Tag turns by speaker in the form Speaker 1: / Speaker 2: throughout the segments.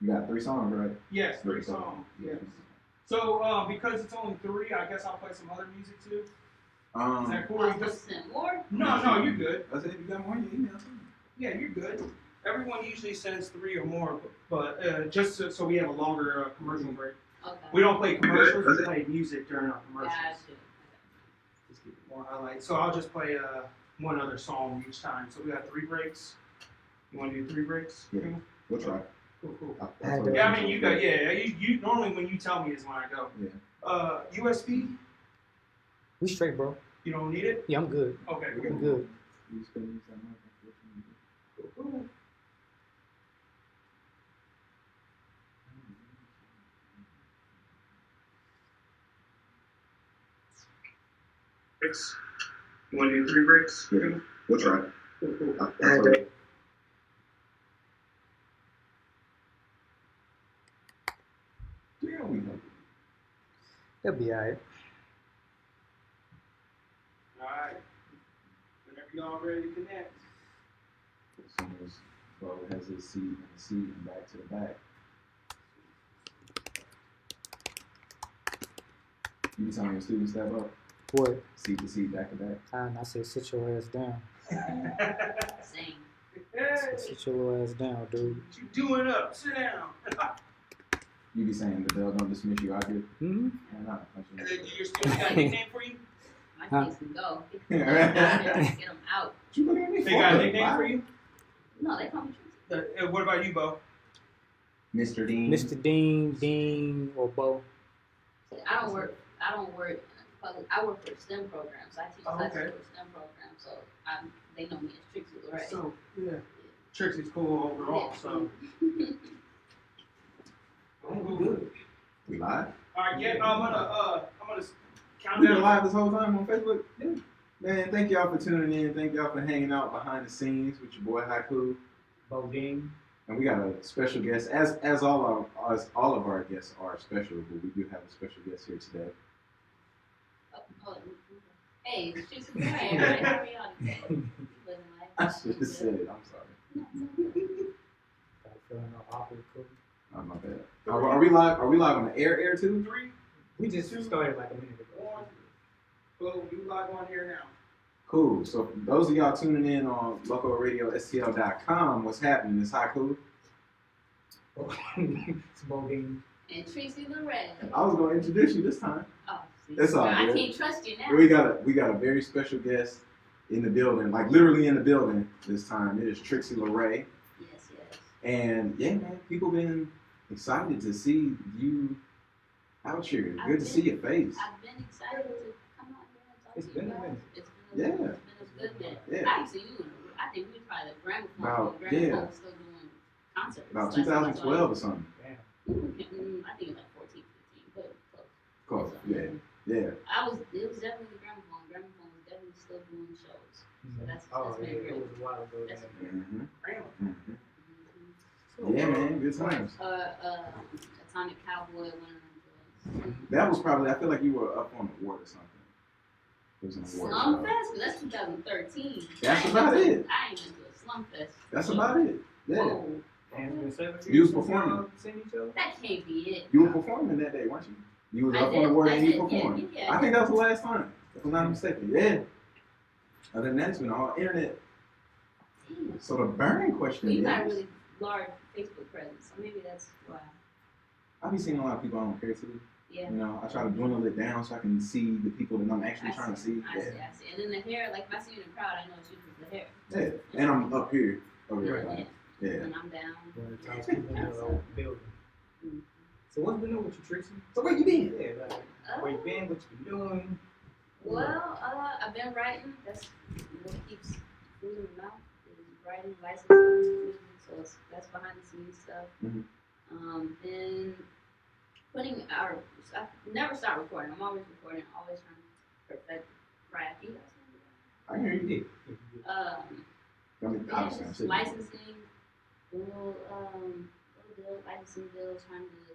Speaker 1: You got 3 songs, right?
Speaker 2: Yes, 3 songs. Yes. So because it's only 3, I guess I'll play some other music too. Is that cool?
Speaker 3: You just send more?
Speaker 2: No, you're good.
Speaker 1: I said if you got more, you email too.
Speaker 2: Yeah, you're good. Everyone usually sends 3 or more, but just so we have a longer commercial break.
Speaker 3: Okay.
Speaker 2: We don't play commercials. We play music during our commercials.
Speaker 3: Gotcha.
Speaker 2: Just keep it more highlights. So I'll just play one other song each time. So we got 3 breaks. You want to do 3 breaks?
Speaker 1: Yeah. We'll try.
Speaker 2: Cool.
Speaker 1: Yeah,
Speaker 2: I mean, you got, you normally when you tell me is when I go.
Speaker 1: Yeah.
Speaker 2: USB?
Speaker 4: We straight, bro.
Speaker 2: You don't need it?
Speaker 4: Yeah, I'm good.
Speaker 2: Okay,
Speaker 4: I'm good.
Speaker 1: You just gonna use that mic,
Speaker 2: Cool. Breaks. You want to do 3 breaks?
Speaker 1: Yeah. We'll try.
Speaker 2: Cool.
Speaker 1: Yeah, we know.
Speaker 4: That'll be alright.
Speaker 2: Alright. Whenever y'all ready to connect.
Speaker 1: As soon as Bo has his seat in the seat and back to the back. You be telling your students step up?
Speaker 4: What?
Speaker 1: Seat to seat, back to back.
Speaker 4: And I said, sit your ass down.
Speaker 3: Same.
Speaker 2: Hey,
Speaker 4: Sit your little ass down, dude.
Speaker 2: what you doing up? Sit down.
Speaker 1: You be saying the bell don't dismiss you out here?
Speaker 4: Mm-hmm.
Speaker 2: And then your students got a nickname for you?
Speaker 3: My kids can go. Get them out.
Speaker 1: You looking at me
Speaker 2: They
Speaker 1: for?
Speaker 2: got a nickname for you?
Speaker 3: No, they call me Trixie.
Speaker 2: What about you, Bo?
Speaker 1: Mr. Dean.
Speaker 4: Mr. Dean, or Bo.
Speaker 3: I don't work in a public. I work for a STEM program, so I teach classes for a STEM program. So they know me as Trixie Le'Ray.
Speaker 2: So yeah, Trixie's cool overall. So I'm good.
Speaker 1: We live?
Speaker 2: All right, yeah. I'm gonna count
Speaker 1: We been
Speaker 2: down.
Speaker 1: live this whole time on Facebook? Yeah. Man, thank y'all for tuning in. Thank y'all for hanging out behind the scenes with your boy Haiku.
Speaker 4: Bo Dean.
Speaker 1: And we got a special guest, as all of our guests are special, but we do have a special guest here today.
Speaker 3: Hey, it's Trixie Le'Ray. Right? How are y'all today?
Speaker 1: I should have said it. I'm sorry.
Speaker 4: Got feeling all awkward.
Speaker 1: Oh, my bad. Are we live? Are we live on the air too?
Speaker 2: 3,
Speaker 4: We just started like a minute ago.
Speaker 2: 1. Boom, you live on here now.
Speaker 1: Cool. So for those of y'all tuning in on localradiostl.com, what's happening? It's Haiku.
Speaker 4: It's Bo Dean.
Speaker 3: And Trixie Le'Ray.
Speaker 1: I was going to introduce you this time.
Speaker 3: Oh, see.
Speaker 1: It's all
Speaker 3: I
Speaker 1: good.
Speaker 3: can't trust you now.
Speaker 1: We got a very special guest in the building, like literally in the building this time. It is Trixie Le'Ray.
Speaker 3: Yes.
Speaker 1: And yeah, man, people been excited to see you out here. Good to see your face.
Speaker 3: I've been excited to come out here and talk
Speaker 4: It's
Speaker 3: to you
Speaker 4: been a
Speaker 3: guys.
Speaker 4: minute.
Speaker 3: It's
Speaker 1: Yeah.
Speaker 3: been a good bit.
Speaker 1: Yeah.
Speaker 3: I actually knew. I think we tried the gramophone.
Speaker 1: Yeah.
Speaker 3: Was still doing concerts.
Speaker 1: About
Speaker 3: That's
Speaker 1: 2012 or something.
Speaker 4: Damn.
Speaker 3: I think it was like 14, 15, but close.
Speaker 1: Close. Yeah.
Speaker 3: It was definitely the gramophone. Gramophone was definitely still doing shows. So that's been
Speaker 4: It
Speaker 3: great.
Speaker 4: was a while ago.
Speaker 3: That's
Speaker 1: Mm-hmm.
Speaker 2: Grandma.
Speaker 1: Yeah, man. Good times.
Speaker 3: Atomic Cowboy, one of them joints.
Speaker 1: That was probably, I feel like you were up on the award or something. It was an award.
Speaker 3: Slum Fest, but that's 2013.
Speaker 1: That's about it.
Speaker 3: I ain't been to a Slum Fest.
Speaker 1: That's about it. Yeah.
Speaker 3: Whoa.
Speaker 1: You was performing.
Speaker 3: That can't be it.
Speaker 1: You were performing that day, weren't you? You was
Speaker 3: I
Speaker 1: up on
Speaker 3: did,
Speaker 1: the award
Speaker 3: I
Speaker 1: and you
Speaker 3: did,
Speaker 1: performed.
Speaker 3: yeah,
Speaker 1: I think that was the last time, if I'm not mistaken. Yeah. Other than that, it's been all internet.
Speaker 3: Damn.
Speaker 1: So the burning question
Speaker 3: You
Speaker 1: is,
Speaker 3: got a really large Facebook presence, so maybe that's why.
Speaker 1: I be seeing a lot of people I don't care to.
Speaker 3: Yeah.
Speaker 1: You know, I try to dwindle it down so I can see the people that I'm actually
Speaker 3: I
Speaker 1: trying to see.
Speaker 3: I see. And then the hair, like if I see you in the crowd, I know it's you for the hair.
Speaker 1: Yeah. And I'm up here. Over here.
Speaker 3: Yeah.
Speaker 1: Yeah.
Speaker 3: And I'm down.
Speaker 4: So what's been up with you, Trixie?
Speaker 1: So where you been?
Speaker 4: Yeah, like, where you been, what you been doing?
Speaker 3: Well, I've been writing. That's what keeps moving my mouth. Is writing, licensing, so that's behind the scenes stuff.
Speaker 1: Mm-hmm.
Speaker 3: Then putting I never stop recording. I'm always recording. Always trying to perfect craft. You guys know that.
Speaker 1: I hear you did. I mean,
Speaker 3: Yeah,
Speaker 1: obviously, I'm
Speaker 3: just
Speaker 1: sitting.
Speaker 3: licensing, little deal, licensing deals, trying to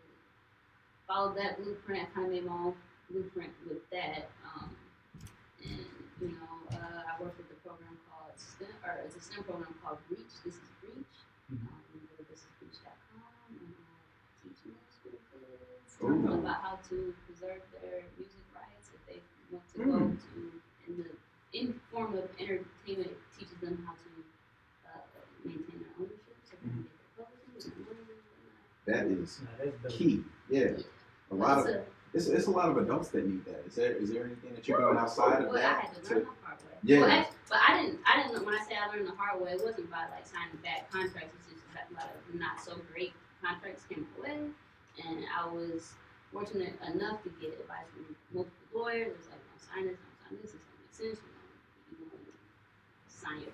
Speaker 3: follow that blueprint. I kind of made my own blueprint with that. And you know, I work with a program called it's a STEM program called Reach. This is Reach. You go to thisisreach.com. talking
Speaker 1: Ooh.
Speaker 3: about how to preserve their music rights if they want to go to in form of entertainment. It teaches them how to maintain their ownership, so they can get their publishing and their money and whatnot.
Speaker 1: That is
Speaker 4: That's dope.
Speaker 1: key. Yeah. A lot
Speaker 3: But
Speaker 1: of it's a lot of adults that need that. Is there anything that you're doing outside of
Speaker 3: well,
Speaker 1: that?
Speaker 3: I had to learn the hard way.
Speaker 1: Yeah.
Speaker 3: Well, but I didn't. When I say I learned the hard way, it wasn't by like signing bad contracts. It's just that a lot of not so great contracts came my way, and I was fortunate enough to get advice from multiple lawyers. It was like, don't sign this, don't sign this. This don't make sense. You know, sign your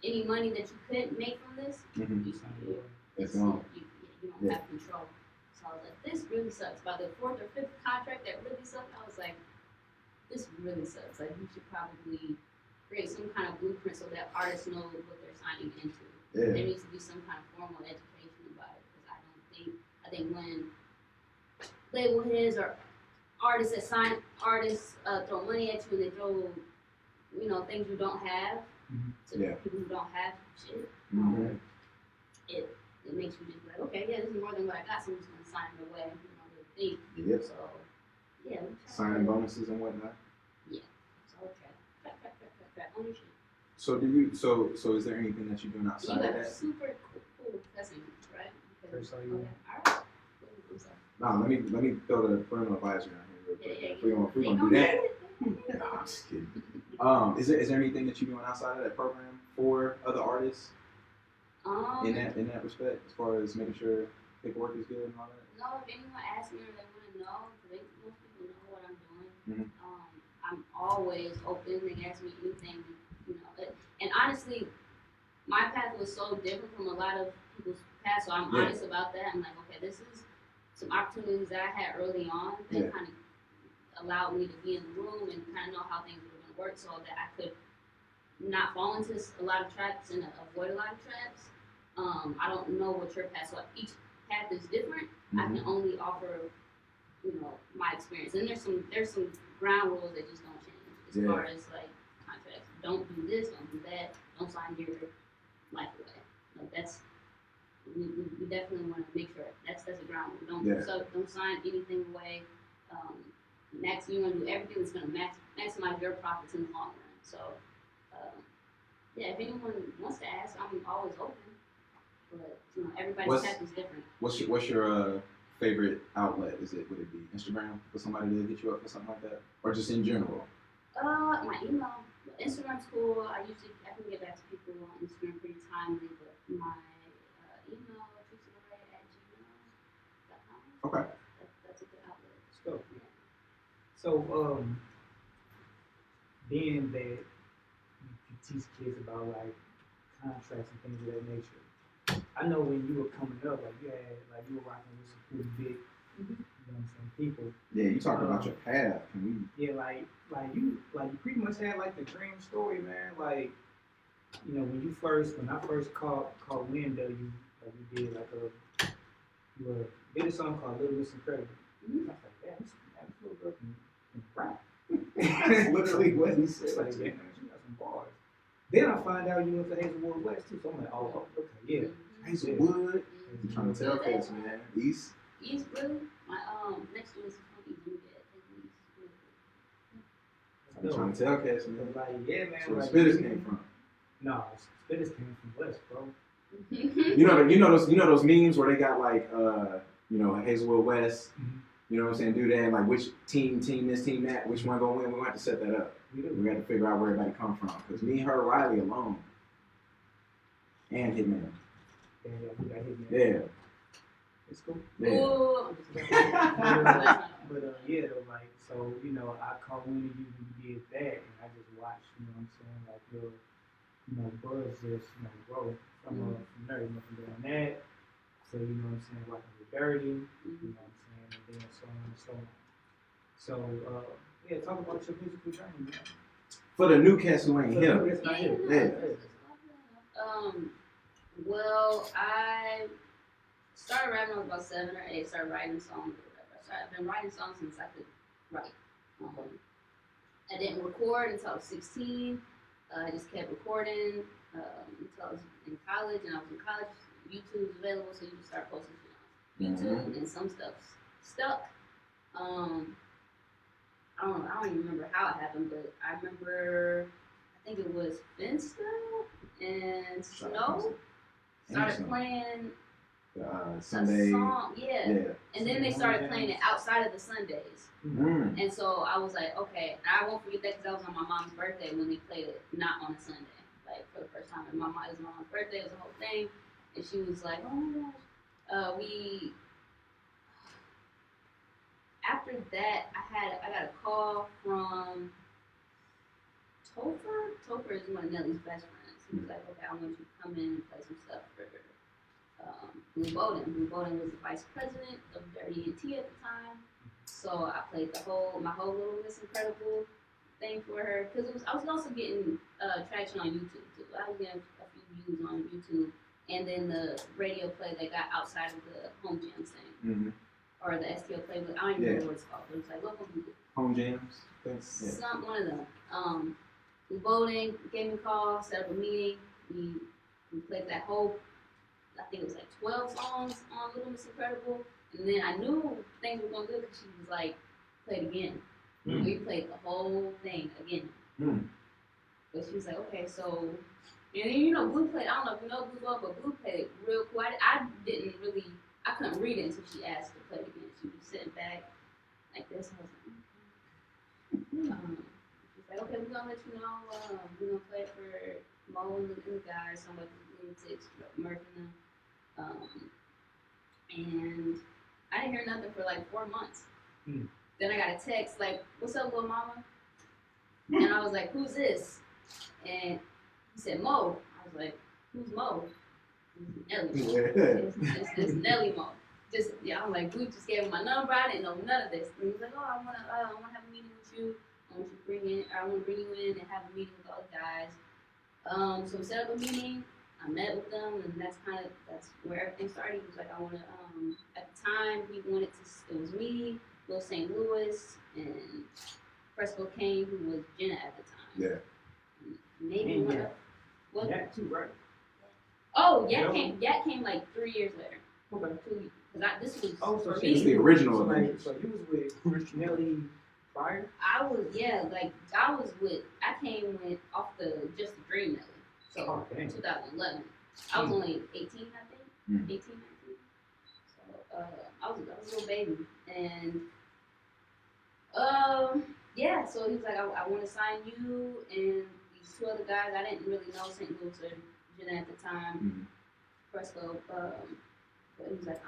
Speaker 3: any money that you could make from this.
Speaker 1: Mhm.
Speaker 3: You
Speaker 1: It's gone.
Speaker 3: you don't have control. So I was like, this really sucks. By the fourth or fifth contract that really sucked, I was like, this really sucks. Like, you should probably create some kind of blueprint so that artists know what they're signing into.
Speaker 1: Yeah.
Speaker 3: There needs to be some kind of formal education about it because I think when label heads or artists that sign artists throw money at you and they throw, things you don't have to
Speaker 1: Yeah.
Speaker 3: people who don't have shit.
Speaker 1: Mhm.
Speaker 3: It makes you just be like, okay, yeah, this is more than what I got, so I'm just gonna sign it away. Really think.
Speaker 1: Yep.
Speaker 3: So, yeah.
Speaker 1: Signing bonuses and whatnot.
Speaker 3: Yeah. So track ownership.
Speaker 1: So do you? So is there anything that you're doing
Speaker 3: You
Speaker 1: outside of
Speaker 3: got
Speaker 1: that?
Speaker 3: super cool cussing, right?
Speaker 4: First,
Speaker 3: Okay.
Speaker 4: you-
Speaker 3: All right. I'm sorry.
Speaker 1: No, let me throw the parental advisory on here real quick.
Speaker 3: Yeah.
Speaker 1: If we're gonna do that. Nah, I'm just kidding. Is there anything that you're doing outside of that program for other artists in that respect, as far as making sure paperwork is good and all that?
Speaker 3: No, if anyone asks me or they want to know, because most people know what I'm doing.
Speaker 1: Mhm.
Speaker 3: I'm always open. They can ask me anything, And honestly, my path was so different from a lot of people's paths, so I'm honest about that. I'm like, okay, this is some opportunities that I had early on that kind of allowed me to be in the room and kind of know how things were going to work, so that I could not fall into a lot of traps and avoid a lot of traps. I don't know what your path, so each path is different. I can only offer, my experience. And there's some ground rules that just don't change as far as like contracts. Don't do this, don't do that, don't sign your life away. Like that's we definitely want to make sure that's a ground rule. Don't sign anything away. You want to do everything that's going to maximize your profits in the long run. So if anyone wants to ask, I'm always open. But everybody's path is different.
Speaker 1: What's your favorite outlet? Would it be Instagram for somebody to hit you up for something like that, or just in general?
Speaker 3: My email, Instagram's cool. I can get back to people on Instagram pretty timely, but my email, Trixie Le'Ray @gmail.com.
Speaker 1: Okay.
Speaker 3: That's a good outlet.
Speaker 4: Let's go.
Speaker 3: Yeah.
Speaker 4: So, being that you teach kids about like contracts and things of that nature, I know when you were coming up, you were rocking with some pretty big, people.
Speaker 1: Yeah, you talking about your path.
Speaker 4: Yeah, you pretty much had like the dream story, man. Like, when I first caught wind of you, you did you did a song called Little Miss Incredible. I was like, yeah, this little girl can rap.
Speaker 1: That's literally what he said.
Speaker 4: It's like, yeah, man, she got some bars. Then I find out you went to Hazelwood West too, so I'm like, oh, okay, yeah.
Speaker 1: Hazelwood. You trying to tell cats, man. East
Speaker 3: really? My next one is from East.
Speaker 1: I'm trying to tell cats, man.
Speaker 4: Yeah, man.
Speaker 1: That's where the spitters came from.
Speaker 4: No, spitters came from West, bro.
Speaker 1: You know those memes where they got Hazelwood West.
Speaker 4: Mm-hmm.
Speaker 1: You know what I'm saying? Do that, like which team this, team that, which one gonna win? We're gonna have to set that up. We got to figure out where everybody come from. Because me, her, Riley alone. And Hitman. Yeah.
Speaker 4: It's cool.
Speaker 3: Yeah.
Speaker 4: But so, I caught wind of you when you did that, and I just watched, your, buzz just, grow from there, from doing that. So, watching the Dirty, and then so on and so on. So, talk about your musical journey, man.
Speaker 1: For the new cats who ain't here.
Speaker 3: Well, I started rapping when I was about 7 or 8. Started writing songs or whatever. I've been writing songs since I could write. I didn't record until I was 16. I just kept recording until I was in college. And I was in college. YouTube was available, so you just start posting shit on YouTube, and some stuff stuck. I don't even remember how it happened, but I remember, I think it was Finsta and Snow started playing
Speaker 1: Sunday.
Speaker 3: a song, yeah. And then they started playing it outside of the Sundays.
Speaker 1: Mm.
Speaker 3: And so I was like, okay, and I won't forget that because I was on my mom's birthday when they played it, not on a Sunday, like for the first time. And it was my mom's birthday, it was the whole thing. And she was like, oh my gosh. After that, I got a call from Topher. Topher is one of Nelly's best friends. He was like, okay, I want you to come in and play some stuff for Blue Bowden. Blue Bowden was the vice president of Dirty and T at the time. So I played my whole little Miss Incredible thing for her. Because I was also getting traction on YouTube too. I was getting a few views on YouTube. And then the radio play that got outside of the home jam thing.
Speaker 1: Mm-hmm.
Speaker 3: Or the STL play, but I don't even remember what it's called. But it was like, local people.
Speaker 1: Home jams? Thanks. Yeah.
Speaker 3: Some one of them. Blue Bowden gave me a call, set up a meeting. We played that whole, I think it was like 12 songs on Little Miss Incredible. And then I knew things were going good because she was like, play it again. Mm. We played the whole thing again. Mm. But she was like, okay, so, and then, you know, Blue played, I don't know if you know Blue well, but Blue played it real cool. I couldn't read it until she asked to play it again. She was sitting back like this. I was like, she was like, okay, we're going to let you know. We're going to play it for Mo and the guys, some of the lunatics, Murph and them. And I didn't hear nothing for like 4 months. Then I got a text like, what's up, little mama? And I was like, who's this? And he said, Mo. I was like, who's Mo? Nelly. It's Nelly Mo. I'm like, we just gave him my number. I didn't know none of this. And he was like, oh, I wanna have a meeting with you. I want to bring you in and have a meeting with all the guys. So we set up a meeting. I met with them, and that's where everything started. He was like, I want to. At the time, it was me, Lil St. Louis, and Fresco Kane, who was Jenna at the time.
Speaker 1: Yeah.
Speaker 3: Maybe one of. What?
Speaker 4: Yeah, too, right?
Speaker 3: Oh, Yak came like 3 years later.
Speaker 4: Okay.
Speaker 3: 2 years. Because this was
Speaker 4: so
Speaker 3: for
Speaker 1: she was
Speaker 3: me.
Speaker 1: the original.
Speaker 4: So you was with Nelly prior?
Speaker 3: I came with off Just a Dream Nelly. So 2011. I was only 18, I think. 18, 19. So I was a little baby. And so he was like, I want to sign you and these two other guys. I didn't really know St. Louis or Jenna at the time. Fresco. But he was like,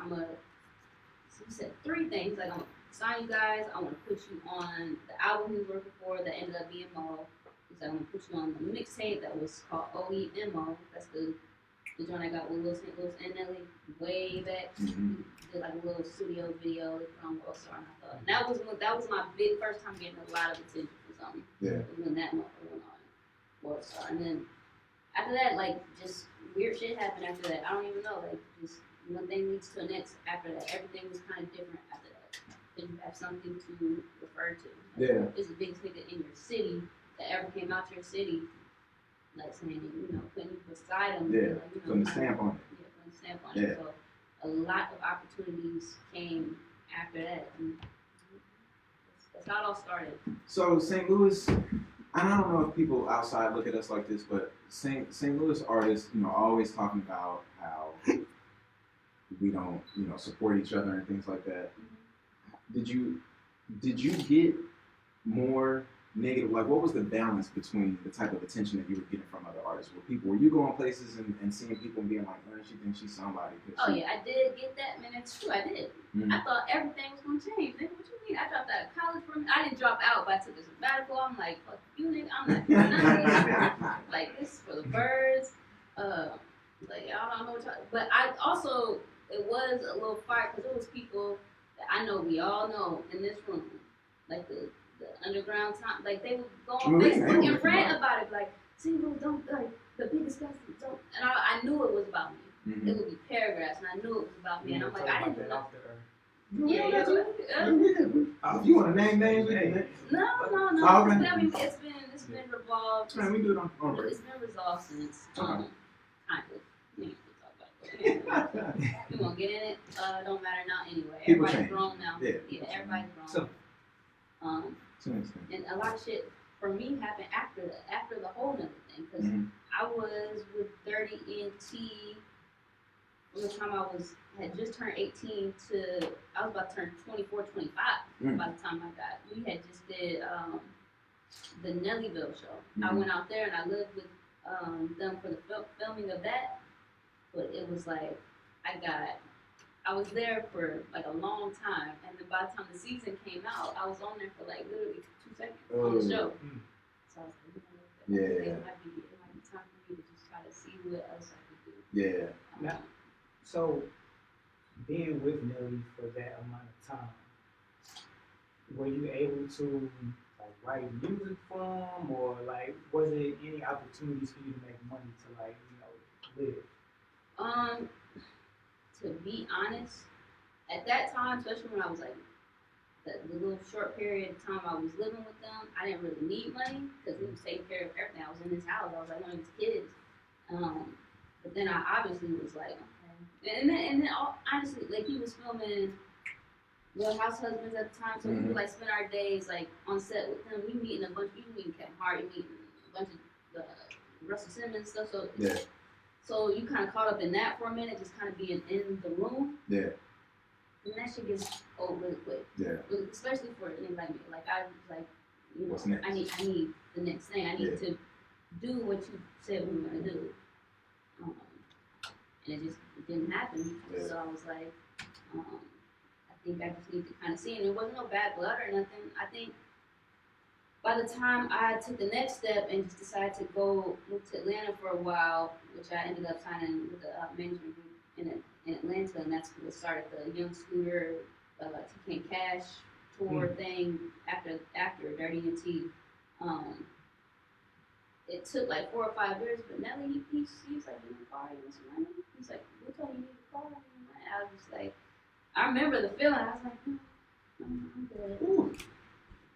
Speaker 3: he said 3 things. Like, I'm going to sign you guys. I want to put you on the album he was working for that ended up being Mo. He said, I'm going to put you on the mixtape that was called OEMO. That's the joint I got with Lil St. Louis and Nelly way back. Did like a little studio video. They put on World Star, and I thought, and that was my first time getting a lot of attention for something. Yeah. When that went on World Star, and then after that, like, just weird shit happened after that. I don't even know, like, just one thing leads to the next after that. Everything was kind of different after that. Because you have something to refer to. Like, it's the biggest nigga in your city that ever came out to your city, like, saying, you know, putting you beside him.
Speaker 1: Yeah,
Speaker 3: like, you know,
Speaker 1: putting the stamp on it.
Speaker 3: Yeah, putting the stamp on it. So a lot of opportunities came after that. And that's how it all started. So
Speaker 1: St. Louis, and I don't know if people outside look at us like this, but St. Louis artists, you know, always talking about how we don't, you know, support each other and things like that. Did you get more negative? Like, what was the balance between the type of attention that you were getting from other artists? Were you going places and seeing people and being like, oh, she thinks she's somebody?
Speaker 3: Yeah, I did get that, man. It's true, I did. I thought everything was gonna change. Nigga, what you mean? I dropped out of college for a minute. I didn't drop out, but I took a sabbatical. I'm like, fuck you, nigga. I'm not doing nothing. Like, this is for the birds. Like, I don't know what y'all. But I also, it was a little fight because it was people that I know we all know in this room, like the underground time, like they would go on Facebook and rant about it, like, single don't, like, the biggest guys don't, and I knew it was about me. It would be paragraphs, and I knew it was about me, and I'm like, I didn't know.
Speaker 1: If you want to name names,
Speaker 3: no. I mean, it's been revolved.
Speaker 1: Man, we do it on
Speaker 3: It's been resolved since. Kind of. We ain't gonna talk about it. We won't get in it, don't matter now anyway.
Speaker 1: People
Speaker 3: Everybody's
Speaker 1: change.
Speaker 3: grown now.
Speaker 1: Yeah.
Speaker 3: Everybody's grown.
Speaker 2: So,
Speaker 1: To an extent.
Speaker 3: And a lot of shit for me happened after the whole nother thing, because I was with 30 NT from the time had just turned 18 to I was about to turn 24, 25 by the time I got. We had just did the Nellyville show. I went out there and I lived with them for the filming of that, but it was like I was there for like a long time, and then by the time the season came out, I was on there for like literally 2 seconds on the show. So I was like, it might be time for me to just try to see what else I could do.
Speaker 1: Yeah.
Speaker 4: Now, so being with Nelly for that amount of time, were you able to like write music from, or like was there any opportunities for you to make money to like live?
Speaker 3: To be honest, at that time, especially when I was like the little short period of time I was living with them, I didn't really need money because he was taking care of everything. I was in his house. I was like one of his kids. But then I obviously was like, okay. And then honestly, like he was filming Little House Husbands at the time, so we would like spend our days like on set with them. We meeting a bunch. We meeting Kevin Hart, we meeting a bunch of Russell Simmons stuff. So so you kind of caught up in that for a minute, just kind of being in the room. Yeah. And that shit gets old really quick. Yeah. Especially for a nigga like me. Like I was like, you know,
Speaker 1: what's next?
Speaker 3: I need the next thing. I need to do what you said we were gonna do. And it didn't happen. Yeah. So I was like, I think I just need to kind of see. And it wasn't no bad blood or nothing. I think by the time I took the next step and just decided to move to Atlanta for a while, which I ended up signing with a management group in Atlanta, and that's what started the Young Scooter, TK Cash tour thing after Dirty and T. It took like 4 or 5 years, but Nelly, he was like, you need a car, you want some money? He's like, what told you need a car? I was just like, I remember the feeling. I was like, I'm good. Ooh.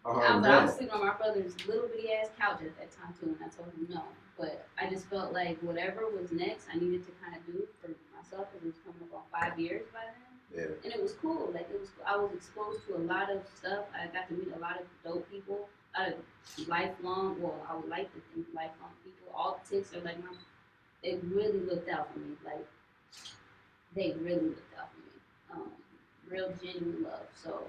Speaker 3: I was sleeping on my brother's little bitty ass couch at that time too, and I told him no. But I just felt like whatever was next, I needed to kind of do for myself, because it was coming up on 5 years by then. Yeah. And it was cool. Like I was exposed to a lot of stuff. I got to meet a lot of dope people, a lot of lifelong. Well, I would like to think lifelong people. All the chicks are like they really looked out for me. Like they really looked out for me. Real genuine love. So.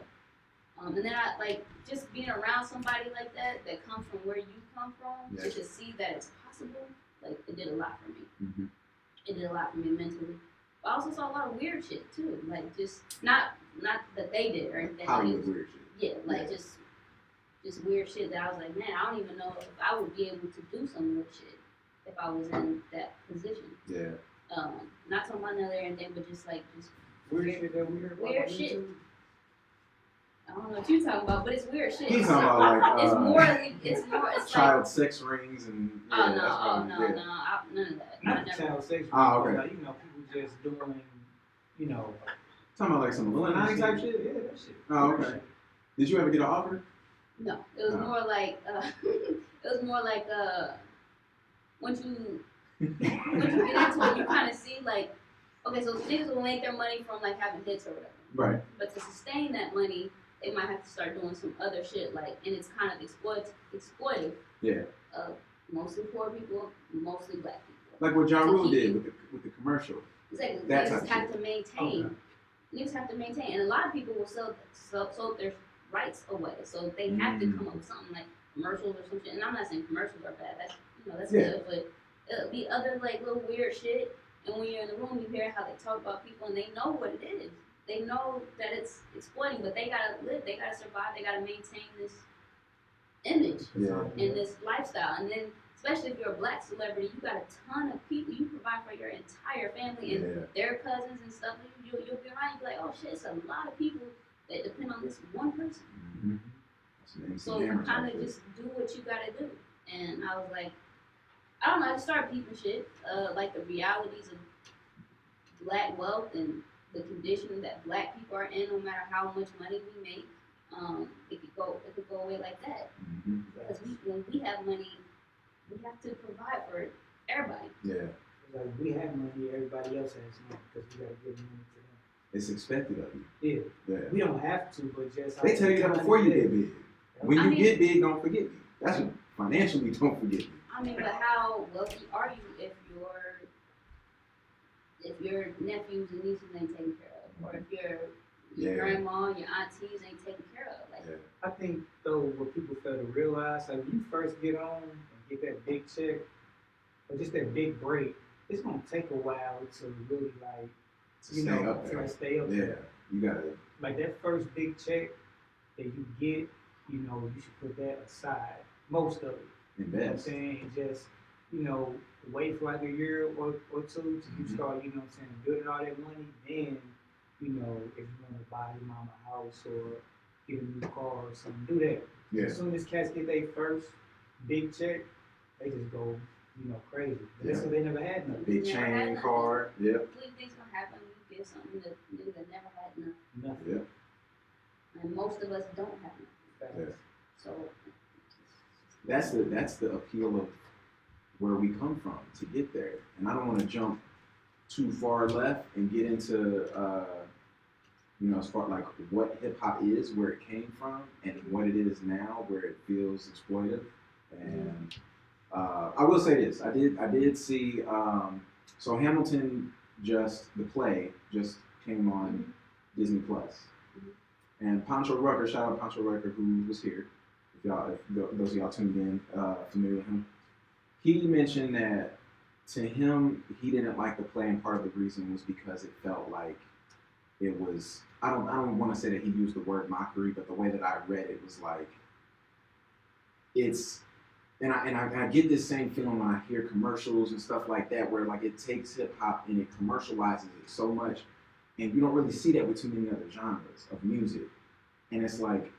Speaker 3: And then I like just being around somebody like that comes from where you come from, just to see that it's possible. Like it did a lot for me. It did a lot for me mentally. But I also saw a lot of weird shit too. Like just not that they did or anything.
Speaker 1: Hollywood weird shit.
Speaker 3: Yeah, like just weird shit that I was like, man, I don't even know if I would be able to do some weird shit if I was in that position. Yeah. Not talking about another anything, but just
Speaker 4: weird shit that weird
Speaker 3: shit. I don't know what you're talking about, but it's weird shit.
Speaker 1: He's talking about like
Speaker 3: it's
Speaker 1: child
Speaker 3: like,
Speaker 1: sex rings and
Speaker 3: no, none of that.
Speaker 4: Not child sex rings.
Speaker 1: Okay.
Speaker 4: Like, people just doing,
Speaker 1: talking about like some Illuminati type shit.
Speaker 4: Yeah, that shit.
Speaker 1: Oh, okay. Did you ever get an offer?
Speaker 3: No, it was more like once you get into it, you kind of see like, okay, so niggas will make their money from like having hits or whatever.
Speaker 1: Right.
Speaker 3: But to sustain that money, they might have to start doing some other shit, like, and it's kind of exploitive. Yeah. Mostly poor people, mostly black people.
Speaker 1: Like what Ja Rule did with the commercial.
Speaker 3: Exactly.
Speaker 1: That
Speaker 3: niggas have to maintain. Okay. Niggas have to maintain, and a lot of people will sell their rights away, so they have to come up with something like commercials or some shit. And I'm not saying commercials are bad. That's good, but it'll be other like little weird shit. And when you're in the room, you hear how they talk about people, and they know what it is. They know that it's exploiting, but they gotta live, they gotta survive, they gotta maintain this image and this lifestyle. And then, especially if you're a black celebrity, you got a ton of people. You provide for your entire family and their cousins and stuff. You'll be around, you'll be like, oh shit, it's a lot of people that depend on this one person. So you kind of just do what you gotta do. And I was like, I don't know, I just started peeping shit, like the realities of black wealth and the condition that black people are in, no matter how much money we make, it could go away like that. Because when we have money, we have to provide for everybody.
Speaker 4: Yeah. Like we have money, everybody else has money because we gotta give money to them.
Speaker 1: It's expected of you.
Speaker 4: Yeah.
Speaker 1: Yeah.
Speaker 4: We don't have to, but just
Speaker 1: They tell you that before you get big. When you
Speaker 3: I mean-
Speaker 1: get big, don't forget me. That's what, financially, don't forget me.
Speaker 3: I mean, but how wealthy are you if your nephews and nieces ain't taken care of, or if your
Speaker 1: Yeah.
Speaker 3: grandma, your aunties ain't taken care of? Like,
Speaker 1: Yeah.
Speaker 4: I think though what people fail to realize, like when you first get on and get that big check or just that big break, it's gonna take a while to really like
Speaker 1: To stay up
Speaker 4: to
Speaker 1: there.
Speaker 4: like stay up
Speaker 1: Yeah.
Speaker 4: there.
Speaker 1: You gotta.
Speaker 4: Like that first big check that you get, you should put that aside. Most of it. You know what I'm
Speaker 1: Invest.
Speaker 4: saying? And just, wait for like a year or two till you start, building all that money. Then, if you want to buy your mama a house or get a new car or something, do that.
Speaker 1: Yeah.
Speaker 4: As soon as cats get their first big check, they just go, crazy.
Speaker 1: Yeah.
Speaker 4: So they never had nothing.
Speaker 1: Big
Speaker 3: Never had
Speaker 1: chain,
Speaker 3: nothing.
Speaker 1: car. Yep.
Speaker 3: what do you think's gonna happen when you get something that niggas that never had nothing?
Speaker 4: Nothing.
Speaker 1: Yep.
Speaker 3: And most of us don't have nothing.
Speaker 1: Yeah.
Speaker 3: So
Speaker 1: That's the appeal of where we come from to get there. And I don't want to jump too far left and get into as far like what hip hop is, where it came from, and what it is now, where it feels exploitive. And I will say this: I did see. So Hamilton, the play just came on Disney Plus, and Pancho Rucker, shout out Pancho Rucker, who was here. If those of y'all tuned in, familiar with him, he mentioned that to him he didn't like the play, and part of the reason was because it felt like it was. I don't want to say that he used the word mockery, but the way that I read it was like it's. And I get this same feeling when I hear commercials and stuff like that, where like it takes hip hop and it commercializes it so much, and you don't really see that with too many other genres of music. And it's like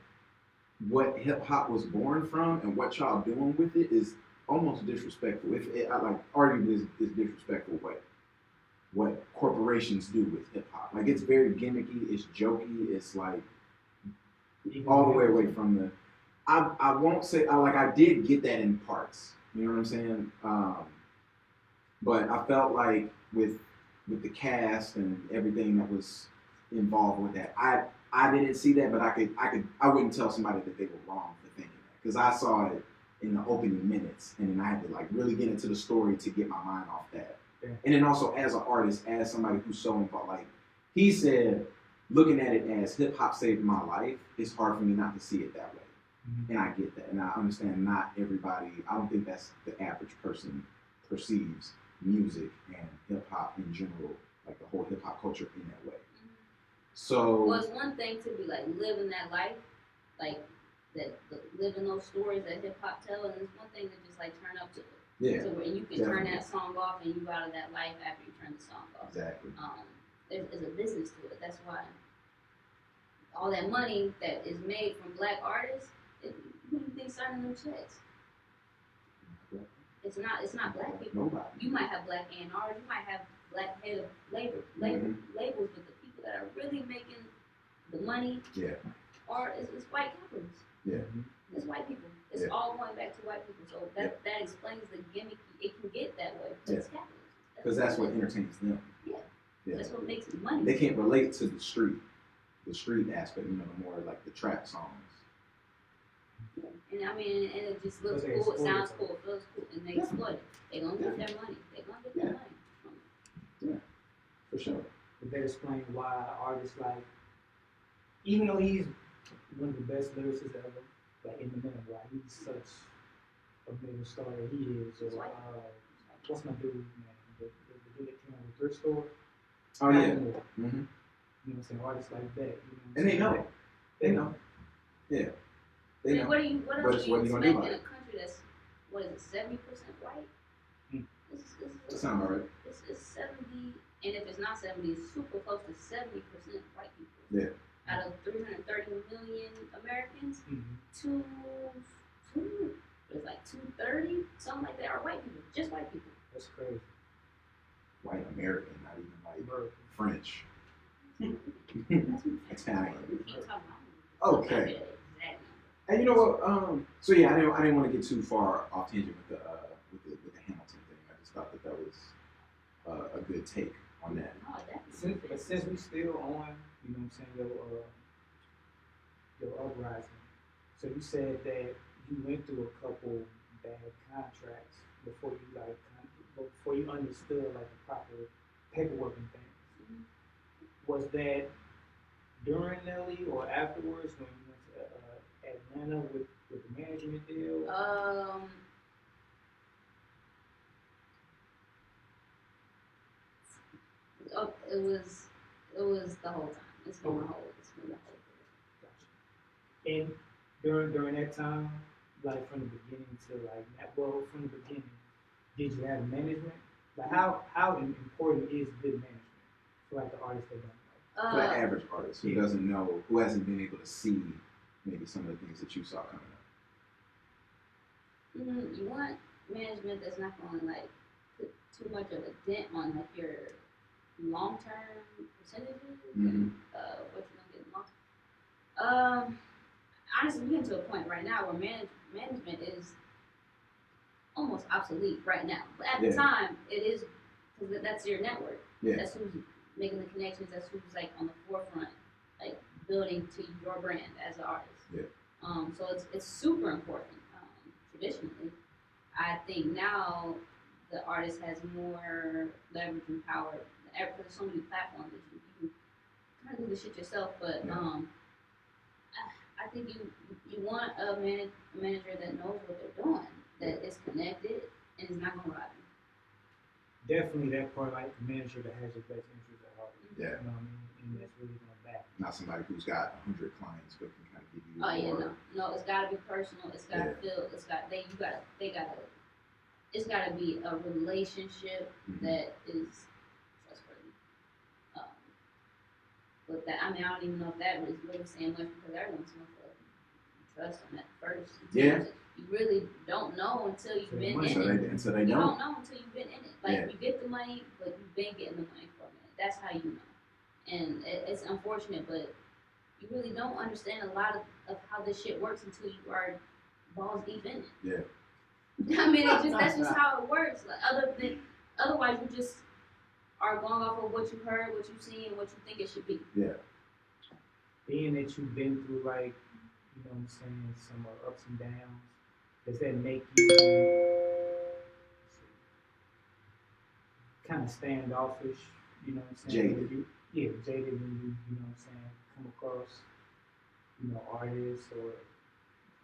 Speaker 1: what hip hop was born from and what y'all doing with it is almost disrespectful. I like arguably is disrespectful what corporations do with hip hop. Like it's very gimmicky, it's jokey, it's like all the way away from the. I won't say I did get that in parts. You know what I'm saying? But I felt like with the cast and everything that was involved with that, I didn't see that, but I wouldn't tell somebody that they were wrong for thinking that because I saw it in the opening minutes, and then I had to like really get into the story to get my mind off that. Yeah. And then also as an artist, as somebody who's so involved, like he said, looking at it as hip hop saved my life, it's hard for me not to see it that way. And I get that, and I understand not everybody. I don't think that's the average person perceives music and hip hop in general, like the whole hip hop culture in that way. So,
Speaker 3: well, it's one thing to be like living that life, like living those stories that hip hop tell, and it's one thing to just like turn up to it.
Speaker 1: Yeah.
Speaker 3: So where you can turn that song off and you out of that life after you turn the song off.
Speaker 1: Exactly.
Speaker 3: There's a business to it. That's why all that money that is made from black artists. Who do you think signing them checks? It's not black people.
Speaker 1: Nobody.
Speaker 3: You might have black A&Rs, you might have black head of labels, but the people that are really making the money are it's white capitalists.
Speaker 1: Yeah.
Speaker 3: It's white people. It's all going back to white people. So that explains the gimmicky. It can get that way because it's capitalism.
Speaker 1: Because that's what entertains them.
Speaker 3: Yeah. That's what makes the money.
Speaker 1: They can't relate to the street aspect, the more like the trap songs.
Speaker 3: Yeah. And I mean, and it just looks cool, it sounds cool, it feels cool, and they exploit it. They're gonna get their money. They're gonna get their money from it.
Speaker 1: Yeah, for sure.
Speaker 4: But that explains why artists like, even though he's one of the best lyricists ever, like Eminem, why he's such a mega star that he is, or what's my dude, man, the dude that came out of the thrift store.
Speaker 1: Oh yeah.
Speaker 4: You know what I'm saying? Artists like that.
Speaker 1: And they know. They know. Yeah.
Speaker 3: I mean, what else do you expect in a country that's 70% white?
Speaker 1: That sounds all right.
Speaker 3: It's 70, and if it's not 70, it's super close to 70% white people.
Speaker 1: Yeah.
Speaker 3: Out of 330 million Americans, it's like 230, something like that, are white people, just white people.
Speaker 4: That's crazy.
Speaker 1: White American, not even like French. Italian. Okay. And you know what? So yeah, I didn't want to get too far off tangent with the Hamilton thing. I just thought that was a good take on that.
Speaker 3: No, definitely.
Speaker 4: Since we still on, you know what I'm saying, your uprising. So you said that you went through a couple bad contracts before you understood like the proper paperwork and things.
Speaker 3: Mhm.
Speaker 4: Was that during Nelly or afterwards when you went to Atlanta with the management deal?
Speaker 3: Oh, it was the whole time. It's been the whole
Speaker 4: Gotcha. And during that time, like from the beginning to from the beginning, did you have management? Like how important is good management for like the artists that don't know?
Speaker 1: For the average artist who doesn't know, who hasn't been able to see maybe some of the things that you saw coming up.
Speaker 3: You want management that's not going to like put too much of a dent on like your long-term percentages and what you're gonna get in long. Honestly, we're getting to a point right now where management is almost obsolete right now. But at the time, it is because that's your network.
Speaker 1: Yeah.
Speaker 3: That's who's making the connections. That's who's like on the forefront, like building to your brand as an artist.
Speaker 1: Yeah.
Speaker 3: So it's super important. Traditionally, I think now the artist has more leverage and power. There's so many platforms that you can kind of do the shit yourself, but I think you want a manager that knows what they're doing, that is connected and is not gonna rob you.
Speaker 4: Definitely that part, like the manager that has your best interest at heart.
Speaker 1: Yeah.
Speaker 4: You know what I mean? And that's really gonna back.
Speaker 1: Not somebody who's got 100 clients but can kind of give you.
Speaker 3: Oh yeah, no, it's gotta be personal. It's gotta feel. It's gotta be a relationship that is trustworthy. But that, I mean, I don't even know if that is really saying much because everyone's going to trust on that first.
Speaker 1: Yeah.
Speaker 3: You really don't know until you've been in it.
Speaker 1: So they
Speaker 3: you
Speaker 1: don't.
Speaker 3: don't know until you've been in it. Like you get the money, but you've been getting the money for a minute. That's how you know. And it's unfortunate, but you really don't understand a lot of how this shit works until you are balls deep in it.
Speaker 1: Yeah.
Speaker 3: I mean, that's just how it works. Like otherwise, you just are going off of what you heard, what you see, and what you think it should be.
Speaker 1: Yeah.
Speaker 4: Being that you've been through like, you know what I'm saying, some ups and downs, does that make you kind of standoffish? You know what I'm saying?
Speaker 1: Jaded.
Speaker 4: Jaded when you know what I'm saying, come across, you know, artists or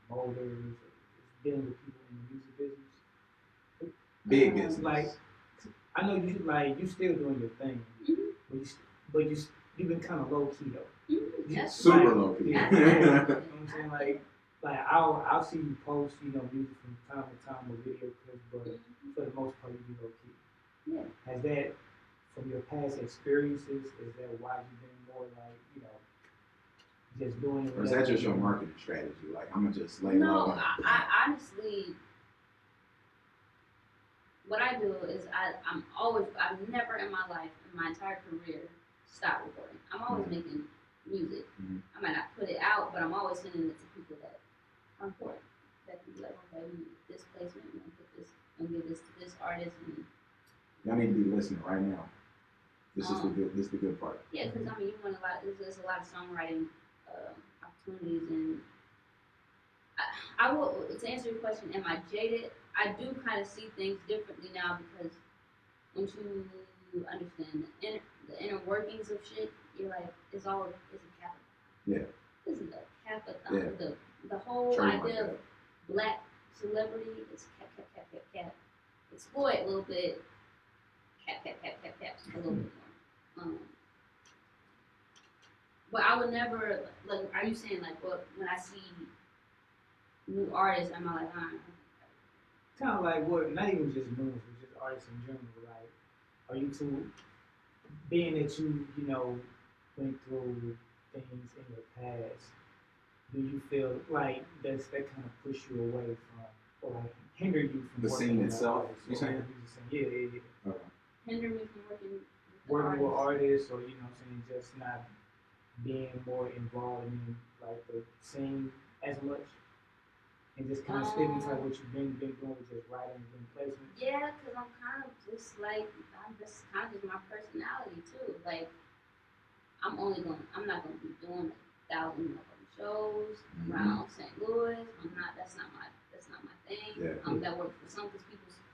Speaker 4: promoters or just dealing with people in the music business.
Speaker 1: Big business.
Speaker 4: Like, I know you still doing your thing, but you've been kind of low key though.
Speaker 1: Super low key.
Speaker 4: You know what I'm saying? Like I'll see you post, you know, music from time to time or video clips, but for the most part you be low key.
Speaker 3: Yeah.
Speaker 4: Has that, from your past experiences, is that why you've been more like, you know, just doing it?
Speaker 1: Or is that just your marketing strategy? Like, I'm gonna just lay low.
Speaker 3: No, I honestly, what I do is I've never in my life, in my entire career, stopped recording. I'm always making music. I might not put it out, but I'm always sending it to people that are important. That can be like, okay, we need this placement, we're gonna put this, and give this to this artist. And
Speaker 1: y'all need to be listening right now. This is the good part.
Speaker 3: Yeah, because I mean, you want there's a lot of songwriting opportunities, and I will, to answer your question, am I jaded? I do kind of see things differently now because once you understand the inner workings of shit, you're like, it's a capital.
Speaker 1: Yeah.
Speaker 3: This is a capital.
Speaker 1: Yeah.
Speaker 3: The whole
Speaker 1: Trademark
Speaker 3: idea of black celebrity is cap. Exploit a little bit. Cap. A little bit more. But I would never, like, are you saying, like, well, when I see new artists, am I like,
Speaker 4: kind of like what, not even just movies, but just artists in general, like, are you too, being that you know, went through things in your past, do you feel like that kind of push you away from, or like hinder you from
Speaker 1: the
Speaker 4: working
Speaker 1: scene
Speaker 4: with
Speaker 1: itself,
Speaker 4: artists,
Speaker 1: you saying?
Speaker 4: Yeah.
Speaker 1: Okay.
Speaker 3: hinder me from
Speaker 4: Working with artists, or, you know what I'm saying, just not being more involved in, like, the scene as much? And just kind of stick into like what you've been doing with just writing and doing placements.
Speaker 3: Yeah, because I'm kind of just like, that's kind of just my personality too. Like, I'm not going to be doing 1,000 shows around St. Louis. That's not my thing.
Speaker 1: Yeah.
Speaker 3: That works for some, because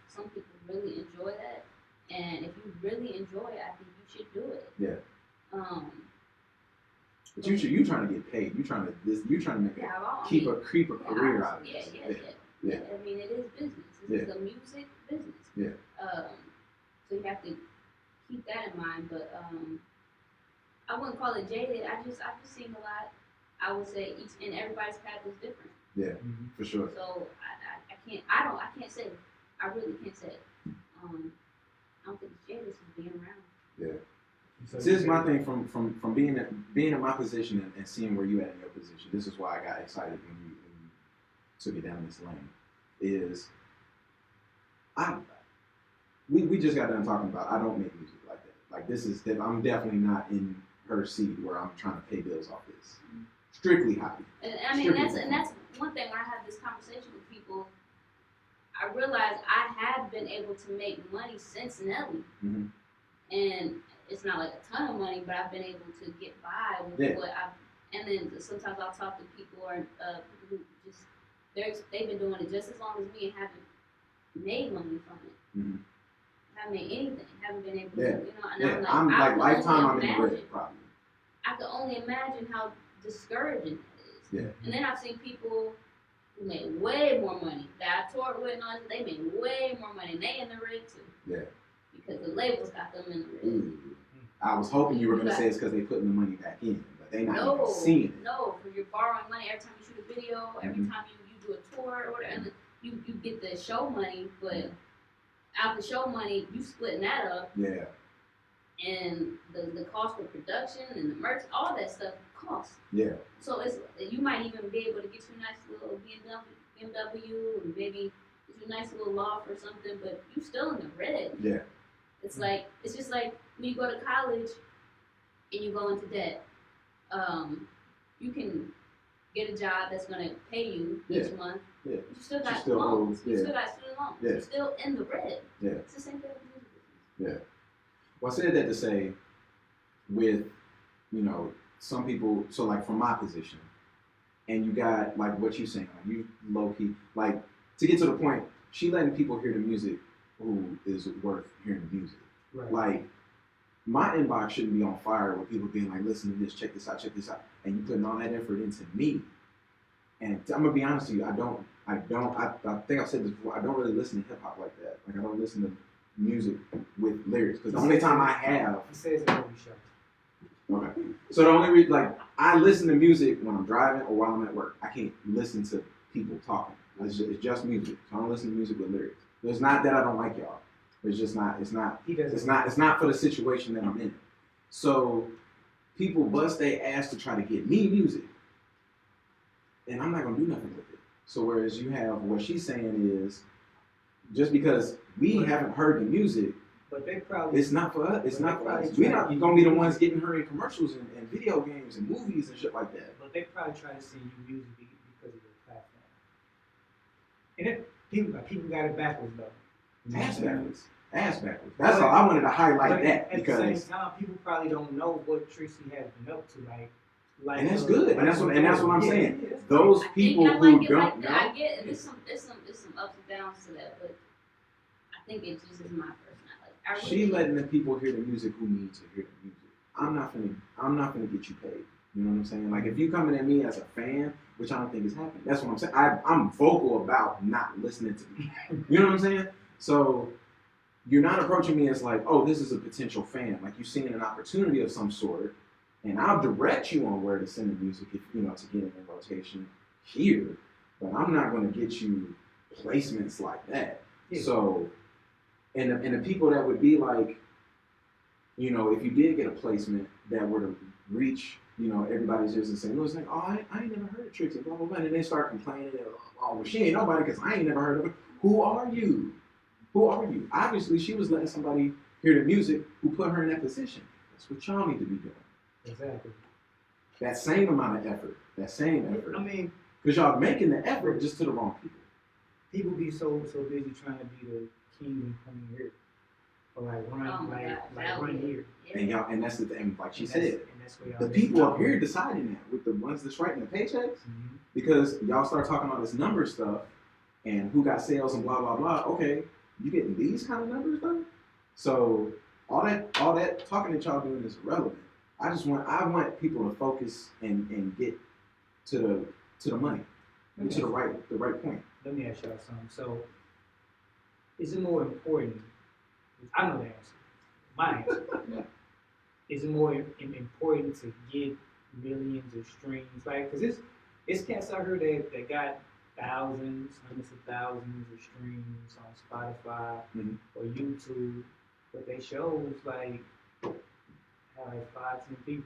Speaker 3: some people really enjoy that. And if you really enjoy it, I think you should do it.
Speaker 1: Yeah. But you trying to get paid. You trying to make keep a career out of this. Yeah.
Speaker 3: I mean, it is business. It's a music business.
Speaker 1: Yeah.
Speaker 3: So you have to keep that in mind. But I wouldn't call it jaded. I've just seen a lot. I would say everybody's path is different.
Speaker 1: Yeah, for sure.
Speaker 3: So I can't say. I really can't say. I don't think it's jaded. It's just being around.
Speaker 1: Yeah. So this is my thing from being in my position and seeing where you at in your position. This is why I got excited when you took it down this lane. Is we just got done talking about I don't make music like that. Like this is I'm definitely not in her seat where I'm trying to pay bills off this. Strictly hobby.
Speaker 3: And I mean that's one thing when I have this conversation with people. I realize I have been able to make money since Nelly, and it's not like a ton of money, but I've been able to get by with what I've. And then sometimes I'll talk to people or people who just they've been doing it just as long as me and haven't made money from it. Haven't made anything. Haven't been able to, And
Speaker 1: I'm like lifetime. I'm in the red, probably.
Speaker 3: I can only imagine how discouraging that is.
Speaker 1: Yeah.
Speaker 3: And then I've seen people who made way more money that I toured with, and they made way more money, and they in the red too.
Speaker 1: Yeah.
Speaker 3: Because the labels got them in the red.
Speaker 1: I was hoping you were going to say it's because they putting the money back in, but they not even seeing it.
Speaker 3: No, because you're borrowing money every time you shoot a video, every time you do a tour or whatever, and you get the show money, but out the show money, you splitting that up.
Speaker 1: Yeah. And
Speaker 3: the cost of production and the merch, all that stuff costs.
Speaker 1: Yeah.
Speaker 3: So you might even be able to get you a nice little BMW and maybe get you a nice little loft or something, but you still in the red.
Speaker 1: Yeah.
Speaker 3: It's just like when you go to college and you go into debt. You can get a job that's going to pay you each month. Yeah. You still got loans. You still got student loans. Yeah. You're still in the red.
Speaker 1: Yeah.
Speaker 3: It's the same thing with music.
Speaker 1: Yeah. Well, I said that to say, with, some people, so like from my position, and you got like what you saying, like you low key, like to get to the point, she letting people hear the music who is worth hearing the music.
Speaker 4: Right.
Speaker 1: Like, my inbox shouldn't be on fire with people being like, listen to this, check this out, and you putting all that effort into me. And I'm gonna be honest with you, I think I've said this before, I don't really listen to hip hop like that. Like I don't listen to music with lyrics, because the only time I have.
Speaker 4: He says it every show.
Speaker 1: Okay. So the only reason, like, I listen to music when I'm driving or while I'm at work. I can't listen to people talking. It's just music. So I don't listen to music with lyrics. It's not that I don't like y'all. It's just not. It's not. It's not for the situation that I'm in. So people bust their ass to try to get me music, and I'm not gonna do nothing with it. So whereas you have what she's saying is, just because we haven't heard the music.
Speaker 4: But they probably.
Speaker 1: It's not for us. It's not for us. We're not gonna be the ones getting her in commercials and video games and movies and shit like that.
Speaker 4: But they probably try to send you music because of your platform. And then people got it backwards though.
Speaker 1: Ass backwards. That's all I wanted to highlight that because.
Speaker 4: At the same time, people probably don't know what Trixie has been up to, like.
Speaker 1: And that's good. And that's what I'm saying. Those people who don't know.
Speaker 3: I get it. There's some ups and downs to that, but I think it just is my personality.
Speaker 1: She letting the people hear the music who need to hear the music. I'm not gonna get you paid. You know what I'm saying? Like if you coming at me as a fan, which I don't think is happening. That's what I'm saying. I'm vocal about not listening to me. You know what I'm saying? So you're not approaching me as like, oh, this is a potential fan. Like you're seeing an opportunity of some sort, and I'll direct you on where to send the music if to get it in rotation here. But I'm not gonna get you placements like that. Yeah. So. And the people that would be like, if you did get a placement that were to reach, everybody's just in St. Louis, like, oh, I ain't never heard of Trixie, blah, blah, blah. And they start complaining, oh, well, she ain't nobody because I ain't never heard of her. Who are you? Obviously, she was letting somebody hear the music who put her in that position. That's what y'all need to be doing.
Speaker 4: Exactly.
Speaker 1: That same amount of effort.
Speaker 4: I mean,
Speaker 1: Because y'all making the effort just to the wrong people.
Speaker 4: People be so busy trying to be the king and queen here, or like run run here.
Speaker 1: And y'all, and that's the thing. Like she
Speaker 4: And
Speaker 1: said,
Speaker 4: that's where y'all
Speaker 1: the people up here deciding that with the ones that's writing the paychecks, because y'all start talking all this number stuff and who got sales and blah blah blah. Okay, you getting these kind of numbers though. So all that talking that y'all doing is irrelevant. I want people to focus and get to the money, and to the right point.
Speaker 4: Let me ask y'all something. So, is it more important? I know the answer. My answer. Is it more important to get millions of streams? Like, because it's cats out here that got thousands, hundreds of thousands of streams on Spotify or YouTube, but they shows like have like 5-10 people.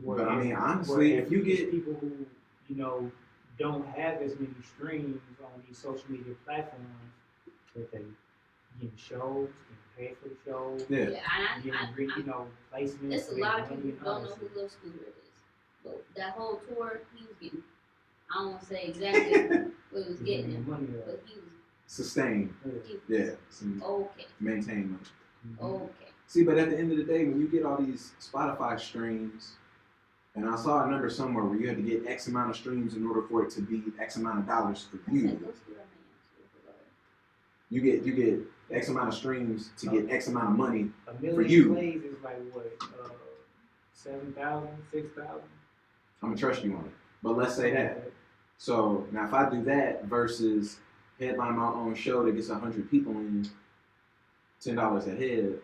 Speaker 1: But I mean, honestly, if you get
Speaker 4: people who don't have as many streams on these social media platforms, but they getting shows, getting paid for the shows, getting placements.
Speaker 3: It's a lot of people who don't know who Lil Scooter is. But that whole tour, he was getting, I don't want to say exactly what he was getting him, but he was
Speaker 1: sustained.
Speaker 3: Okay.
Speaker 1: Maintain money.
Speaker 3: Okay.
Speaker 1: See, but at the end of the day, when you get all these Spotify streams, and I saw a number somewhere where you had to get X amount of streams in order for it to be X amount of dollars for you. You get X amount of streams to get X amount of money for you.
Speaker 4: $1 million plays is like what, 7,000, 6,000.
Speaker 1: I'm gonna trust you on it, but let's say that. So now, if I do that versus headline my own show that gets 100 people in, $10 a head,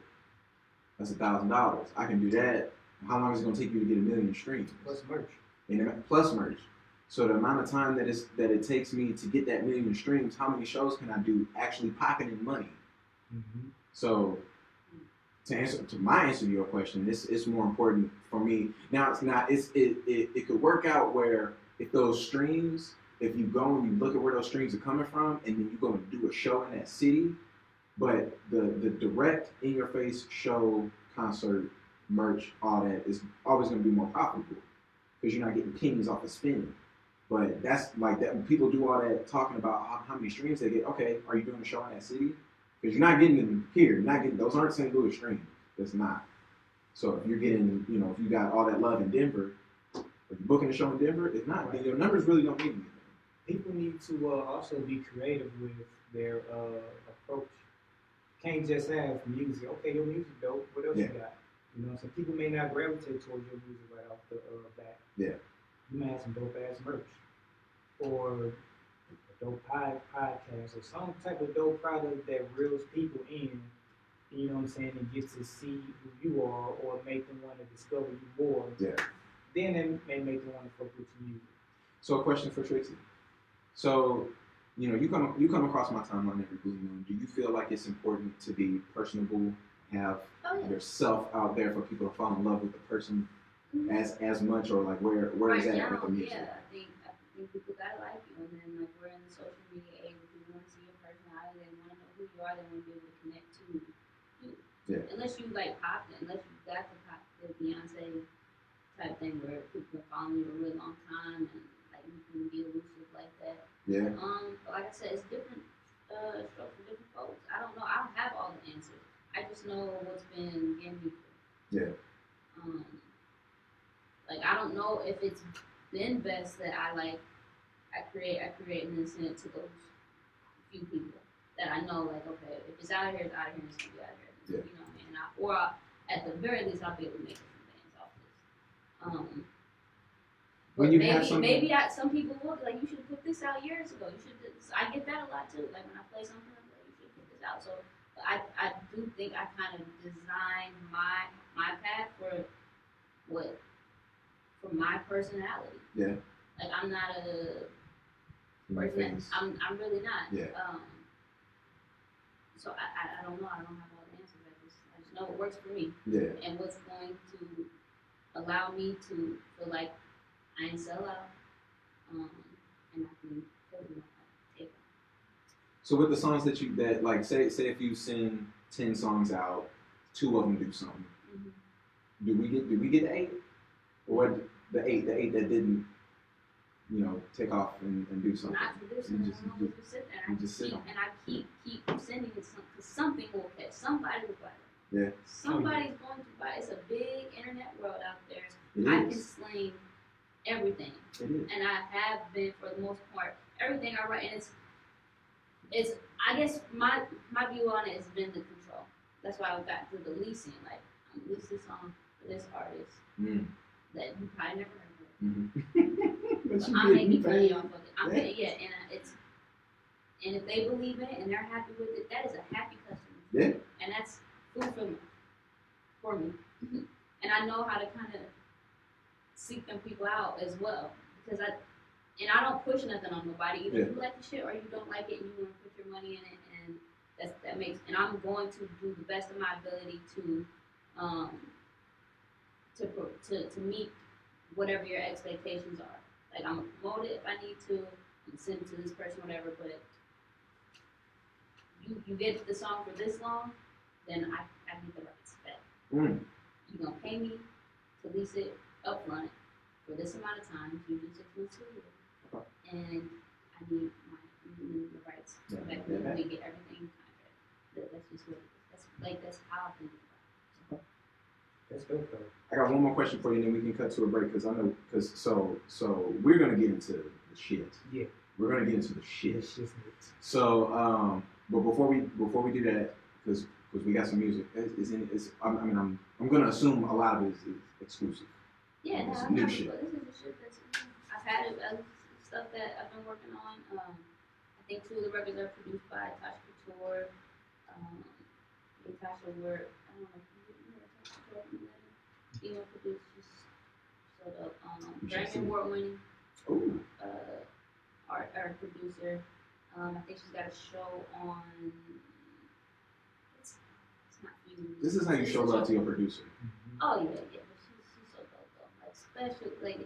Speaker 1: that's $1,000. I can do that. How long is it gonna take you to get 1 million streams?
Speaker 4: Plus merch.
Speaker 1: Plus merch. So the amount of time that it takes me to get that 1 million streams, how many shows can I do actually pocketing money? So to answer to your question, it's more important for me. Now it could work out where if those streams, if you go and you look at where those streams are coming from, and then you go and do a show in that city, but the direct in your face show, concert, merch, all that is always going to be more profitable because you're not getting pennies off of spending. But that's like that when people do all that talking about how many streams they get. Okay, are you doing a show in that city? Because you're not getting them here. You're not getting those aren't St. Louis streams. That's not. So if you're getting, if you got all that love in Denver, or you're booking a show in Denver, if not, then your numbers really don't mean anything.
Speaker 4: People need to also be creative with their approach. Can't just have music. Okay, your music dope. What else you got? So people may not gravitate towards your music right off the bat.
Speaker 1: Yeah.
Speaker 4: You may have some dope ass merch, or a dope podcast, or some type of dope product that reels people in. You know what I'm saying? And gets to see who you are, or make them want to discover you more.
Speaker 1: Yeah.
Speaker 4: Then it may make them want to fuck with your music.
Speaker 1: So a question for Trixie. So, you come across my timeline every blue moon. Do you feel like it's important to be personable, have yourself out there for people to fall in love with the person as much, or like where is that at with the music?
Speaker 3: Yeah, I think people gotta like you, and then like we're in the social media age. People want to see your personality, they want to know who you are, they want to be able to connect to you.
Speaker 1: Yeah.
Speaker 3: Unless you like pop, unless you got the Beyonce type thing where people are following you a really long time and like you can be elusive like that.
Speaker 1: Yeah.
Speaker 3: But like I said, it's different strokes for different folks. I don't know. I don't have all the answers. I just know what's been getting me through.
Speaker 1: Yeah.
Speaker 3: Like I don't know if it's been best that I create and then send it to those few people that I know. Like okay, if it's out of here, it's out of here. It's gonna be out of here.
Speaker 1: Yeah.
Speaker 3: You know what I mean? Or at the very least, I'll be able to make some bands off this.
Speaker 1: When you have
Speaker 3: maybe some people will be like, you should put this out years ago. You should. I get that a lot too. Like when I play something, I'm like, you should put this out. So I do think I kind of designed my path for my personality.
Speaker 1: Yeah.
Speaker 3: Like I'm not a person. I'm really not.
Speaker 1: Yeah.
Speaker 3: So I don't know. I don't have all the answers. I just know what works for me.
Speaker 1: Yeah.
Speaker 3: And what's going to allow me to feel like I ain't sell out. And I can take it.
Speaker 1: So with the songs that say if you send 10 songs out, 2 of them do something. Do we get the 8? Or the 8 that take off and do something.
Speaker 3: Not traditional.
Speaker 1: You just-
Speaker 3: I just sit there
Speaker 1: you
Speaker 3: and
Speaker 1: just sit on it.
Speaker 3: I keep sending it because something will catch. Somebody will buy it.
Speaker 1: Yeah.
Speaker 3: Somebody's going to buy it. It's a big internet world out there.
Speaker 1: It
Speaker 3: I can
Speaker 1: is.
Speaker 3: sling everything,
Speaker 1: It is.
Speaker 3: and I have been for the most part. Everything I write, and it's. I guess my view on it has been the control. That's why I got to the leasing. Like I'm leasing this song for this artist that you probably never heard of.
Speaker 1: Mm-hmm.
Speaker 3: But I'm making money off of it. I'm and and if they believe in it and they're happy with it, that is a happy customer.
Speaker 1: Yeah.
Speaker 3: And that's food for me. And I know how to kind of seek them people out as well because I don't push nothing on nobody. Either you like the shit or you don't like it and you want to put your money in it, and that makes. And I'm going to do the best of my ability to meet whatever your expectations are. Like I'm gonna promote it if I need to, I'm gonna send it to this person, whatever. But you get the song for this long, then I need the rights back. You're gonna pay me to lease it up front for this amount of time, usually 6 months to a year, and I need the rights to back when we get everything in contract. That's just what it is. That's how I think about it.
Speaker 4: That's dope though.
Speaker 1: I got one more question for you, and then we can cut to a break so we're gonna get into the shit.
Speaker 4: Yeah.
Speaker 1: We're gonna get into the shit.
Speaker 4: It's just
Speaker 1: So, but before we do that, because we got some music, I'm gonna assume a lot of it is exclusive.
Speaker 3: Yeah, no,
Speaker 1: It's
Speaker 3: I'm
Speaker 1: new
Speaker 3: not,
Speaker 1: shit.
Speaker 3: but this is the shit that's I've had stuff that I've been working on. I think 2 of the records are produced by Tasha Couture. Tasha work. I don't know if you know Tasha Couture. Female producer, she's so dope. Grammy Award winning art producer. I think she's got a show on. It's not Fusion.
Speaker 1: This is how you show love to your producer.
Speaker 3: Oh yeah, but she's so dope though. Like special, like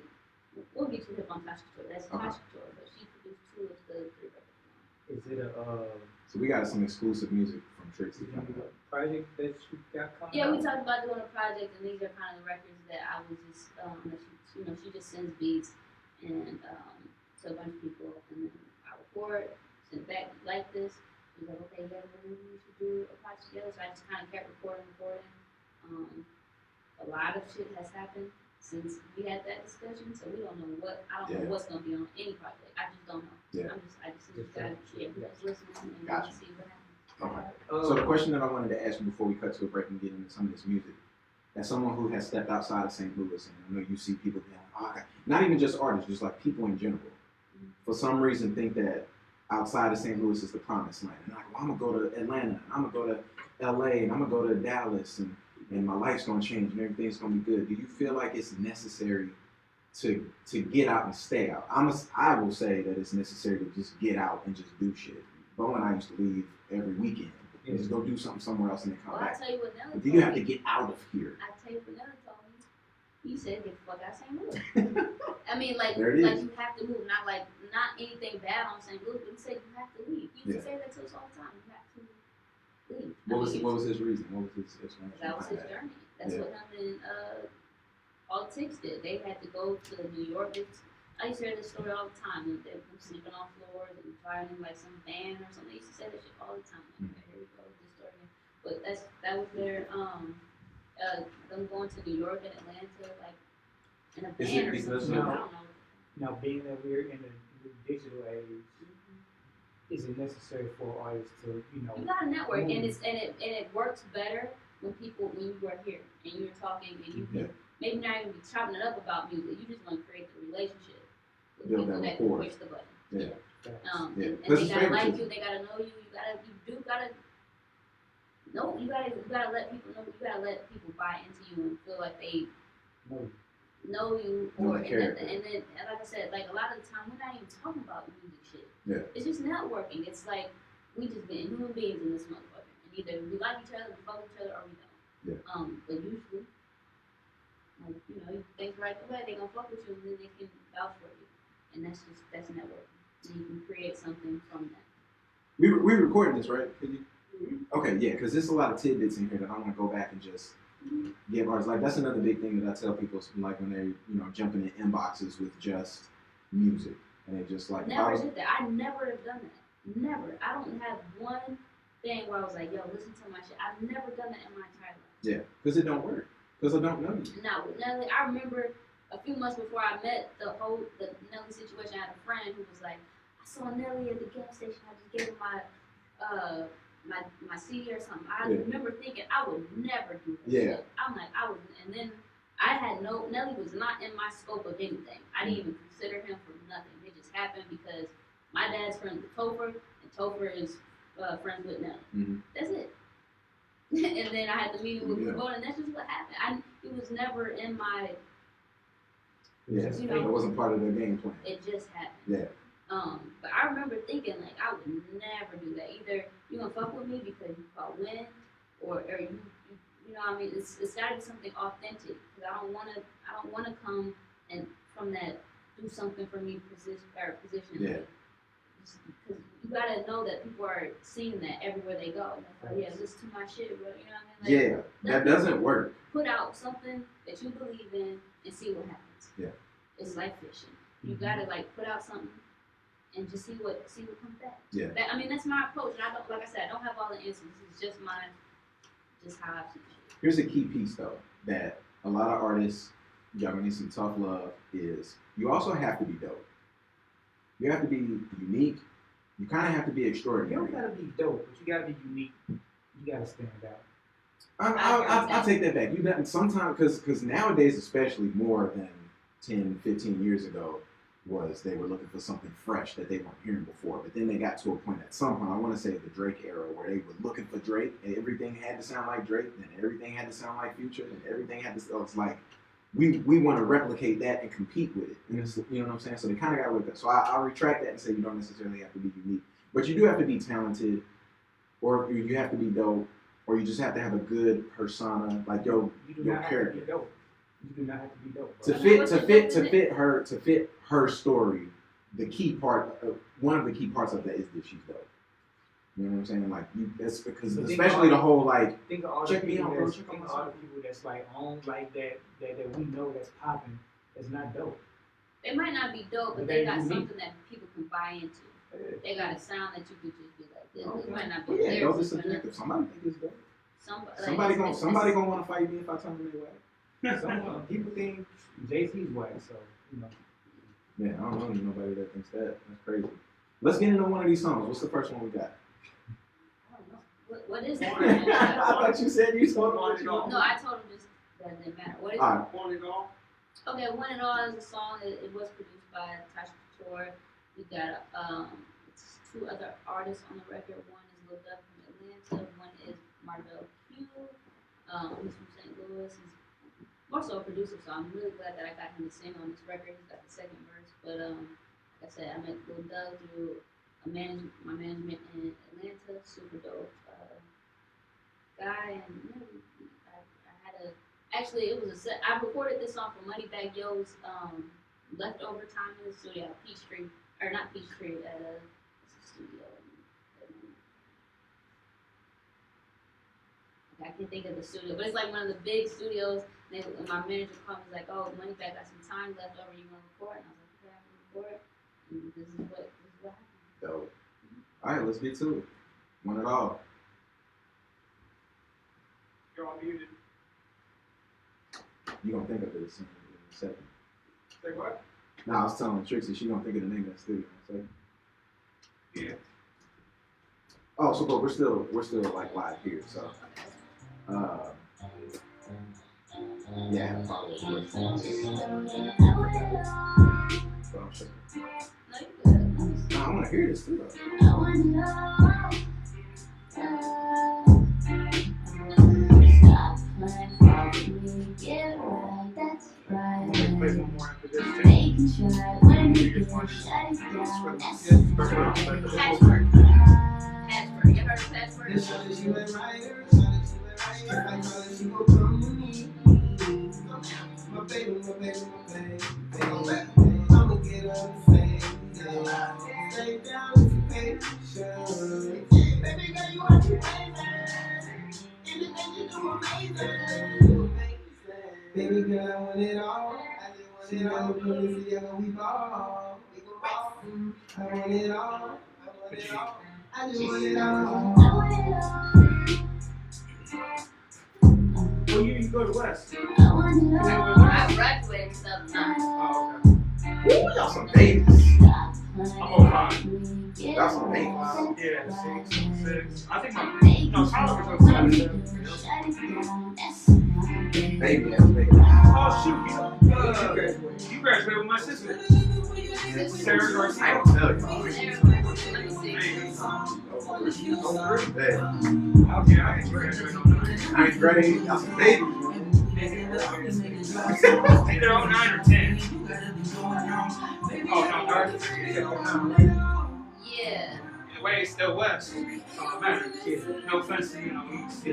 Speaker 3: we'll get you hip on Tasha Couture. That's Tasha Couture, but she produced 2 of the 3 records.
Speaker 4: Is it a
Speaker 1: So we got some exclusive music from Trixie coming up.
Speaker 4: project that you got coming
Speaker 3: Yeah,
Speaker 4: out?
Speaker 3: we talked about doing a project, and these are kind of the records that I was just that she just sends beats and to a bunch of people, and then I record, send it back like this. She's like, okay, yeah, maybe we should do a project together. So I just kind of kept recording. A lot of shit has happened since we had that discussion, so we don't know I don't know what's gonna be on any project. I just don't know.
Speaker 1: Yeah.
Speaker 3: I just gotta just listening and
Speaker 1: Gotcha.
Speaker 3: see what happens.
Speaker 1: Okay. So the question that I wanted to ask you before we cut to a break and get into some of this music, as someone who has stepped outside of St. Louis, and I know you see people not even just artists, just like people in general, for some reason think that outside of St. Louis is the promised land. And like, well, I'm gonna go to Atlanta, and I'm gonna go to LA, and I'm gonna go to Dallas, and my life's gonna change and everything's gonna be good. Do you feel like it's necessary to get out and stay out? I will say that it's necessary to just get out and just do shit. Bo and I used to leave every weekend and just go do something somewhere else and then come
Speaker 3: Well,
Speaker 1: back.
Speaker 3: I tell you what Nelly
Speaker 1: Do you have to get out of here?
Speaker 3: I tell you what Nelly told me. He said, "Get the fuck out of St. Louis." I mean, like
Speaker 1: There it is.
Speaker 3: you have to move. Not anything bad on St. Louis, but he said you have to leave. He used to say that to us all the time. You have to leave.
Speaker 1: What was his reason? What was his explanation?
Speaker 3: That was his journey. That's what him and all Tix did. They had to go to New York. I used to hear this story all the time. They were sleeping on floors and flying in like some van or something. They used to say that shit all the time. Like, here we go with this story. But that was their them going to New York and Atlanta like in a
Speaker 1: Is
Speaker 3: van
Speaker 1: it
Speaker 3: or
Speaker 1: because
Speaker 3: something.
Speaker 1: of-
Speaker 3: I don't know.
Speaker 4: Now, being that we're in the digital age, is it necessary for artists to,
Speaker 3: You got a network, and it works better when you are here and you're talking and you can maybe not even be chopping it up about music. You just want to create the relationship with
Speaker 1: Build
Speaker 3: people
Speaker 1: that
Speaker 3: that can
Speaker 1: rapport.
Speaker 3: push the button.
Speaker 1: Yeah.
Speaker 3: And
Speaker 1: Because
Speaker 3: they
Speaker 1: it's
Speaker 3: gotta like
Speaker 1: favoritism.
Speaker 3: you. They gotta know you. You gotta let people know. You gotta let people buy into you and feel like they know you.
Speaker 1: Know
Speaker 3: Or
Speaker 1: the
Speaker 3: and
Speaker 1: character.
Speaker 3: then like I said, like a lot of the time we're not even talking about music shit.
Speaker 1: Yeah.
Speaker 3: It's just networking. It's like we just being human beings in this motherfucker. And either we like each other, we fuck each other, or we don't.
Speaker 1: Yeah.
Speaker 3: But usually, like, you think right away, they gonna fuck with you and then they can vouch for you. And that's networking. And you can create something from that.
Speaker 1: We recording this, right? Okay, yeah, because there's a lot of tidbits in here that I want to go back and just give artists. Like, that's another big thing that I tell people, like when they're, jumping in inboxes with just, music, and it just like
Speaker 3: Never did that. I never have done that. Never. I don't have one thing where I was like, yo, listen to my shit. I've never done that in my entire life.
Speaker 1: Yeah, because it don't work. Because I don't know you.
Speaker 3: Now with Nelly, I remember a few months before I met the Nelly situation, I had a friend who was like, I saw Nelly at the gas station. I just gave him my CD or something. I remember thinking I would never do that.
Speaker 1: Yeah.
Speaker 3: Shit. I'm like, I would, and then I had Nelly was not in my scope of anything. I didn't even consider him for nothing. It just happened because my dad's friends with Topher, and Topher is friends with Nelly.
Speaker 1: Mm-hmm.
Speaker 3: That's it. And then I had the meeting with Blue and that's just what happened. It was never in my.
Speaker 1: Yeah,
Speaker 3: you know,
Speaker 1: it wasn't part of their game plan.
Speaker 3: It just happened.
Speaker 1: Yeah.
Speaker 3: But I remember thinking like I would never do that. Either you gonna fuck with me because you call win, or you know what I mean. It's gotta be something authentic because I don't wanna come and from that do something for me position.
Speaker 1: Yeah.
Speaker 3: Because you gotta know that people are seeing that everywhere they go. Like, yeah, listen to my shit, bro. You know what I mean? Like,
Speaker 1: yeah, that doesn't work.
Speaker 3: Put out something that you believe in and see what happens.
Speaker 1: Yeah.
Speaker 3: It's like fishing. You gotta like put out something and just see what comes back.
Speaker 1: Yeah.
Speaker 3: I mean that's my approach. And I don't, like I said, I don't have all the answers. This is just how I see it.
Speaker 1: Here's a key piece though that a lot of artists, y'all gonna need some tough love. Is you also have to be dope. You have to be unique. You kind of have to be
Speaker 4: You
Speaker 1: extraordinary.
Speaker 4: don't gotta be dope, but you gotta be unique. You gotta stand out.
Speaker 1: I'll take that back. You got sometimes because nowadays, especially more than 10, 15 years ago, was they were looking for something fresh that they weren't hearing before. But then they got to a point at some point, I want to say the Drake era, where they were looking for Drake, and everything had to sound like Drake, and everything had to sound like Future, and everything had to. So it's like we want to replicate that and compete with it. And it's, you know what I'm saying? So they kind of got with that. So I'll retract that and say you don't necessarily have to be unique, but you do have to be talented, or you have to be dope, or you just have to have a good persona, like your character.
Speaker 4: Have to be dope. You do not have to be dope.
Speaker 1: To fit her story, the key part, one of the key parts of that is that she's dope. You know what I'm saying? Like that's because especially the whole like.
Speaker 4: Think of all
Speaker 1: check
Speaker 4: the
Speaker 1: me
Speaker 4: people
Speaker 1: out, bro.
Speaker 4: that's, think of all the people that's like on like that we know that's popping. That's not dope.
Speaker 3: They might not be dope, but they got something that people can buy into. They got a sound that you could just be like, this. It might not be
Speaker 1: Yeah, dope is
Speaker 3: theirs.
Speaker 1: subjective. Somebody think it's dope.
Speaker 3: Somebody
Speaker 1: gonna want to fight me if I tell them they whack.
Speaker 4: Some people think JC's whack, so you know.
Speaker 1: Yeah, I don't know nobody that thinks that. That's crazy. Let's get into one of these songs. What's the first one we got?
Speaker 3: I don't know. What is it?
Speaker 1: I thought you said you told him.
Speaker 3: No, I told him just that it didn't matter. What is
Speaker 1: All right.
Speaker 2: One and all.
Speaker 3: Okay, One and All is a song. It was produced by Tasha Couture. We got it's two other artists on the record. One is Lil Duck from Atlanta. One is Marvell Q. He's from St. Louis. He's more so a producer, so I'm really glad that I got him to sing on this record. He's got the second verse. But like I said, I met Lil Duck through my management in Atlanta. Super dope guy, and I had a. Actually, it was a set. I recorded this song for Moneybagg Yo's leftover time in the studio at Peachtree, or not Peachtree, at a studio. I can't think of the studio, but it's like one of the big studios. And my manager called me, like, "Oh, Moneybagg got some time left over. You want to record?" And I was like, "Okay, I'm gonna record." And this is what happened.
Speaker 1: Dope. All right, let's get to it. One and all.
Speaker 2: You're all muted.
Speaker 1: You gonna think of this in a second.
Speaker 2: Say what?
Speaker 1: No, I was telling Trixie she gonna think of the name of the studio in a second.
Speaker 2: Yeah.
Speaker 1: Oh, so but we're still like live here, so yeah, I have a problem with it. So I'm sure. No, I wanna hear this too though.
Speaker 5: Yeah, right, that's right.
Speaker 2: I'm gonna play one more after this too.
Speaker 5: Making sure when you get shut it down, that's
Speaker 3: Password. You heard of Password?
Speaker 5: I'ma get up and stay down if you pay attention. Baby girl, you are too amazing. Anything you do amazing. Baby girl, I want it all. I just Sit on the pool and see how we ball. We go ball. I want it all. I want it all. I just want it all.
Speaker 2: What year you go to West?
Speaker 3: I graduated in 2009.
Speaker 2: Oh,
Speaker 1: Ooh, y'all some babies.
Speaker 2: okay. I'm over 5.
Speaker 1: Y'all some babies.
Speaker 2: Yeah, 6. I think my, Tyler was on 7.
Speaker 1: Baby ass baby.
Speaker 2: Oh, shoot, you graduated with my sister. Sarah Garcia.
Speaker 1: I don't tell you.
Speaker 3: Let me see.
Speaker 1: Hey,
Speaker 2: Okay, I can graduate on 9.
Speaker 1: ninth grade, y'all some babies.
Speaker 2: Either 09 or 10. Oh, no, 09.
Speaker 3: Yeah.
Speaker 2: Anyway, it's still West. So it matters. No offense to, East.
Speaker 1: I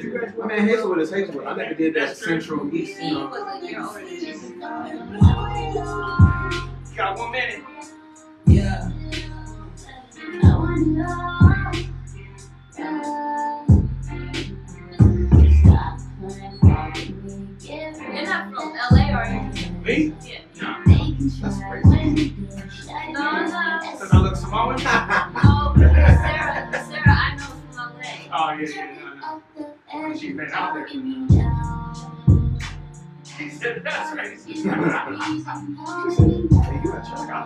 Speaker 1: mean, Hazelwood is Hazelwood. I never did that Central East,
Speaker 3: He was a year older than me.
Speaker 2: You got 1 minute.
Speaker 5: Yeah.
Speaker 3: You're not from LA, are you?
Speaker 2: Me?
Speaker 3: Yeah.
Speaker 2: No.
Speaker 1: That's crazy.
Speaker 3: No.
Speaker 2: Because I look Samoan?
Speaker 3: No, but Sarah, I know from LA.
Speaker 2: Oh, yeah, no. She's been out there. She said that's crazy.
Speaker 1: She said, hey, you got
Speaker 2: I'm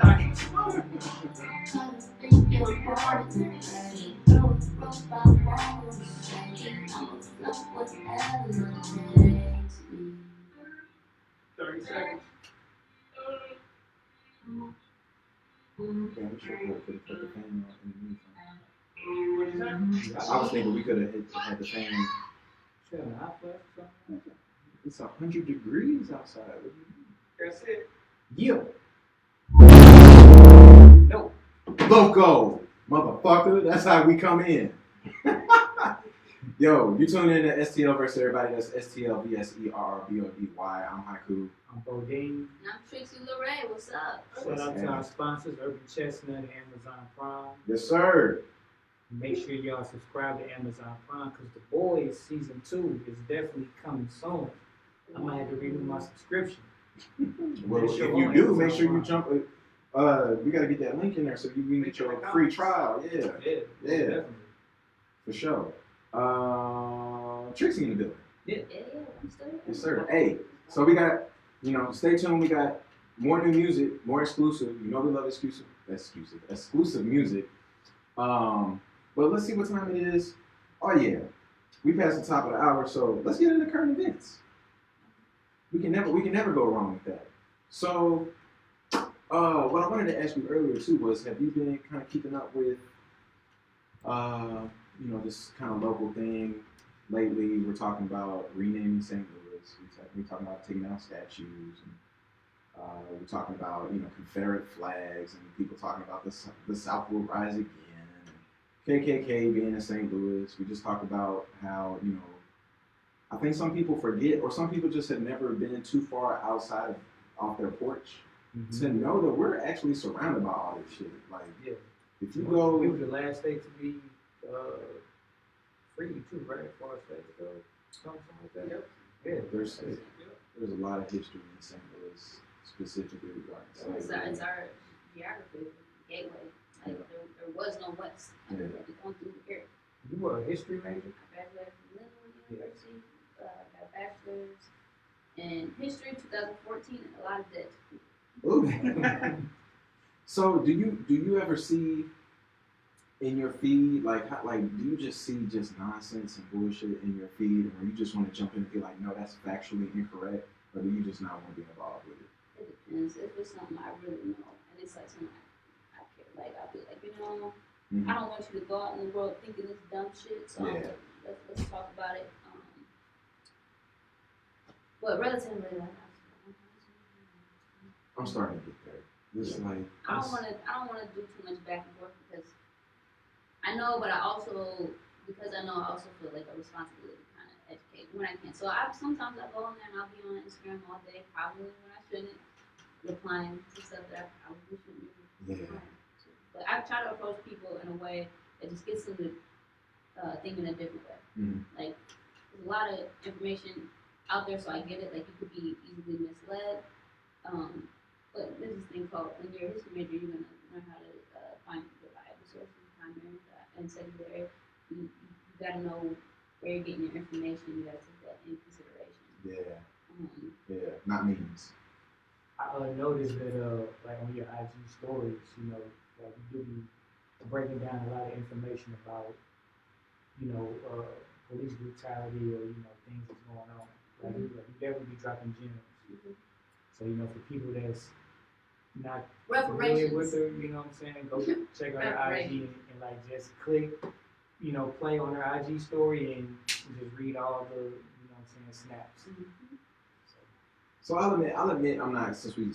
Speaker 2: not eating Samoan. Thirty seconds.
Speaker 1: Yeah, we should have put the fan on in the meantime.
Speaker 2: What is that?
Speaker 1: I was thinking we could have had the fan. It's 100 degrees outside. What do you mean?
Speaker 2: That's it.
Speaker 4: Yeah.
Speaker 1: No. Loco, motherfucker. That's how we come in. Yo, you tune in to STL versus everybody. That's STLVSERRBODY. I'm Haiku.
Speaker 4: I'm Bodine.
Speaker 3: And I'm Trixie Le'Ray. What's up?
Speaker 4: Shout out to our sponsors, Urban Chestnut and Amazon Prime.
Speaker 1: Yes, sir.
Speaker 4: Make sure y'all subscribe to Amazon Prime because The Boys Season 2 is definitely coming soon. I might have to renew my subscription.
Speaker 1: Well, if you do, make sure you jump. We got to get that link in there so you can get your free trial. Yeah,
Speaker 4: Definitely.
Speaker 1: for sure. Trixie in the building.
Speaker 3: Yeah, I'm still here.
Speaker 1: Yes, sir. Hey, so we got, stay tuned. We got more new music, more exclusive. You know we love exclusive music. But let's see what time it is. Oh yeah, we passed the top of the hour, so let's get into current events. We can never go wrong with that. So, what I wanted to ask you earlier too was, have you been kind of keeping up with, this kind of local thing lately? We're talking about renaming St. Louis. We're talking about taking down statues, and we're talking about Confederate flags, and people talking about the South will rise again, and KKK being in St. Louis. We just talked about how I think some people forget, or some people just have never been too far outside off their porch to know that we're actually surrounded by all this shit. Like, if you go,
Speaker 4: we were the last state to be free too, right? As far as states go, something like that.
Speaker 2: Yep.
Speaker 4: Yeah,
Speaker 1: there's a lot of history in St. Louis, specifically regarding
Speaker 3: It's
Speaker 1: slavery.
Speaker 3: our geography, gateway. Like, there was no West.
Speaker 1: Yeah.
Speaker 3: We had to go through here.
Speaker 4: You were a history major?
Speaker 3: I graduated from Linwood University, got a bachelor's in history 2014, and a lot of debt.
Speaker 1: Ooh. So do you ever see in your feed do you just see just nonsense and bullshit in your feed, or you just want to jump in and be like, no, that's factually incorrect, or do you just not want to be involved with it?
Speaker 3: It depends. If it's something I really know, and it's like something I care, like I'll be like, I don't want you to go out in the world thinking this dumb shit. So
Speaker 1: Yeah.
Speaker 3: let's talk about it. But relatively,
Speaker 1: I'm starting to get there. It's like
Speaker 3: I don't want to do too much back and forth because I know, but I also feel like a responsibility to kind of educate when I can. So sometimes I go on there and I'll be on Instagram all day, probably when I shouldn't, replying to stuff that I probably shouldn't be replying to. But I try to approach people in a way that just gets them to think in a different way. Like, there's a lot of information out there, so I get it. Like, you could be easily misled. But there's this thing called, in your history major, you're going to learn how to find reliable sources, primary and secondary. You got to know where you're getting your information. You got to take that in consideration.
Speaker 1: Yeah. Yeah. Not memes.
Speaker 4: I noticed that like on your IG stories, you know, like you do be breaking down a lot of information about, you know, police brutality or, you know, things that's going on. Like, you definitely be dropping gems. So, you know, for people that's not familiar with her, you know what I'm saying, go check out her IG and like just click, you know, play on her IG story and just read all the, you know what I'm saying, snaps.
Speaker 1: So I'll admit I'm not, since you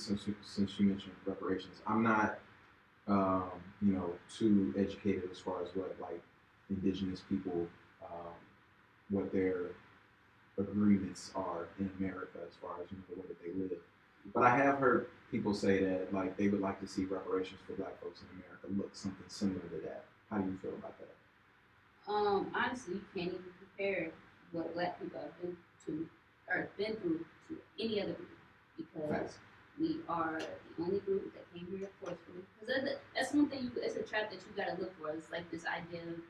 Speaker 1: mentioned reparations, I'm not you know, too educated as far as what like indigenous people what their agreements are in America as far as, you know, the way that they live. But I have heard people say that like they would like to see reparations for Black folks in America look something similar to that. How do you feel about that?
Speaker 3: Honestly, you can't even compare what Black people have been through to any other group, because we are the only group that came here forcefully. Because that's one thing, it's a trap that you gotta look for. It's like this idea of,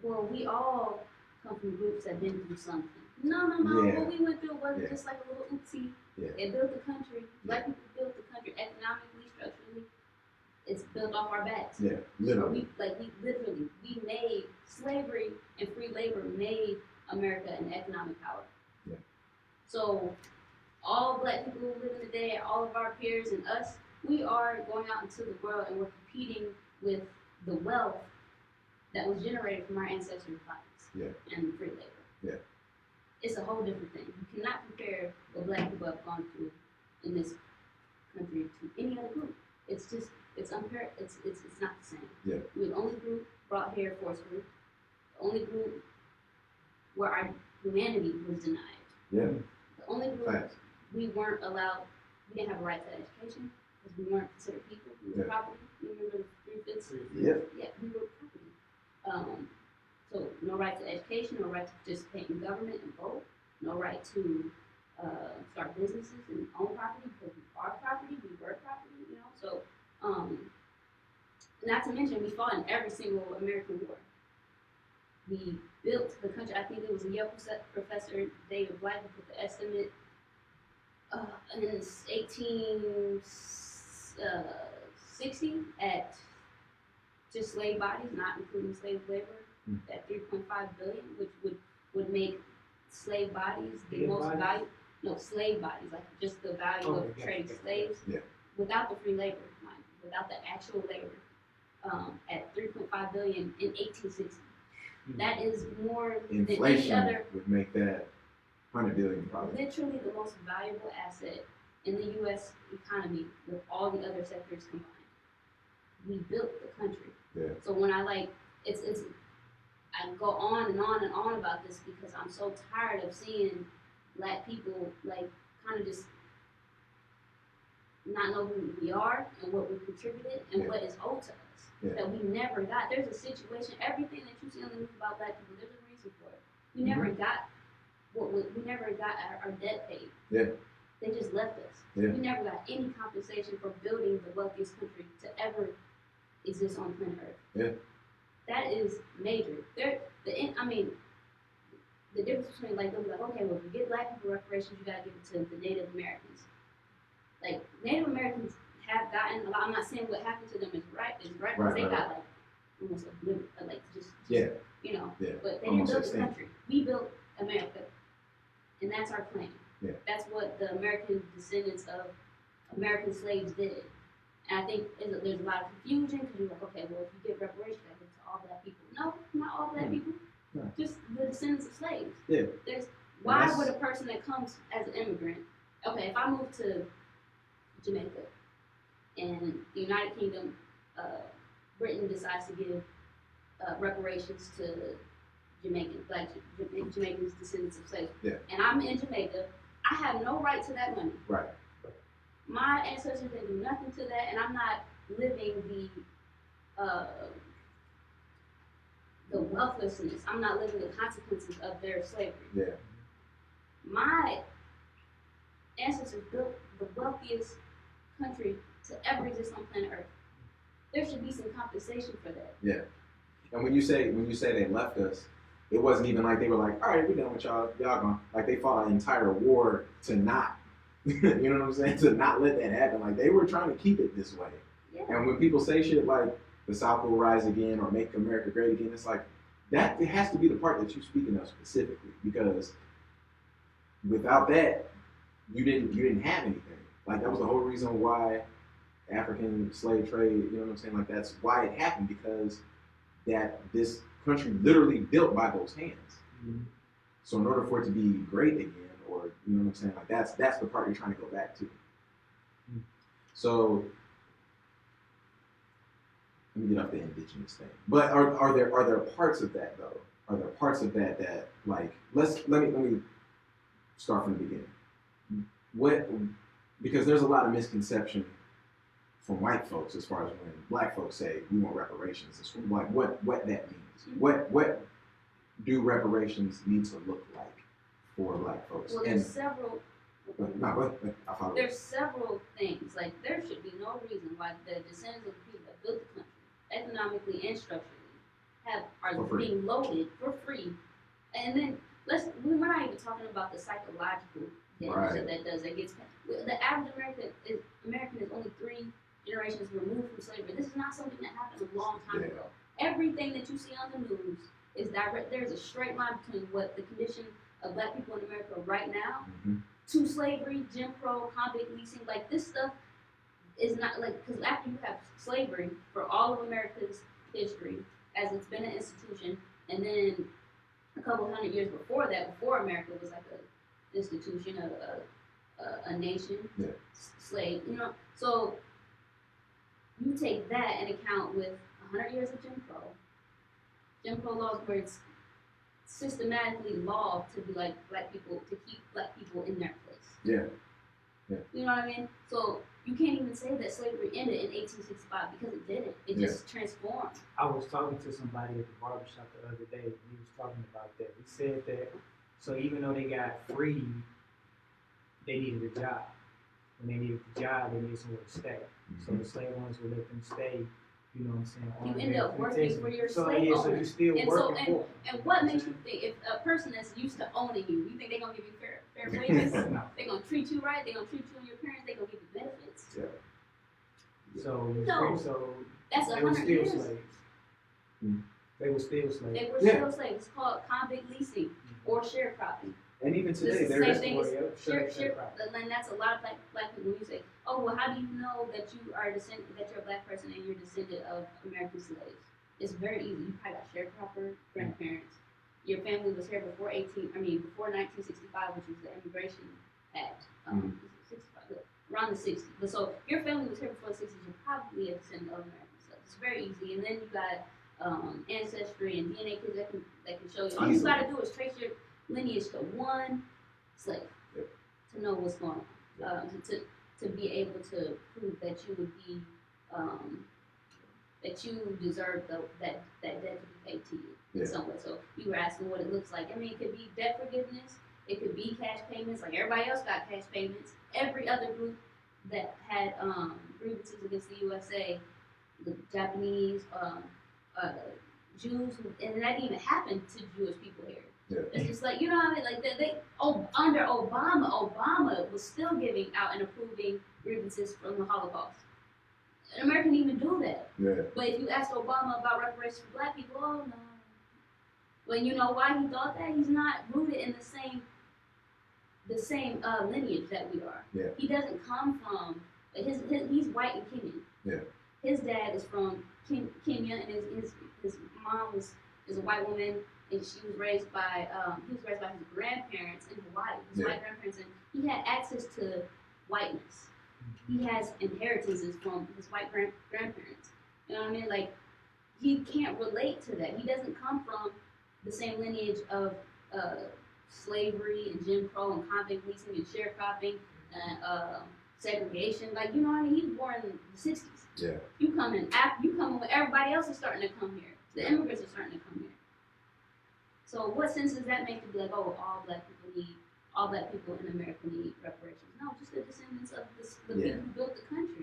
Speaker 3: well, we all come from groups that been through something. No.
Speaker 1: Yeah.
Speaker 3: What we went through wasn't just like a little oopsie.
Speaker 1: Yeah.
Speaker 3: It built the country. Black people built the country economically, structurally. It's built off our backs.
Speaker 1: Yeah, literally.
Speaker 3: We made slavery and free labor made America an economic power.
Speaker 1: Yeah.
Speaker 3: So all Black people who live in the day, all of our peers and us, we are going out into the world and we're competing with the wealth that was generated from our ancestors' bodies and free labor.
Speaker 1: Yeah.
Speaker 3: It's a whole different thing. You cannot compare what Black people have gone through in this country to any other group. It's just, it's unfair. It's not the same.
Speaker 1: Yeah.
Speaker 3: We're the only group brought here forcefully. The only group where our humanity was denied.
Speaker 1: Yeah.
Speaker 3: The only group we weren't allowed. We didn't have a right to education because we weren't considered people. We were property. You remember the 3/5?
Speaker 1: Yeah.
Speaker 3: Yeah, we were property. So no right to education, no right to participate in government and vote, no right to start businesses and own property because we are property, we were property, you know. So, not to mention we fought in every single American war. We built the country. I think it was a Yale professor, David Black, who put the estimate in 1860 at just slave bodies, not including slave labor, at 3.5 billion, which would make slave bodies the most valuable. No, slave bodies, like just the value of trading slaves, without the free labor, mind, without the actual labor, at 3.5 billion in 1860. That is more
Speaker 1: inflation
Speaker 3: than any other.
Speaker 1: Would make that 100 billion probably.
Speaker 3: Literally the most valuable asset in the U.S. economy with all the other sectors combined. We built the country.
Speaker 1: Yeah.
Speaker 3: So when I I go on and on and on about this because I'm so tired of seeing Black people like kind of just not know who we are and what we contributed and what is owed to us that we never got. There's a situation, everything that you see on the news about Black people, there's a reason for it. We never got we never got our debt paid.
Speaker 1: Yeah.
Speaker 3: They just left us.
Speaker 1: Yeah.
Speaker 3: We never got any compensation for building the wealthiest country to ever exist on planet Earth.
Speaker 1: Yeah.
Speaker 3: That is major. The difference between like they'll be like, okay, well, if you get Black people reparations, you gotta give it to the Native Americans. Like Native Americans have gotten a lot. I'm not saying what happened to them is right because they got like almost you know.
Speaker 1: Yeah.
Speaker 3: But they didn't build the country. We built America, and that's our claim.
Speaker 1: Yeah.
Speaker 3: That's what the American descendants of American slaves did. And I think there's a lot of confusion because you're like, okay, well, if you give reparations, I give it to all Black people. No, not all Black people.
Speaker 1: No.
Speaker 3: Just the descendants of slaves.
Speaker 1: Yeah.
Speaker 3: Why would a person that comes as an immigrant, okay, if I move to Jamaica and the United Kingdom, Britain decides to give reparations to Jamaicans, descendants of slaves, and I'm in Jamaica, I have no right to that money.
Speaker 1: Right.
Speaker 3: My ancestors didn't do nothing to that, and I'm not living the wealthlessness. I'm not living the consequences of their slavery.
Speaker 1: Yeah.
Speaker 3: My ancestors built the wealthiest country to ever exist on planet Earth. There should be some compensation for that.
Speaker 1: Yeah. And when you say they left us, it wasn't even like they were like, all right, we're done with y'all. Y'all gone. Like they fought an entire war to not, you know what I'm saying? To not let that happen. Like they were trying to keep it this way.
Speaker 3: Yeah.
Speaker 1: And when people say shit like the South will rise again or make America great again, it's like that. It has to be the part that you're speaking of specifically, because without that, you didn't have anything. Like that was the whole reason why African slave trade. You know what I'm saying? Like that's why it happened, because that this country literally built by those hands.
Speaker 4: Mm-hmm.
Speaker 1: So in order for it to be great again, or you know what I'm saying, like that's the part you're trying to go back to.
Speaker 4: Mm-hmm.
Speaker 1: So let me get off the indigenous thing. But are there parts of that though? Are there parts of that like let me start from the beginning. What, because there's a lot of misconception from white folks as far as when black folks say we want reparations. It's like what that means. What do reparations need to look like for black folks?
Speaker 3: Well, there's several.
Speaker 1: I'll follow.
Speaker 3: There's several things. Like there should be no reason why the descendants of the people that built the country, economically and structurally, are being loaded for free. And then we're not even talking about the psychological damage that does. That gets the average American is only 3 generations removed from slavery. This is not something that happened a long time ago. Everything that you see on the news is direct. There's a straight line between what the condition of black people in America right now to slavery, Jim Crow, convict leasing. Like this stuff is not like, because after you have slavery for all of America's history, as it's been an institution, and then a couple hundred years before that, before America was like an institution, a nation, slave, you know. So you take that and account with 100 years of Jim Crow. Jim Crow laws where it's systematically law to be like black people, to keep black people in their place.
Speaker 1: Yeah.
Speaker 3: You know what I mean? So you can't even say that slavery ended in 1865 because it didn't. It just transformed.
Speaker 4: I was talking to somebody at the barbershop the other day, and he was talking about that. He said that, so even though they got freed, they needed a job. When they needed the job, they needed somewhere to stay. So the slave owners would let them stay, you know what I'm saying?
Speaker 3: You end up working for your slave owner.
Speaker 4: So you're still working for.
Speaker 3: And what makes you think, if a person that's used to owning you think they're going to give you fair wages?
Speaker 4: No.
Speaker 3: They're going to treat you right? They're going to treat you and your parents? They're going to give you benefits?
Speaker 4: So
Speaker 3: That's
Speaker 4: they were
Speaker 3: 100
Speaker 4: still
Speaker 3: years.
Speaker 4: slaves. They were still slaves.
Speaker 3: They were still slaves. It's called convict leasing or sharecropping.
Speaker 1: And even today,
Speaker 3: This is the
Speaker 1: there's
Speaker 3: same thing as and that's a lot of black people. When you say, "Oh, well, how do you know that you are that you're a black person and you're descendant of American slaves?" It's very easy. You probably got sharecropper grandparents. Your family was here before 1965, which was the Immigration Act. 65, around the 60s. But so your family was here before the 60s. You're probably a descendant of American slaves. It's very easy. And then you got ancestry and DNA kids that can show you. All you got to do is trace your lineage to one slave to know what's going on, to be able to prove that you would be that you deserve that debt to be paid to you in some way. So you were asking what it looks like. I mean, it could be debt forgiveness, it could be cash payments, like everybody else got cash payments. Every other group that had grievances against the USA, the Japanese, Jews, and that even happened to Jewish people here. It's just like, you know what I mean? Like under Obama was still giving out and approving grievances from the Holocaust. And America didn't even do that. But if you asked Obama about reparations for black people, oh no. Well, you know why he thought that? He's not rooted in the same lineage that we are. He doesn't come from he's white and Kenyan. His dad is from Kenya, and his mom is a white woman. And he was raised by his grandparents in Hawaii, his white grandparents, and he had access to whiteness. He has inheritances from his white grandparents. You know what I mean? Like, he can't relate to that. He doesn't come from the same lineage of slavery and Jim Crow and convict leasing and sharecropping and segregation. Like, you know what I mean? He was born in the 60s. You come in when everybody else is starting to come here. The immigrants are starting to come here. So what sense does that make to be like, oh, all black people in America need reparations? No, just the descendants of the people who built the country.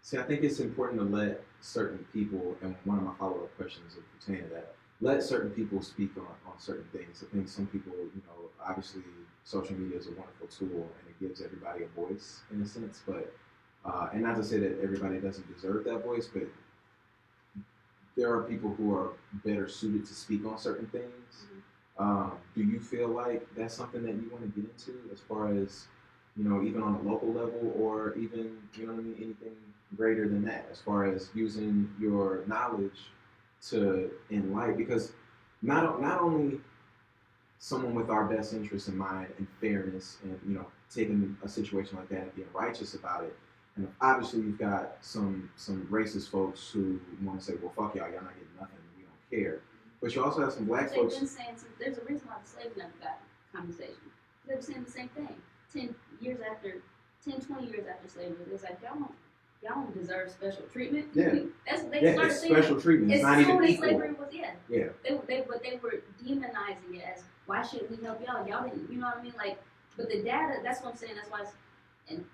Speaker 1: See, I think it's important to let certain people, and one of my follow-up questions will pertain to that, let certain people speak on certain things. I think some people, obviously social media is a wonderful tool and it gives everybody a voice in a sense, but, and not to say that everybody doesn't deserve that voice, but there are people who are better suited to speak on certain things. Do you feel like that's something that you want to get into as far as, even on a local level or even, anything greater than that, as far as using your knowledge to enlighten? Because not only someone with our best interests in mind and fairness and, taking a situation like that and being righteous about it, and obviously you've got some racist folks who want to say, well, fuck y'all not getting nothing, we don't care. But you also have some black
Speaker 3: They've
Speaker 1: folks.
Speaker 3: been saying there's a reason why the slaves never got compensation. They were saying the same thing. 20 years after slavery, it was like, y'all don't deserve special treatment.
Speaker 1: Yeah.
Speaker 3: That's what they
Speaker 1: Yeah,
Speaker 3: started
Speaker 1: it's
Speaker 3: saying.
Speaker 1: special treatment. It's not even equal.
Speaker 3: Slavery was,
Speaker 1: Yeah.
Speaker 3: But they were demonizing it as, why should we help y'all? Y'all didn't, you know what I mean? Like, but the data, that's what I'm saying. That's why it's, and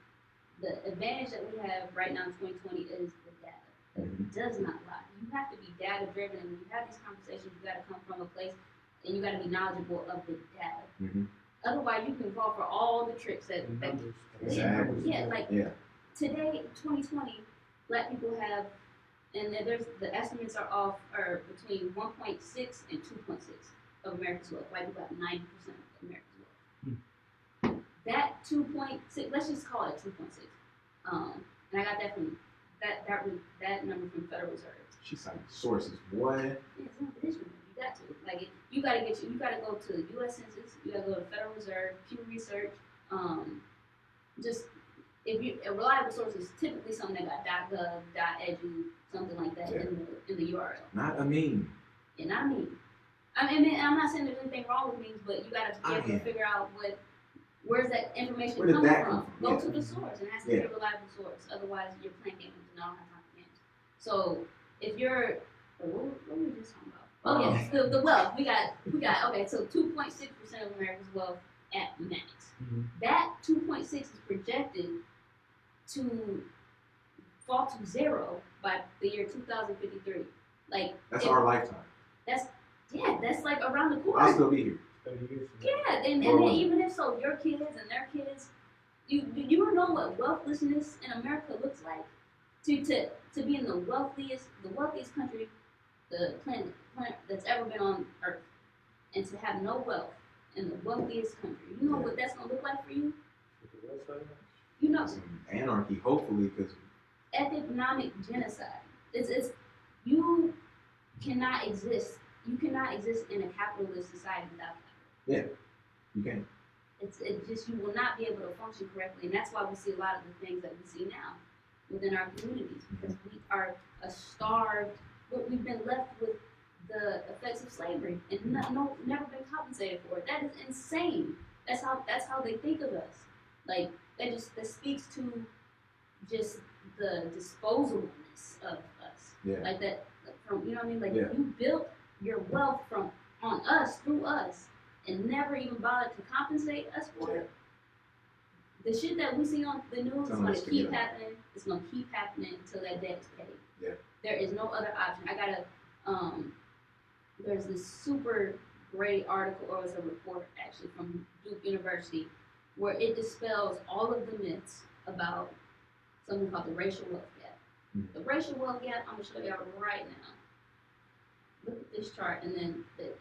Speaker 3: the advantage that we have right now in 2020 is the data. It does not lie. You have to be data driven, and when you have these conversations, you got to come from a place, and you got to be knowledgeable of the data. Otherwise, you can fall for all the tricks that
Speaker 1: Exactly.
Speaker 3: Today, 2020, black people have, and there's the estimates are between 1.6 and 2.6 of America's wealth. White people have 90% of America's wealth. That 2.6, let's just call it 2.6. And I got that from that number from Federal Reserve.
Speaker 1: She's citing sources. What?
Speaker 3: Yeah, it's not the issue. You got to you gotta go to the U.S. Census. You gotta go to Federal Reserve, Pew Research. Just if you a reliable source is typically something that got .gov, .edu, something like that in the URL.
Speaker 1: Not a meme.
Speaker 3: Yeah, not a meme. I mean, I'm not saying there's anything wrong with memes, but you gotta be able to figure out where's that information coming from. Go to the source, and it has to be a reliable source. Otherwise, you're playing games and don't have time for games. So if you're, what were we just talking about? Oh yes, the wealth. We got. Okay, so 2.6% of America's wealth at max. That 2.6 is projected to fall to zero by the year 2053. Like
Speaker 1: that's our lifetime.
Speaker 3: That's like around the corner.
Speaker 1: I'll still be here.
Speaker 3: Yeah, and then even if so, your kids and their kids, you know what wealthlessness in America looks like. To be in the wealthiest country, the planet that's ever been on Earth, and to have no wealth in the wealthiest country. You know what that's gonna look like for you? You know,
Speaker 1: some anarchy, hopefully, because
Speaker 3: economic genocide. It's you cannot exist. You cannot exist in a capitalist society without capital.
Speaker 1: Yeah, you can.
Speaker 3: It's just you will not be able to function correctly, and that's why we see a lot of the things that we see now within our communities, because we are a starved. We've been left with the effects of slavery and never been compensated for it. That is insane. That's how they think of us. Like that speaks to just the disposableness of us.
Speaker 1: Yeah.
Speaker 3: Like that from you know what I mean. Like you built your wealth on us through us and never even bothered to compensate us for it. The shit that we see on the news is going to keep happening. It's going to keep happening until that debt is paid.
Speaker 1: Yeah.
Speaker 3: There is no other option. There's this super great article, or it's a report actually from Duke University, where it dispels all of the myths about something called the racial wealth gap. The racial wealth gap, I'm going to show y'all right now. Look at this chart, and then take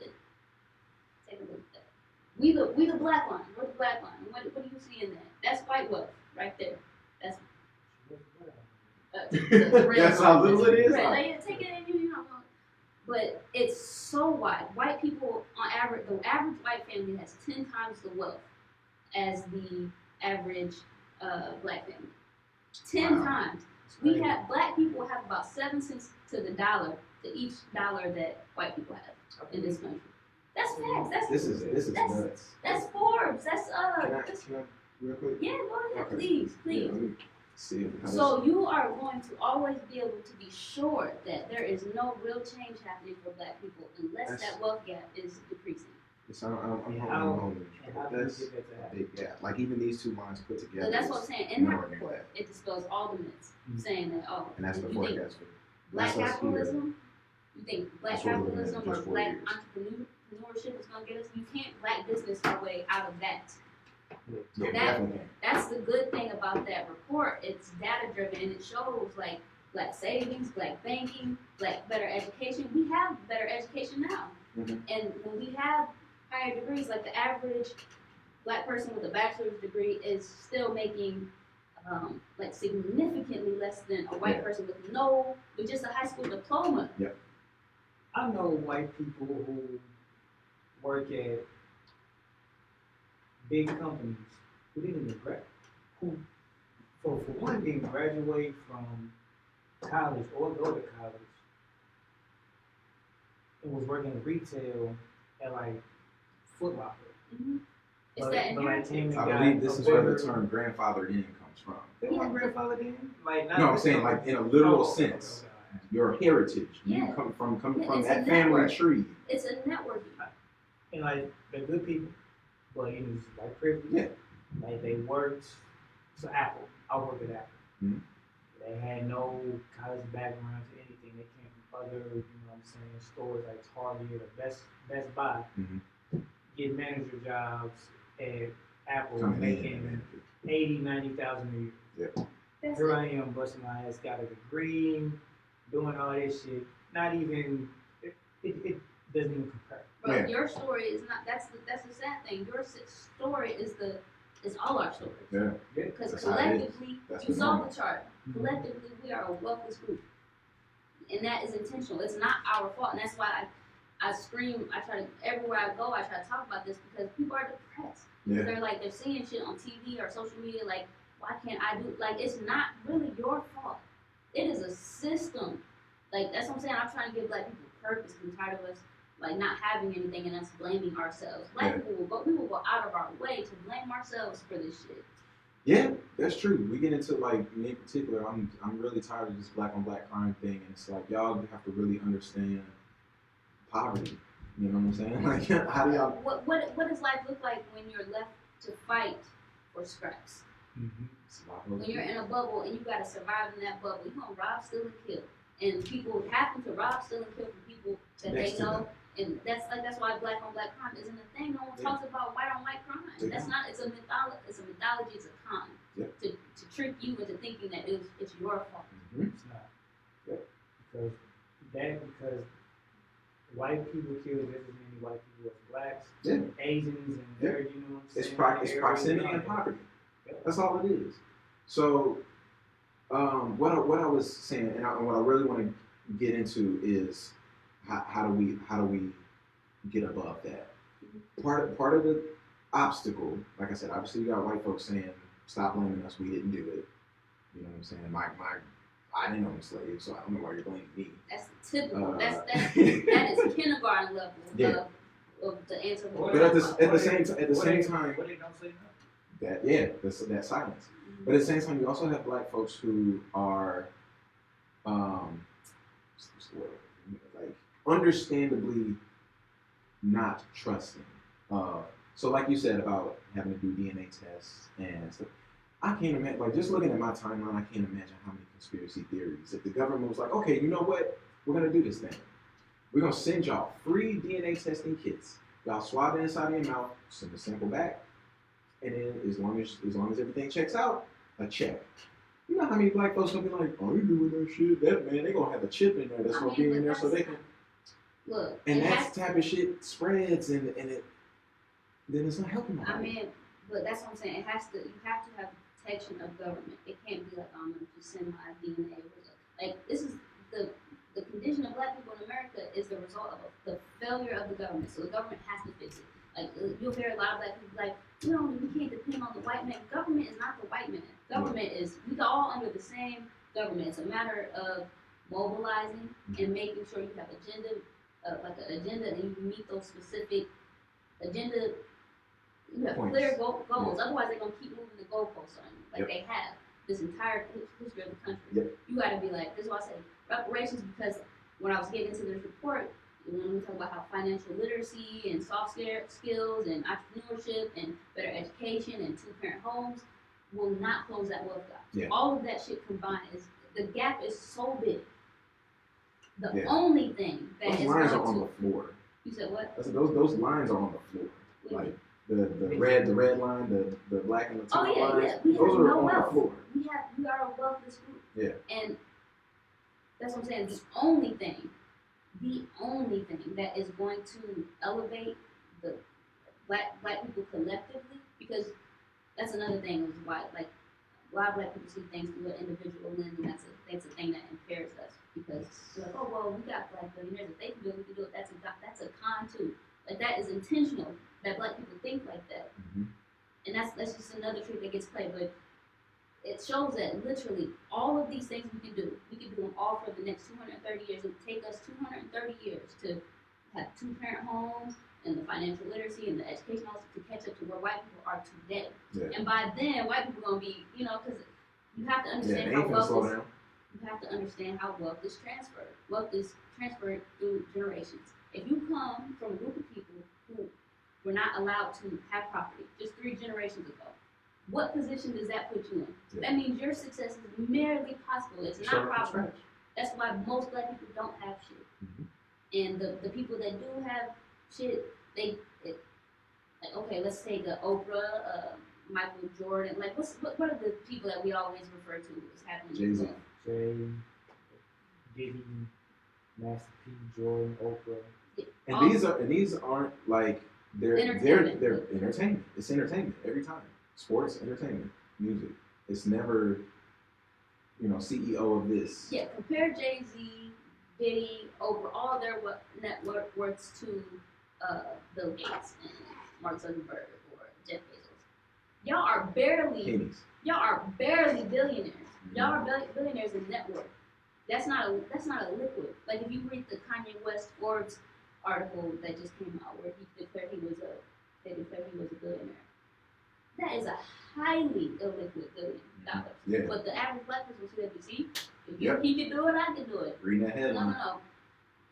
Speaker 3: a look at that. We the black line. We're the black line. What do you see in that? That's white wealth right there. That's the red
Speaker 1: That's
Speaker 3: line.
Speaker 1: how little it is.
Speaker 3: Like, take it in, you know. But it's so wide. White people, on average, the average white family has 10 times the wealth as the average black family. 10 times. Black people have about 7 cents to the dollar to each dollar that white people have in this country. That's facts.
Speaker 1: This is nuts.
Speaker 3: That's Forbes. That's
Speaker 1: Can I real quick?
Speaker 3: Yeah, go ahead,
Speaker 1: Okay.
Speaker 3: please.
Speaker 1: Yeah, let me see
Speaker 3: So you are going to always be able to be sure that there is no real change happening for black people unless that wealth gap is decreasing.
Speaker 1: It's, I'm
Speaker 4: And
Speaker 1: holding
Speaker 4: how
Speaker 1: on.
Speaker 4: and how do we
Speaker 1: That's
Speaker 4: get that to
Speaker 1: a
Speaker 4: happen?
Speaker 1: big gap. Like even these two lines put together.
Speaker 3: But that's what I'm saying. In that
Speaker 1: nowhere near
Speaker 3: report,
Speaker 1: that.
Speaker 3: it dispels all the myths,
Speaker 4: Mhm.
Speaker 3: saying that
Speaker 1: And that's the
Speaker 3: you think
Speaker 1: forecast for
Speaker 3: black
Speaker 1: that's us here.
Speaker 3: capitalism, you think black
Speaker 1: That's what we're looking at
Speaker 3: capitalism
Speaker 1: in
Speaker 3: or
Speaker 1: just 4
Speaker 3: black
Speaker 1: years.
Speaker 3: entrepreneurship is gonna get us. You can't black business our way out of that.
Speaker 1: Yeah,
Speaker 3: That-
Speaker 1: definitely.
Speaker 3: That's the good thing about that report. It's data driven and it shows like black savings, black banking, black better education. We have better education now.
Speaker 1: Mhm.
Speaker 3: And when we have higher degrees, like the average black person with a bachelor's degree is still making like significantly less than a white
Speaker 1: Yeah.
Speaker 3: person with just a high school diploma.
Speaker 4: I know white people who work at big companies who didn't even graduate, who, for one, didn't graduate from college or go to college, and was working in retail at like Foot Locker.
Speaker 3: Mm-hmm. It's
Speaker 4: But-
Speaker 3: that
Speaker 4: but, like,
Speaker 3: inheritance.
Speaker 4: came and
Speaker 1: I
Speaker 4: got
Speaker 1: believe this
Speaker 4: a
Speaker 1: is where
Speaker 4: better-
Speaker 1: the term grandfathered in comes from.
Speaker 4: They weren't grandfathered in? Like, not
Speaker 1: No, I'm saying like in a literal sense. Your heritage. You
Speaker 3: Yeah.
Speaker 1: come from
Speaker 3: Yeah, it's
Speaker 1: that
Speaker 3: a
Speaker 1: family
Speaker 3: network.
Speaker 1: tree.
Speaker 3: It's a networking.
Speaker 4: And like, they're good people, but it was like privilege.
Speaker 1: Yeah.
Speaker 4: Like, they worked, so Apple, I worked at Apple.
Speaker 1: Mhm.
Speaker 4: They had no college background to anything. They came from other, you know what I'm saying, stores like Target or Best Buy.
Speaker 1: Mhm.
Speaker 4: Get manager jobs at Apple,
Speaker 1: Coming in
Speaker 4: making
Speaker 1: and
Speaker 4: 80, 90,000 a year.
Speaker 3: That's
Speaker 4: Here
Speaker 3: it.
Speaker 4: I am busting my ass, got a degree, doing all this shit. Not even, it doesn't even compare.
Speaker 3: Bro,
Speaker 1: Yeah.
Speaker 3: your story is not. That's the sad thing. Your story is all our stories.
Speaker 1: Yeah.
Speaker 3: Because
Speaker 1: That's how it is.
Speaker 3: collectively,
Speaker 1: That's
Speaker 3: you
Speaker 1: the
Speaker 3: saw
Speaker 1: norm.
Speaker 3: the chart. Collectively, we are a wealthless group, and that is intentional. It's not our fault, and that's why I scream. I try to everywhere I go. I try to talk about this because people are depressed.
Speaker 1: Yeah.
Speaker 3: They're seeing shit on TV or social media. Like, why can't I do? Like, it's not really your fault. It is a system. Like, that's what I'm saying. I'm trying to give black people purpose. I'm tired of us like not having anything and us blaming ourselves. Black people we will go out of our way to blame ourselves for this shit.
Speaker 1: Yeah, that's true. We get into like me in particular. I'm really tired of this black on black crime thing, and it's like y'all have to really understand poverty. You know what I'm saying? Like, how do y'all?
Speaker 3: What does life look like when you're left to fight for scraps? When you're in a bubble and you gotta survive in that bubble, you're gonna rob, steal, and kill. And people happen to rob, steal, and kill from people that
Speaker 1: Next
Speaker 3: they
Speaker 1: to
Speaker 3: know.
Speaker 1: them.
Speaker 3: And that's why black on black crime isn't a thing. No one
Speaker 1: Yeah.
Speaker 3: talks about white on white crime.
Speaker 1: Yeah.
Speaker 3: That's not. It's a mythology. It's a mythology. It's a con
Speaker 1: Yeah.
Speaker 3: to trick you into thinking that it's your fault.
Speaker 1: Mhm.
Speaker 4: It's not.
Speaker 1: Yep.
Speaker 4: Because white people kill just as many white people as blacks,
Speaker 1: Yeah.
Speaker 4: and Asians, and
Speaker 1: Yeah.
Speaker 4: you know what I'm saying?
Speaker 1: It's proximity and poverty.
Speaker 4: Yeah.
Speaker 1: That's all it is. So, what I was saying, and what I really want to get into is how do we get above that? Part of the obstacle, like I said, obviously you got white folks saying, "Stop blaming us. We didn't do it." You know what I'm saying? I didn't own a slave, so I don't know why you're blaming me.
Speaker 3: That's typical. That
Speaker 1: Yeah.
Speaker 3: is kindergarten level
Speaker 1: Yeah.
Speaker 3: of the answer.
Speaker 1: But at the same time,
Speaker 4: What they don't say nothing.
Speaker 1: that silence. But at the same time, you also have black folks who are, what's the word? Like understandably not trusting. So like you said about having to do DNA tests and stuff, I can't imagine, like just looking at my timeline, I can't imagine how many conspiracy theories. If the government was like, okay, you know what? We're going to do this thing. We're going to send y'all free DNA testing kits. Y'all swab it inside of your mouth, send a sample back, and then as long as everything checks out, a check. You know how many black folks gonna be like, oh, you doing that shit? That man, they gonna have a chip in there that's gonna be in there so they can.
Speaker 3: Look,
Speaker 1: And that type of shit spreads, and it then it's not helping nobody.
Speaker 3: I mean, but that's what I'm saying. You have to have protection of government. It can't be like, oh, I'm gonna just send my DNA. Like this is the condition of black people in America is the result of the failure of the government. So the government has to fix it. Like you'll hear a lot of black people like, we can't depend on the white man. Government is not the white man. Government is we all under the same government. It's a matter of mobilizing and making sure you have an agenda, and you can meet those specific agenda. You have
Speaker 1: Points.
Speaker 3: clear goals. Otherwise, they're gonna keep moving the goalposts on you, like they have this entire history of the country.
Speaker 1: Yep.
Speaker 3: You got to be like, this is why I say reparations, because when I was getting into this report, when we talk about how financial literacy and soft skills and entrepreneurship and better education and two-parent homes will not close that wealth gap.
Speaker 1: Yeah.
Speaker 3: All of that shit combined is the gap is so big. The
Speaker 1: Yeah.
Speaker 3: only thing that
Speaker 1: Those
Speaker 3: is
Speaker 1: lines are
Speaker 3: going
Speaker 1: on
Speaker 3: to
Speaker 1: the floor.
Speaker 3: you said what?
Speaker 1: I said those lines are on the floor. Like the red line, the black and the
Speaker 3: Oh
Speaker 1: tan
Speaker 3: yeah,
Speaker 1: lines.
Speaker 3: yeah. We
Speaker 1: Those
Speaker 3: have
Speaker 1: are
Speaker 3: no
Speaker 1: on
Speaker 3: wealth.
Speaker 1: the floor.
Speaker 3: We are a wealthless group.
Speaker 1: Yeah.
Speaker 3: And that's what I'm saying. The only thing that is going to elevate the black people collectively, because that's another thing is why like a lot of black people see things through an individual lens, and that's a thing that impairs us because they're like, oh well, we got black billionaires. If they can do it, we can do it. That's a con too. Like that is intentional that black people think like that, and that's just another trick that gets played. But it shows that literally all of these things we can do them all for the next 230 years. It would take us 230 years to have two-parent homes and the financial literacy and the education also to catch up to where white people are today.
Speaker 1: Yeah.
Speaker 3: And by then, white people are gonna be, because you have to understand
Speaker 1: they
Speaker 3: how
Speaker 1: ain't finna
Speaker 3: wealth
Speaker 1: slow
Speaker 3: is.
Speaker 1: down.
Speaker 3: You have to understand how wealth is transferred. Wealth is transferred through generations. If you come from a group of people who were not allowed to have property just 3 generations ago, what position does that put you in?
Speaker 1: Yeah.
Speaker 3: That means your success is merely possible. It's
Speaker 1: Start
Speaker 3: not
Speaker 1: from
Speaker 3: probable.
Speaker 1: scratch.
Speaker 3: That's why most black people don't have shit. And the people that do have shit, like okay, let's take Oprah, Michael Jordan. Like, what are the people that we always refer to as having
Speaker 1: Jay-Z.
Speaker 3: wealth?
Speaker 4: Jay, Diddy, Master P, Jordan, Oprah.
Speaker 1: And these aren't like they're
Speaker 3: Entertainment.
Speaker 1: entertainment. It's entertainment every time. Sports, entertainment, music. It's never, CEO of this.
Speaker 3: Yeah, compare Jay-Z, Diddy, Oprah, all their net worths to Bill Gates and Mark Zuckerberg or Jeff Bezos. Y'all are barely billionaires. Y'all are billionaires in net worth. That's not a liquid. Like if you read the Kanye West Forbes article that just came out where he declared he was a billionaire. That is a highly illiquid $1 billion.
Speaker 1: Yeah.
Speaker 3: But the average black person will see that, see, if he can do it, I can do it.
Speaker 1: Reading that headline.
Speaker 3: No.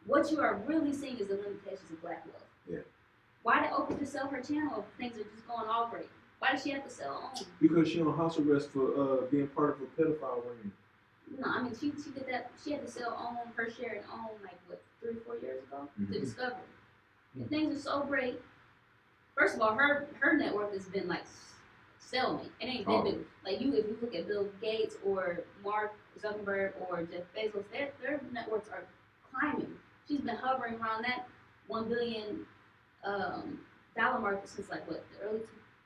Speaker 3: What you are really seeing is the limitations of black wealth.
Speaker 1: Yeah.
Speaker 3: Why did Oprah just sell her channel if things are just going all great? Why does she have to sell OWN?
Speaker 1: Because she on house arrest for being part of a pedophile ring.
Speaker 3: No, I mean she did that. She had to sell OWN, her share in OWN, like what 3 or 4 years ago to Discovery. And things are so great. First of all, her net worth has been like stalemate. It ain't been big. Like if you look at Bill Gates or Mark Zuckerberg or Jeff Bezos, their net worths are climbing. She's been hovering around that $1 billion dollar market since like what the early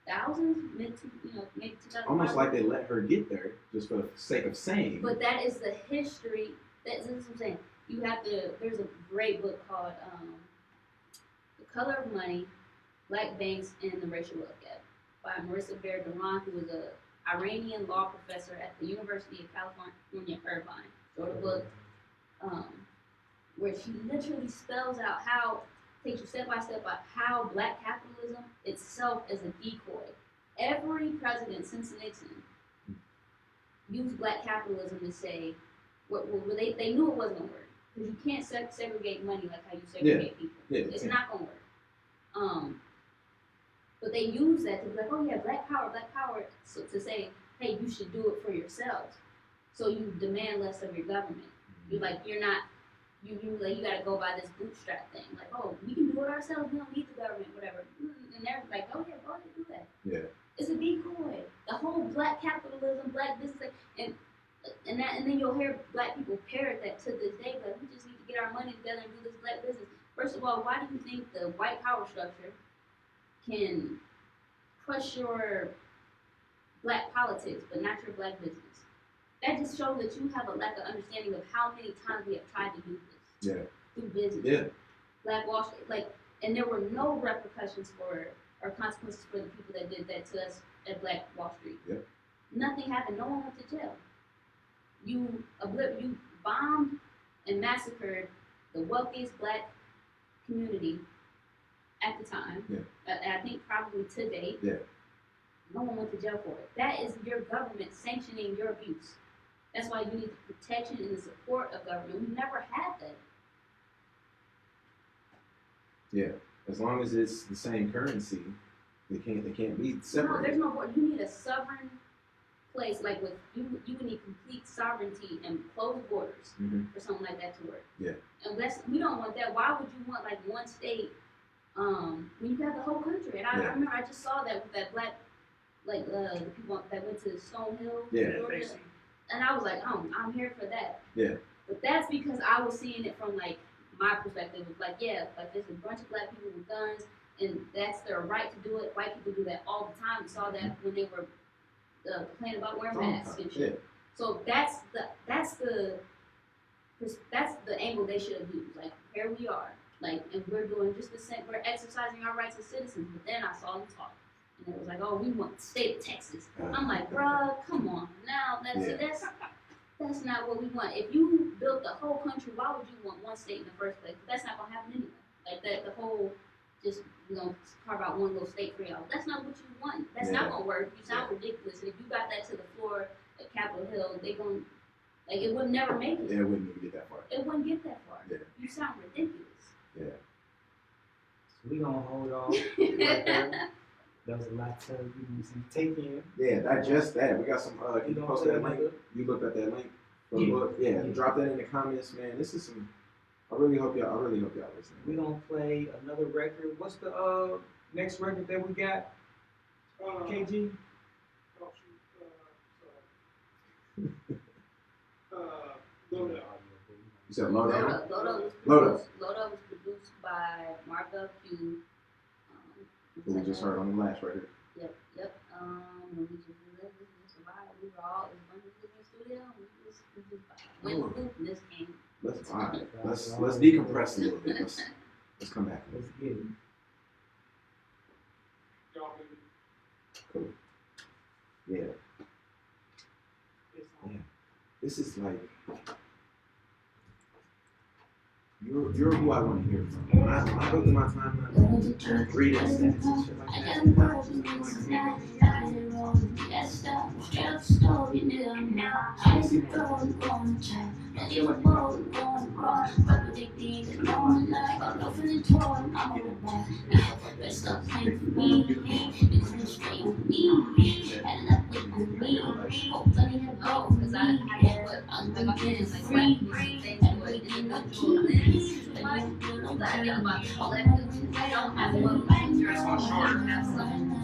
Speaker 3: 2000s, maybe 2000.
Speaker 1: Almost like they let her get there just for the sake of saying.
Speaker 3: But that is the history. That's what I'm saying. You have to. There's a great book called "The Color of Money: Black Banks and the Racial Wealth Gap" by Marissa Bear-Duran, who was an Iranian law professor at the University of California, Irvine. Wrote a book where she literally spells out how, takes you step by step about how black capitalism itself is a decoy. Every president since Nixon used black capitalism to say, they knew it wasn't going to work. Because you can't segregate money like how you segregate people.
Speaker 1: Yeah,
Speaker 3: it's not going to work. But they use that to be like, oh yeah, black power, so to say, hey, you should do it for yourselves. So you demand less of your government. You're like, you're not, you gotta go by this bootstrap thing. Like, oh, we can do it ourselves, we don't need the government, whatever. And they're like, oh yeah, go ahead and do that.
Speaker 1: Yeah.
Speaker 3: It's a decoy. The whole black capitalism, black business, and then you'll hear black people parrot that to this day, like, we just need to get our money together and do this black business. First of all, why do you think the white power structure can crush your black politics, but not your black business? That just shows that you have a lack of understanding of how many times we have tried to do this.
Speaker 1: Yeah.
Speaker 3: Do business.
Speaker 1: Yeah.
Speaker 3: Black Wall Street, and there were no repercussions or consequences for the people that did that to us at Black Wall Street.
Speaker 1: Yeah.
Speaker 3: Nothing happened. No one went to jail. You bombed and massacred the wealthiest black community at the time.
Speaker 1: Yeah.
Speaker 3: I think probably to date.
Speaker 1: Yeah.
Speaker 3: No one went to jail for it. That is your government sanctioning your abuse. That's why you need the protection and the support of government. We never had that.
Speaker 1: Yeah, as long as it's the same currency, they can't be
Speaker 3: No,
Speaker 1: separated.
Speaker 3: there's no border. You need a sovereign place, like with you would need complete sovereignty and closed borders for something like that to work.
Speaker 1: Yeah.
Speaker 3: And we don't want that. Why would you want like one state when you have the whole country? And I remember I just saw that with that black, like the people that went to Stonehill, Georgia, and I was like, I'm here for that.
Speaker 1: Yeah.
Speaker 3: But that's because I was seeing it from like my perspective. Like like there's a bunch of black people with guns, and that's their right to do it. White people do that all the time. We saw that when they were complaining about wearing masks and shit. So that's the angle they should have used. Like here we are, like, and we're doing just the same. We're exercising our rights as citizens. But then I saw them talk, and it was like, oh, we want the state of Texas. I'm like, bruh, come on. Now that's not what we want. If you built the whole country, why would you want one state in the first place? That's not gonna happen anyway. Like that, the whole just carve out one little state for y'all. That's not what you want. That's not gonna work. You sound ridiculous. And if you got that to the floor at Capitol Hill, it would never make it.
Speaker 1: Yeah, it wouldn't even get that far.
Speaker 3: It wouldn't get that far.
Speaker 1: Yeah.
Speaker 3: You sound ridiculous.
Speaker 1: Yeah.
Speaker 4: So we gonna hold off right there. That was a lot to take in.
Speaker 1: Yeah, digest that. We got some. Can you post that link? You looked at that link for the book. Yeah, drop that in the comments, man. This is some. I really hope y'all listen.
Speaker 4: We gonna play another record. What's the next record that we got? KG.
Speaker 2: Load Up.
Speaker 1: You said Low Down?
Speaker 3: Load Up was produced by Martha Q.
Speaker 1: Who we just heard on the last record.
Speaker 3: Yep. We just survived. We were all in a bunch of different studio. We just went through this game.
Speaker 1: Let's vibe. Let's decompress a little bit. Let's come back.
Speaker 4: Let's get it.
Speaker 1: Cool. Yeah. This is like you're who I want to hear from. When I go through my timeline, reading stats and shit like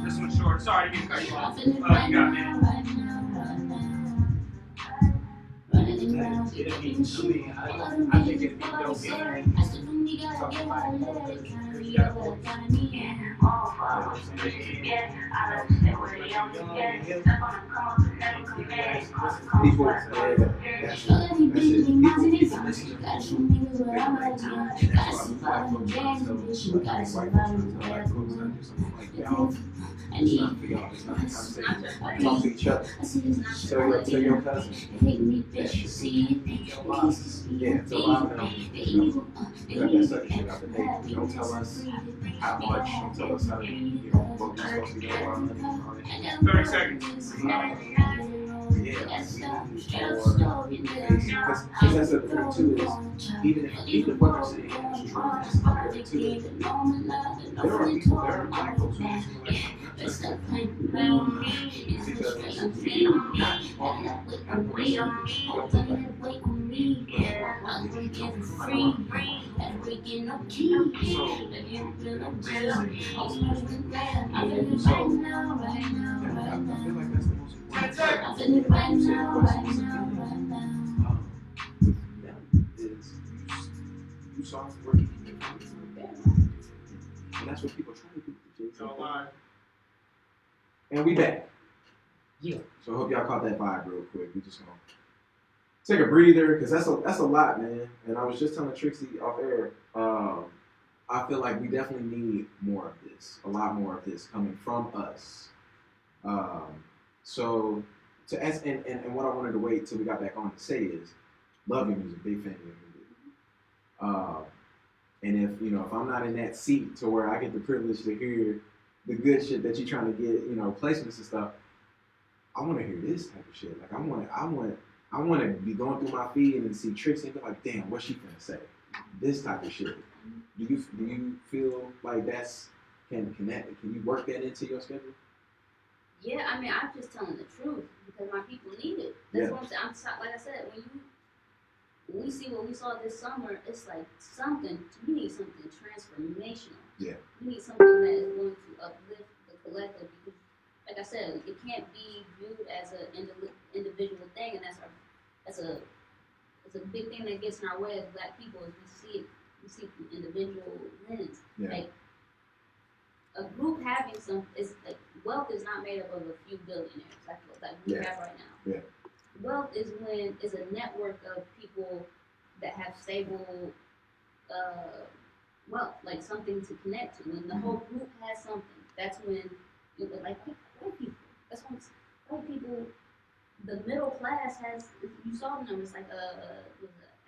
Speaker 2: This one's short. Sorry, you cut you off. You got me.
Speaker 4: I think it'd be dope hearing talking about it more because you got a voice.
Speaker 1: people, that's it. People listen to that's why we black folks tell white folks to tell black folks not do something like y'all. It's not for y'all. It's not a conversation. Talk to each other. Tell your cousin. That shit. Yeah, tell them. You got that sucker shit out the day. Don't tell us how much. Don't tell us how what we're supposed to be doing with our money. All that shit.
Speaker 2: 30 seconds.
Speaker 1: Because that's the thing too is even what they're saying is true. There are black folks who feel like because you saw working and that's what people are trying to do. And we back.
Speaker 4: Yeah.
Speaker 1: So I hope y'all caught that vibe real quick. We just gonna take a breather because that's a lot, man. And I was just telling Trixie off air. I feel like we definitely need more of this, a lot more of this coming from us. So what I wanted to wait till we got back on to say is, love your music, big fan of your music. And if I'm not in that seat to where I get the privilege to hear the good shit that you're trying to get, placements and stuff, I want to hear this type of shit. Like I want to be going through my feed and see Trixie and be like, damn, what's she finna say? this type of shit. Do you feel like can you work that into your schedule?
Speaker 3: Yeah, I mean, I'm just telling the truth because my people need it. That's what I'm saying. Like I said, when we see what we saw this summer, it's like we need something transformational.
Speaker 1: Yeah.
Speaker 3: We need something that is going to uplift the collective because, like I said, it can't be viewed as an individual thing, and that's a big thing that gets in our way as Black people is we see through individual lens.
Speaker 1: Yeah.
Speaker 3: Like a group having wealth is not made up of a few billionaires like we have right now.
Speaker 1: Yeah.
Speaker 3: Wealth is a network of people that have stable wealth, like something to connect to. When the whole group has something, that's when like white people. That's when white people, the middle class has. You saw the numbers like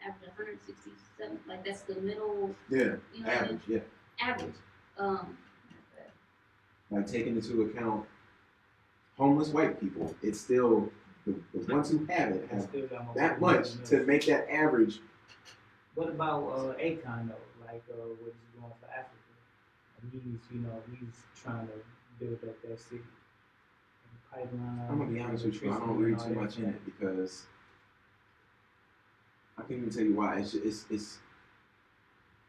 Speaker 3: average 167. Like that's the middle.
Speaker 1: Yeah.
Speaker 3: You know
Speaker 1: Average.
Speaker 3: what I mean? Average.
Speaker 1: Like taking into account homeless white people, it's still the ones who have it have that much to make that average.
Speaker 4: What about Akon though? Like what he's doing for Africa? He's trying to build up that city. Pipeline.
Speaker 1: I'm gonna be honest with you, I don't read too much in it because I can't even tell you why.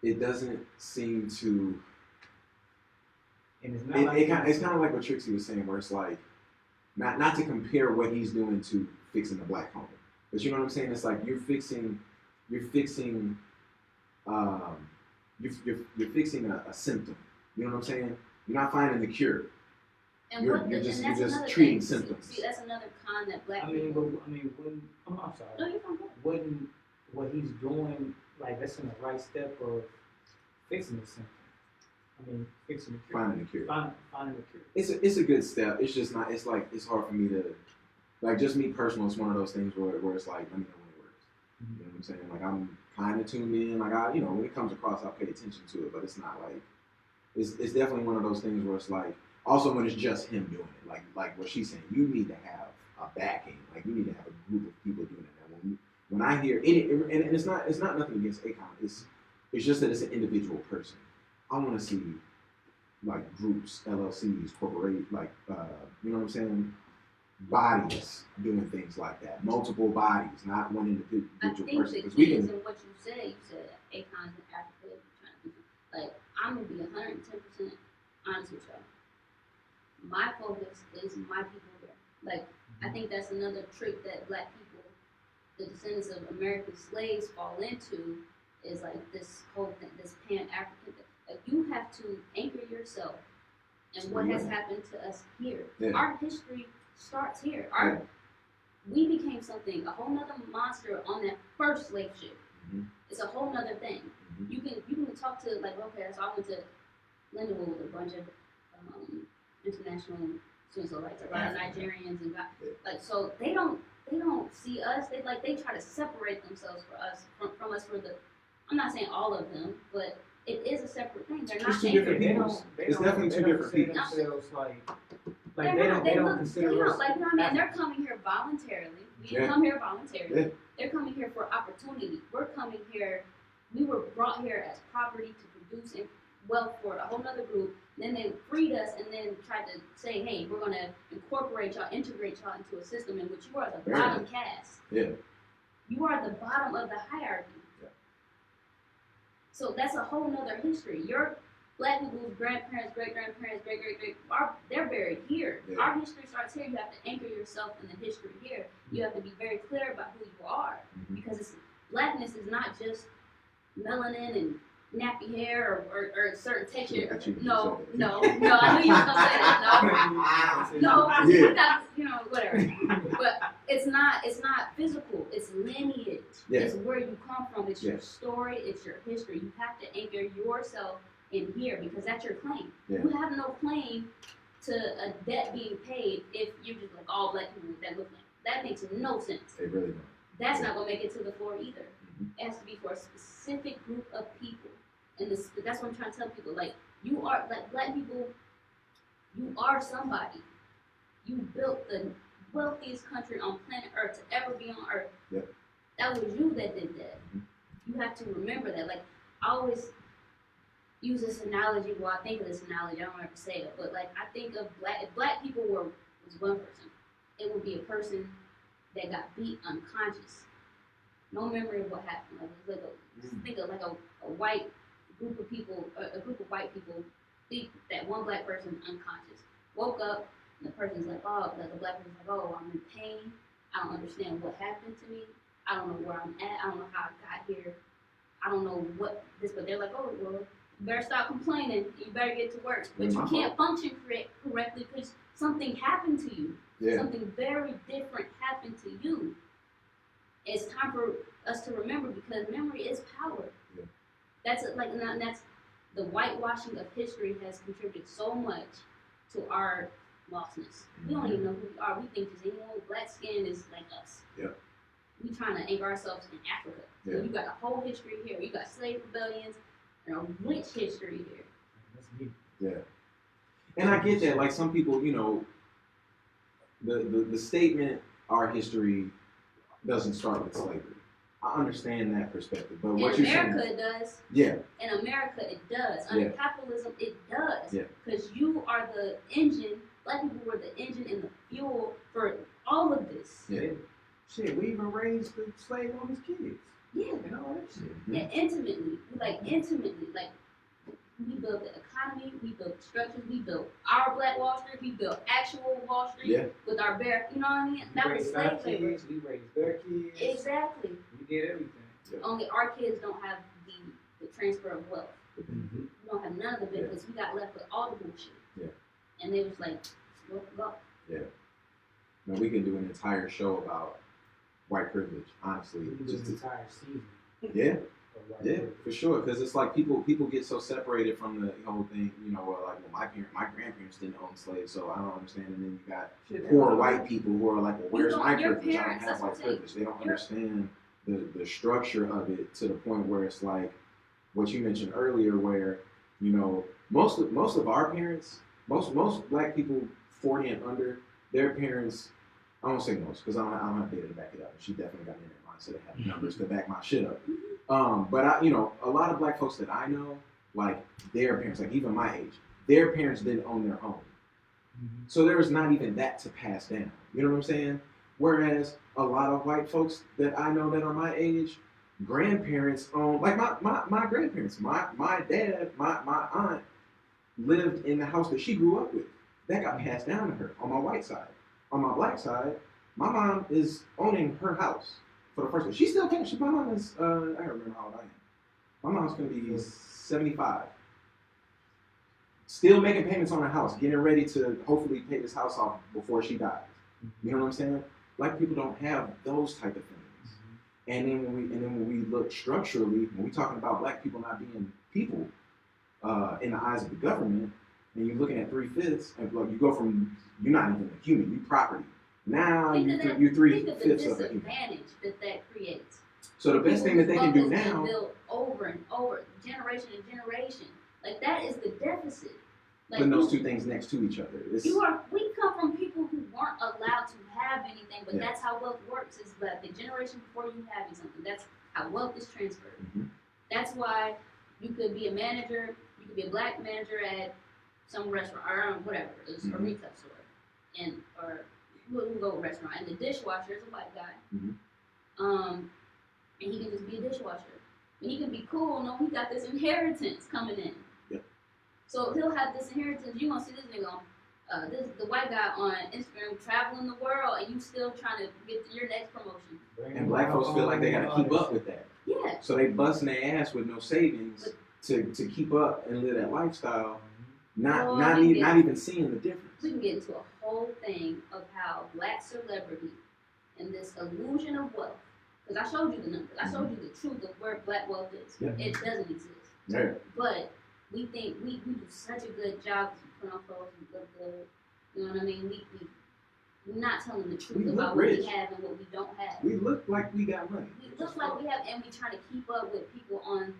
Speaker 1: It doesn't seem to.
Speaker 4: And it's not
Speaker 1: it's kind of like what Trixie was saying, where it's like not to compare what he's doing to fixing the Black home, but you know what I'm saying. It's like you're fixing a symptom. You know what I'm saying? You're not finding the cure.
Speaker 3: And
Speaker 1: you're just treating symptoms.
Speaker 3: See, that's another con that Black
Speaker 4: I'm sorry.
Speaker 3: No, you're fine.
Speaker 4: Wouldn't what he's doing, like that's in the right step of fixing the symptom? Fixing the cure.
Speaker 1: Finding the cure.
Speaker 4: Finding the cure.
Speaker 1: It's a good step. It's just not. It's like it's hard for me to, like, just me personal. It's one of those things where it's like, let me know when it works.
Speaker 4: Mm-hmm.
Speaker 1: You know what I'm saying? Like I'm kind of tuned in. Like when it comes across, I pay attention to it. But it's not like it's definitely one of those things where it's like also when it's just him doing it. Like what she's saying, you need to have a backing. Like you need to have a group of people doing it. And when I hear it, and it's not nothing against Akon. It's just that it's an individual person. I want to see like groups, LLCs, corporate, like you know what I'm saying, bodies doing things like that. Multiple bodies, not one individual person.
Speaker 3: I think the key is in what you said. You said Akon's in Africa. Trying to do, like I'm gonna be 110% honest with y'all. My focus is my people there. Like I think that's another trick that Black people, the descendants of American slaves, fall into. Is like this whole thing, this Pan-African thing. Like you have to anchor yourself in what has happened to us here.
Speaker 1: Yeah.
Speaker 3: Our history starts here. We became something, a whole nother monster on that first slave ship.
Speaker 1: Mm-hmm.
Speaker 3: It's a whole nother thing.
Speaker 1: Mm-hmm.
Speaker 3: You can talk to like so I went to Lindenwood with a bunch of international students, so like a lot of Nigerians and like so they don't see us. They try to separate themselves from us for the. I'm not saying all of them, but it is a separate thing. They're not
Speaker 1: It's two different people. It's definitely two different people.
Speaker 4: They don't consider us.
Speaker 3: Like, you know what I mean? They're coming here voluntarily. We didn't come here voluntarily. Yeah. They're coming here for opportunity. We're coming here. We were brought here as property to produce wealth for a whole nother group. Then they freed us and then tried to say, hey, we're going to integrate y'all into a system in which you are the bottom caste.
Speaker 1: Yeah.
Speaker 3: You are the bottom of the hierarchy. So that's a whole nother history. Your Black people's grandparents, great-grandparents, great-great-great, they're buried here. Yeah. Our history starts here. You have to anchor yourself in the history here. You have to be very clear about who you are. Mm-hmm. Because Blackness is not just melanin and nappy hair or certain texture. No, I knew you were going to say that. No, whatever. But it's not physical. It's lineage. Yeah. It's where you come from. It's your story. It's your history. You have to anchor yourself in here because that's your claim. Yeah. You have no claim to a debt being paid if you're just like all Black people that look like. That makes no sense.
Speaker 1: They really don't.
Speaker 3: That's not going to make it to the floor either. Mm-hmm. It has to be for a specific group of people. And that's what I'm trying to tell people. Like, you are, like, Black people, you are somebody. You built the wealthiest country on planet Earth to ever be on Earth. Yep. That was you that did that. Mm-hmm. you have to remember that. Like, I always use this analogy. Well, I think of this analogy. I don't ever say it, but like I think of if black people was one person, it would be a person that got beat unconscious, no memory of what happened. Like think of like a white group of people, a group of white people beat that one black person unconscious. Woke up, and the person's like, oh, like the black person's like, oh, I'm in pain. I don't understand what happened to me. I don't know where I'm at. I don't know how I got here. I don't know what this, but they're like, oh, well, you better stop complaining. You better get to work. But you can't function correctly because something happened to you.
Speaker 1: Yeah.
Speaker 3: Something very different happened to you. It's time for us to remember because memory is power.
Speaker 1: Yeah.
Speaker 3: That's the whitewashing of history has contributed so much to our lostness. We don't even know who we are. We think just anyone with black skin is like us.
Speaker 1: Yeah.
Speaker 3: We trying to anchor ourselves in Africa.
Speaker 1: Yeah.
Speaker 3: So you got a whole history here. You got slave rebellions and a rich history here.
Speaker 4: That's me.
Speaker 1: Yeah. And I get that. Like some people, you know, the statement, our history doesn't start with slavery. I understand that perspective. But what
Speaker 3: In
Speaker 1: you're saying.
Speaker 3: America, it does.
Speaker 1: Yeah.
Speaker 3: In America, it does. Under
Speaker 1: Yeah.
Speaker 3: capitalism, it does.
Speaker 1: Yeah.
Speaker 3: Because you are the engine. Black people were the engine and the fuel for all of this.
Speaker 1: Yeah.
Speaker 6: Shit, we even raised the slave owners' kids.
Speaker 3: Yeah.
Speaker 6: And all that shit.
Speaker 3: Yeah, intimately. Intimately. Like, we built the economy, we built structures, we built our Black Wall Street, we built actual Wall Street
Speaker 1: Yeah.
Speaker 3: with our bare, you know what I mean?
Speaker 6: We
Speaker 3: That was
Speaker 6: raised our
Speaker 3: slave labor.
Speaker 6: kids, we raised their kids.
Speaker 3: Exactly.
Speaker 6: We did everything.
Speaker 3: Only our kids don't have the transfer of wealth.
Speaker 6: Mm-hmm.
Speaker 3: We don't have none of the benefits. We got left with all the bullshit.
Speaker 1: Yeah.
Speaker 3: And they was like, go.
Speaker 1: Yeah. Now we can do an entire show about white privilege, honestly.
Speaker 4: We can do
Speaker 1: Just
Speaker 4: an
Speaker 1: to,
Speaker 4: entire season.
Speaker 1: yeah.
Speaker 4: of white
Speaker 1: Yeah,
Speaker 4: privilege.
Speaker 1: for sure. Because it's like people get so separated from the whole thing. You know, like well, my grandparents didn't own slaves, so I don't understand. And then you got
Speaker 6: Shit,
Speaker 1: poor white people who are like, well, where's
Speaker 3: don't-
Speaker 1: my
Speaker 3: your
Speaker 1: privilege? I don't
Speaker 3: parents,
Speaker 1: have
Speaker 3: that's
Speaker 1: white
Speaker 3: what I'm saying.
Speaker 1: privilege. They don't
Speaker 3: Your-
Speaker 1: understand the structure of it to the point where it's like what you mentioned earlier, where you know most of our parents, most black people 40 and under, their parents. I won't say most because I don't have data to back it up. She definitely got me in that mindset of having numbers to back my shit up. But I, you know, a lot of black folks that I know, like their parents, like even my age, their parents didn't own their home.
Speaker 4: Mhm.
Speaker 1: So there was not even that to pass down. You know what I'm saying? Whereas a lot of white folks that I know that are my age, grandparents own, like my grandparents, my dad, my aunt lived in the house that she grew up with. That got passed down to her on my white side. On my black side, my mom is owning her house for the first time. She still can't. My mom is, I don't remember how old I am. My mom's going to be 75. Still making payments on her house, getting ready to hopefully pay this house off before she dies. You know what I'm saying? Black people don't have those type of things. And then when we look structurally, when we're talking about black people not being people in the eyes of the government, and you're looking at 3/5, and like you go from you're not even a human, you property. Now you're
Speaker 3: Think of the
Speaker 1: 3/5 of a human.
Speaker 3: disadvantage that creates.
Speaker 1: So the best thing that they can do
Speaker 3: Wealth has been
Speaker 1: now,
Speaker 3: built over and over, generation and generation. Like that is the deficit. Like
Speaker 1: putting those two things next to each other. It's,
Speaker 3: we come from people who weren't allowed to have anything, but
Speaker 1: Yeah.
Speaker 3: that's how wealth works. Is that the generation before you having something? That's how wealth is transferred.
Speaker 1: Mhm.
Speaker 3: That's why you could be a manager. You could be a black manager at some restaurant or whatever, it's a
Speaker 1: Mhm.
Speaker 3: retail store, and or we'll go with restaurant. And the dishwasher is a white guy.
Speaker 1: Mhm.
Speaker 3: And he can just be a dishwasher. And he can be cool. No, he got this inheritance coming in.
Speaker 1: Yeah.
Speaker 3: So he'll have this inheritance. You gonna see this nigga on the white guy on Instagram traveling the world, and you still trying to get to your next promotion.
Speaker 1: and black folks feel like they gotta keep up with that.
Speaker 3: Yeah.
Speaker 1: So they busting their ass with no savings to keep up and live that lifestyle,
Speaker 3: Well,
Speaker 1: not
Speaker 3: we
Speaker 1: even seeing the difference.
Speaker 3: We can get into a whole thing of how black celebrity and this illusion of wealth. Because I showed you the numbers. I showed you the truth of where black wealth is.
Speaker 1: Yeah.
Speaker 3: It doesn't exist.
Speaker 1: Yeah.
Speaker 3: But we think we do such a good job to put on clothes and look good. You know what I mean? We're not telling the
Speaker 1: We
Speaker 3: truth
Speaker 1: look
Speaker 3: about what
Speaker 1: rich.
Speaker 3: we have and what we don't have.
Speaker 1: We look like we got money.
Speaker 3: We look like we have, and we try to keep up with people on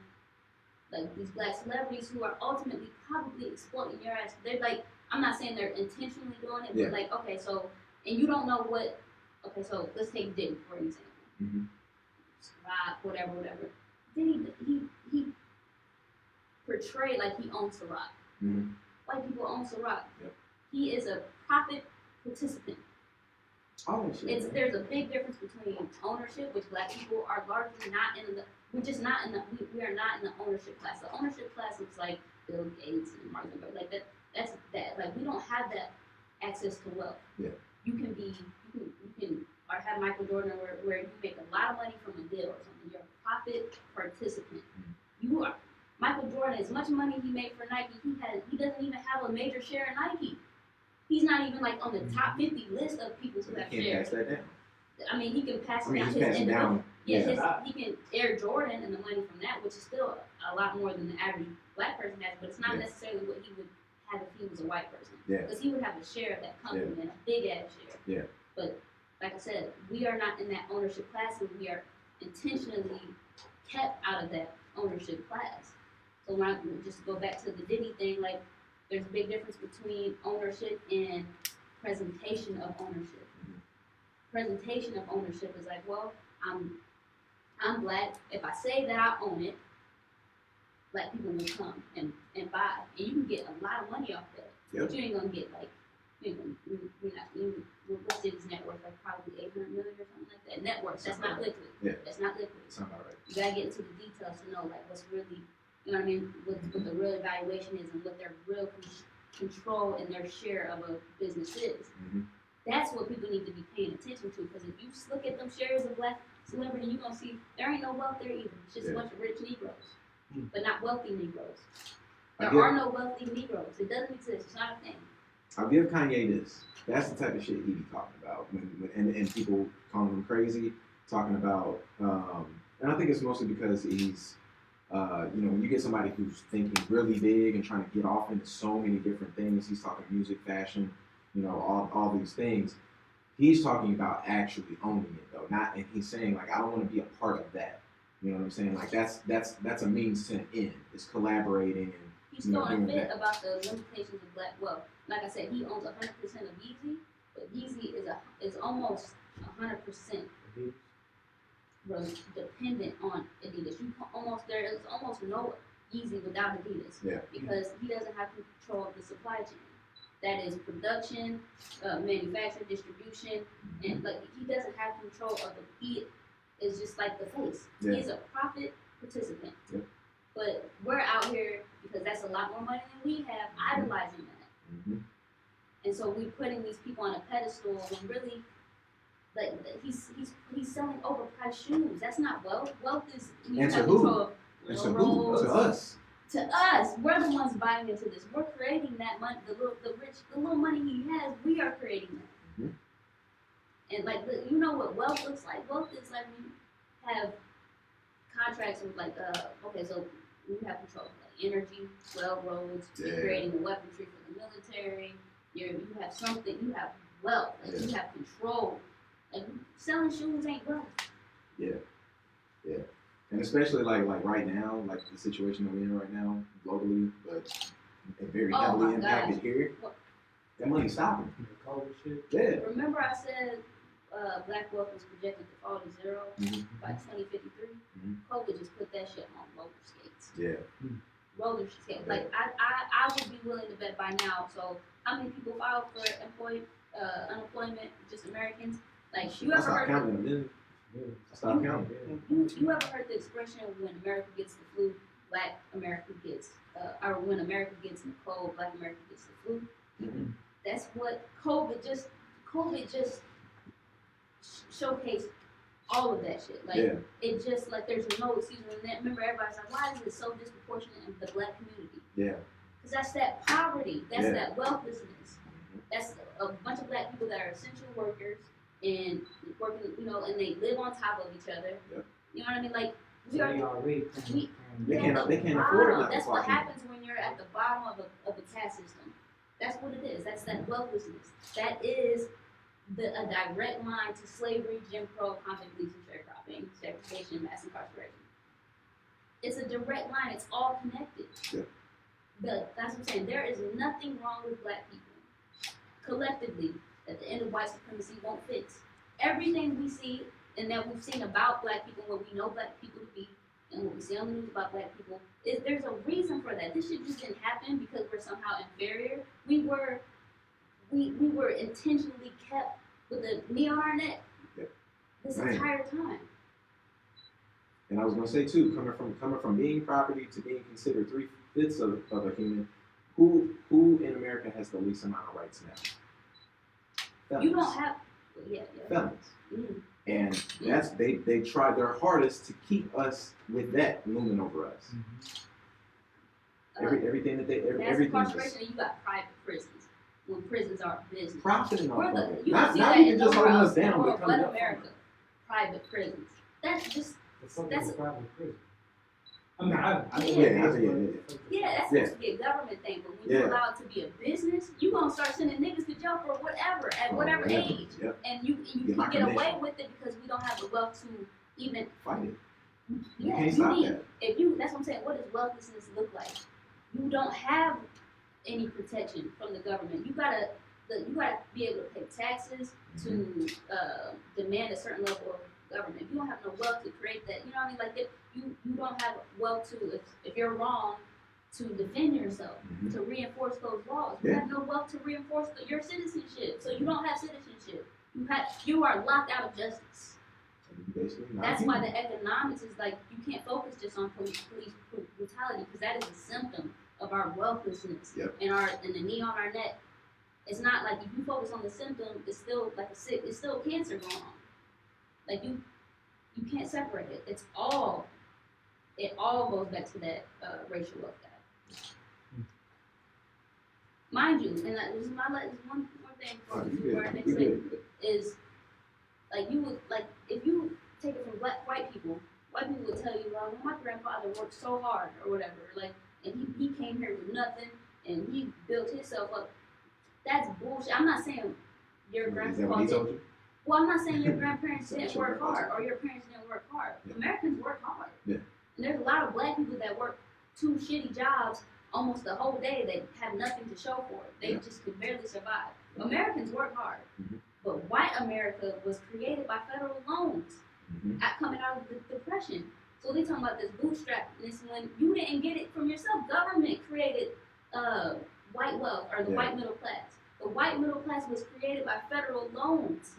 Speaker 3: like these black celebrities who are ultimately probably exploiting your ass. They're like, I'm not saying they're intentionally doing it,
Speaker 1: Yeah.
Speaker 3: but like, okay, so, and you don't know what, okay, so let's take Diddy for an example.
Speaker 1: Mhm.
Speaker 3: Rock, whatever. he portrayed like he owns the rock.
Speaker 1: Mhm.
Speaker 3: White people own the rock.
Speaker 1: Yep.
Speaker 3: He is a profit participant.
Speaker 1: All that shit. man.
Speaker 3: There's a big difference between ownership, which black people are largely not in the. We're just not in the. We are not in the ownership class. The ownership class looks like Bill Gates and Mark Zuckerberg. Like that. That's that. Like we don't have that access to wealth.
Speaker 1: Yeah.
Speaker 3: You can or have Michael Jordan where you make a lot of money from a deal or something. You're a profit participant. You are. Michael Jordan, as much money he made for Nike, he doesn't even have a major share in Nike. He's not even like on the top 50 list of people who
Speaker 1: But
Speaker 3: have
Speaker 1: you can't
Speaker 3: shares.
Speaker 1: pass that down.
Speaker 3: I mean, he can pass
Speaker 1: I
Speaker 3: it
Speaker 1: mean,
Speaker 3: down
Speaker 1: he's passing down.
Speaker 3: he can Air Jordan and the money from that, which is still a lot more than the average black person has, but it's not necessarily what he would have if he was a white person.
Speaker 1: Yeah.
Speaker 3: Because he would have a share of that company and a big ass share.
Speaker 1: Yeah.
Speaker 3: But like I said, we are not in that ownership class, and we are intentionally kept out of that ownership class. So when I just go back to the Diddy thing, like there's a big difference between ownership and presentation of ownership. Presentation of ownership is like, well, I'm black. If I say that I own it, black people will come and buy, and you can get a lot of money off that.
Speaker 1: Yep.
Speaker 3: But you ain't gonna get like, what's his net worth? Like probably 800 million or something like that. Net worth. That's not liquid.
Speaker 1: Yeah.
Speaker 3: That's not liquid.
Speaker 1: Sound about right.
Speaker 3: You gotta get into the details to know like what's really, you know what I mean, what the real evaluation is and what their real control and their share of a business is.
Speaker 1: Mhm.
Speaker 3: That's what people need to be paying attention to, because if you look at them shares of black celebrity, you're gonna see there ain't no wealth there either. It's just a bunch of rich Negroes, but not wealthy Negroes. There are no wealthy Negroes. It doesn't exist. It's not a thing.
Speaker 1: I'll give Kanye this. That's the type of shit he be talking about. And people calling him crazy, talking about, and I think it's mostly because he's, when you get somebody who's thinking really big and trying to get off into so many different things, he's talking music, fashion, all these things. He's talking about actually owning it though, not, and he's saying like, I don't want to be a part of that. You know what I'm saying? Like that's a means to an end. It's collaborating and
Speaker 3: He's throwing a fit about the limitations of black wealth. Like I said, he owns 100% of Yeezy, but Yeezy is almost 100% dependent on Adidas. There is almost no Yeezy without Adidas.
Speaker 1: Yeah.
Speaker 3: Because he doesn't have control of the supply chain. That is production, manufacturing, distribution, and like he doesn't have control of he is just like the face.
Speaker 1: Yeah.
Speaker 3: He's a profit participant.
Speaker 1: Yeah.
Speaker 3: But we're out here because that's a lot more money than we have, idolizing that.
Speaker 1: Mm-hmm.
Speaker 3: And so we're putting these people on a pedestal when really, like he's selling overpriced shoes. That's not wealth. Wealth is you
Speaker 1: And
Speaker 3: have
Speaker 1: to who?
Speaker 3: control of
Speaker 1: And
Speaker 3: real
Speaker 1: to who?
Speaker 3: roads.
Speaker 1: To us.
Speaker 3: To us, we're the ones buying into this. We're creating that money. The little money he has, we are creating that.
Speaker 1: Mm-hmm.
Speaker 3: And like, you know what wealth looks like? Wealth is like when you have contracts with like, okay, so you have control of like energy, railroads, you're creating the weaponry for the military. You have something. You have wealth. Like you have control. Like selling shoes ain't wealth.
Speaker 1: Yeah. And especially like right now, like the situation that we're in right now, globally, but very heavily impacted here. That money's stopping. Yeah.
Speaker 3: Remember I said black wealth was projected to fall to zero by 2053? COVID just put that shit on roller skates.
Speaker 1: Yeah.
Speaker 3: Roller skates. Like I would be willing to bet by now. So how many people filed for unemployment? Just Americans. Like you ever heard?
Speaker 1: Counting in a minute. Stop counting.
Speaker 3: You ever heard the expression when America gets the flu, Black America gets, or when America gets in the cold, Black America gets the flu?
Speaker 1: Mm-hmm.
Speaker 3: That's what COVID just showcased all of that shit. Like it just like there's no excuse. Remember everybody's like, why is it so disproportionate in the black community?
Speaker 1: Yeah.
Speaker 3: Because that's that poverty. That's that wealthlessness. That's a bunch of black people that are essential workers and working, and they live on top of each other. Yep. You know what I mean? Like
Speaker 1: They can't afford it.
Speaker 3: That's what happens when you're at the bottom of the caste system. That's what it is. That's that wealthlessness. That is a direct line to slavery, Jim Crow, convict leasing, sharecropping, segregation, mass incarceration. It's a direct line. It's all connected. Yep. That's what I'm saying. There is nothing wrong with black people. Collectively, at the end of white supremacy won't fix. Everything we see and that we've seen about black people, what we know black people to be, and what we see on the news about black people, there's a reason for that. This shit just didn't happen because we're somehow inferior. We were intentionally kept with a knee on our neck this entire time.
Speaker 1: And I was gonna say too, coming from being property to being considered 3/5 of a human, who in America has the least amount of rights now? Felons.
Speaker 3: You don't have,
Speaker 1: Felons.
Speaker 3: Mm.
Speaker 1: And that's they try their hardest to keep us with that looming over us. Everything that
Speaker 3: That's
Speaker 1: everything
Speaker 3: incarceration,
Speaker 1: is
Speaker 3: and you got private prisons when prisons are business.
Speaker 1: profiting off of it.
Speaker 3: You
Speaker 1: Not
Speaker 3: can see
Speaker 1: not
Speaker 3: that
Speaker 1: even
Speaker 3: in
Speaker 1: just
Speaker 3: nowhere
Speaker 1: holding
Speaker 3: else
Speaker 1: us
Speaker 3: in the
Speaker 1: down, but
Speaker 3: world
Speaker 1: coming
Speaker 3: but
Speaker 1: up from
Speaker 3: America.
Speaker 1: it.
Speaker 3: Private prisons. That's just
Speaker 4: It's something
Speaker 3: That's-
Speaker 4: with private prison. I mean,
Speaker 3: that's supposed to be a government thing, but when you allow it to be a business, you gonna start sending niggas to jail for whatever at whatever age,
Speaker 1: Yep.
Speaker 3: and you can get away with it because we don't have the wealth to even
Speaker 1: Fight it.
Speaker 3: Yeah,
Speaker 1: can't
Speaker 3: you
Speaker 1: stop
Speaker 3: need.
Speaker 1: that.
Speaker 3: If you, that's what I'm saying. What does wealthlessness look like? You don't have any protection from the government. You gotta be able to pay taxes to demand a certain level of government. You don't have no wealth to create that. You know what I mean? Like you don't have wealth to if you're wrong to defend yourself, to reinforce those laws. You have no wealth to reinforce your citizenship. So you don't have citizenship. You are locked out of justice. That's why the economics is like you can't focus just on police brutality because that is a symptom of our wealthlessness and the knee on our neck. It's not like if you focus on the symptom, it's still like it's still cancer going on. Like you can't separate it. It all goes back to that racial wealth gap. Mind you, and this is one more thing before we do our next thing is like you would like if you take it from white people would tell you, well, my grandfather worked so hard or whatever, like, and he came here with nothing and he built himself up. That's bullshit. I'm not saying your grandfather didn't. Well, I'm not saying your grandparents didn't work hard or your parents didn't work hard. Americans work hard. Yeah. And there's a lot of black people that work 2 shitty jobs almost the whole day. They have nothing to show for it. They just can barely survive. Americans work hard. But white America was created by federal loans coming out of the Depression. So they talking about this bootstrapness when you didn't get it from yourself. Government created white wealth or the white middle class. The white middle class was created by federal loans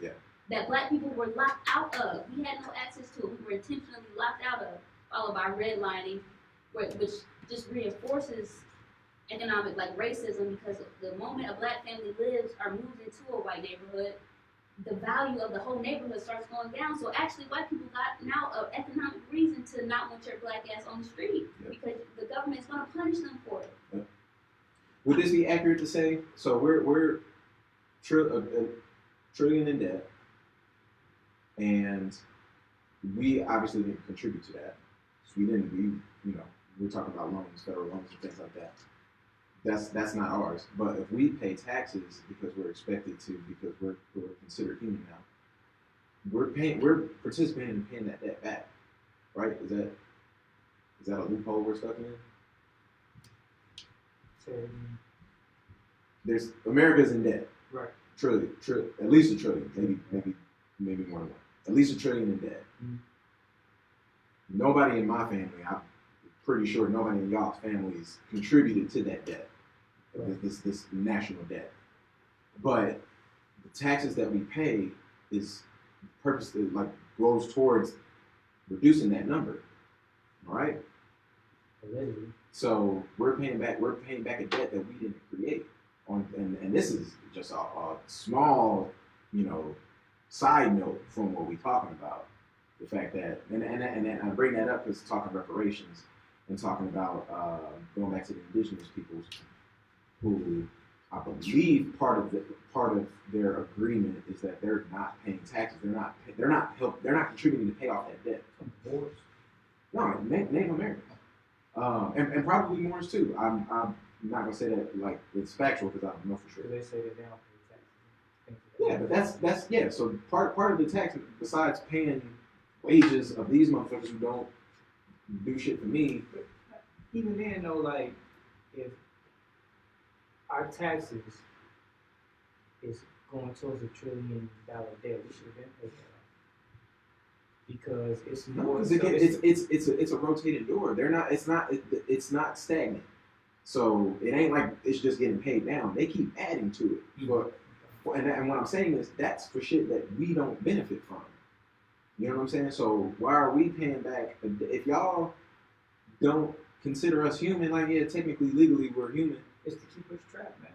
Speaker 3: that black people were locked out of. We had no access to it. We were intentionally locked out of, followed by redlining, which just reinforces economic like racism because the moment a black family lives or moves into a white neighborhood, the value of the whole neighborhood starts going down. So actually white people got now an economic reason to not want your black ass on the street because the government is going to punish them for it.
Speaker 1: Would this be accurate to say? So we're a trillion in debt, and we obviously didn't contribute to that. So we're talking about loans, federal loans, and things like that. That's not ours. But if we pay taxes because we're expected to, because we're considered human now, we're participating in paying that debt back, right? Is that a loophole we're stuck in? There's America's in debt.
Speaker 4: Right.
Speaker 1: Trillion, at least a trillion, maybe more than one. At least a trillion in debt. Nobody in my family, I'm pretty sure nobody in y'all's families contributed to that debt, this national debt. But the taxes that we pay is purposely goes towards reducing that number. All right. So we're paying back a debt that we didn't create. And this is just a small, side note from what we're talking about. The fact that, and I bring that up because talking reparations and talking about going back to the indigenous peoples, who I believe part of their agreement is that they're not paying taxes. They're not contributing to pay off that debt. No, Native Americans, and probably Moors too. I'm not gonna say that like it's factual because I don't know for sure.
Speaker 4: They say that they don't pay taxes.
Speaker 1: Yeah, but that's So part of the tax, besides paying wages of these motherfuckers who don't do shit for me.
Speaker 4: Even then, though, like if our taxes is going towards $1 trillion debt, we should have been paid that because it's
Speaker 1: No,
Speaker 4: more.
Speaker 1: because
Speaker 4: So
Speaker 1: again, it's a rotating door. They're not. It's not stagnant. So it ain't like it's just getting paid down. They keep adding to it. And what I'm saying is that's for shit that we don't benefit from. You know what I'm saying? So why are we paying back? If y'all don't consider us human, like yeah, technically, legally, we're human.
Speaker 4: it's to keep us trapped, man.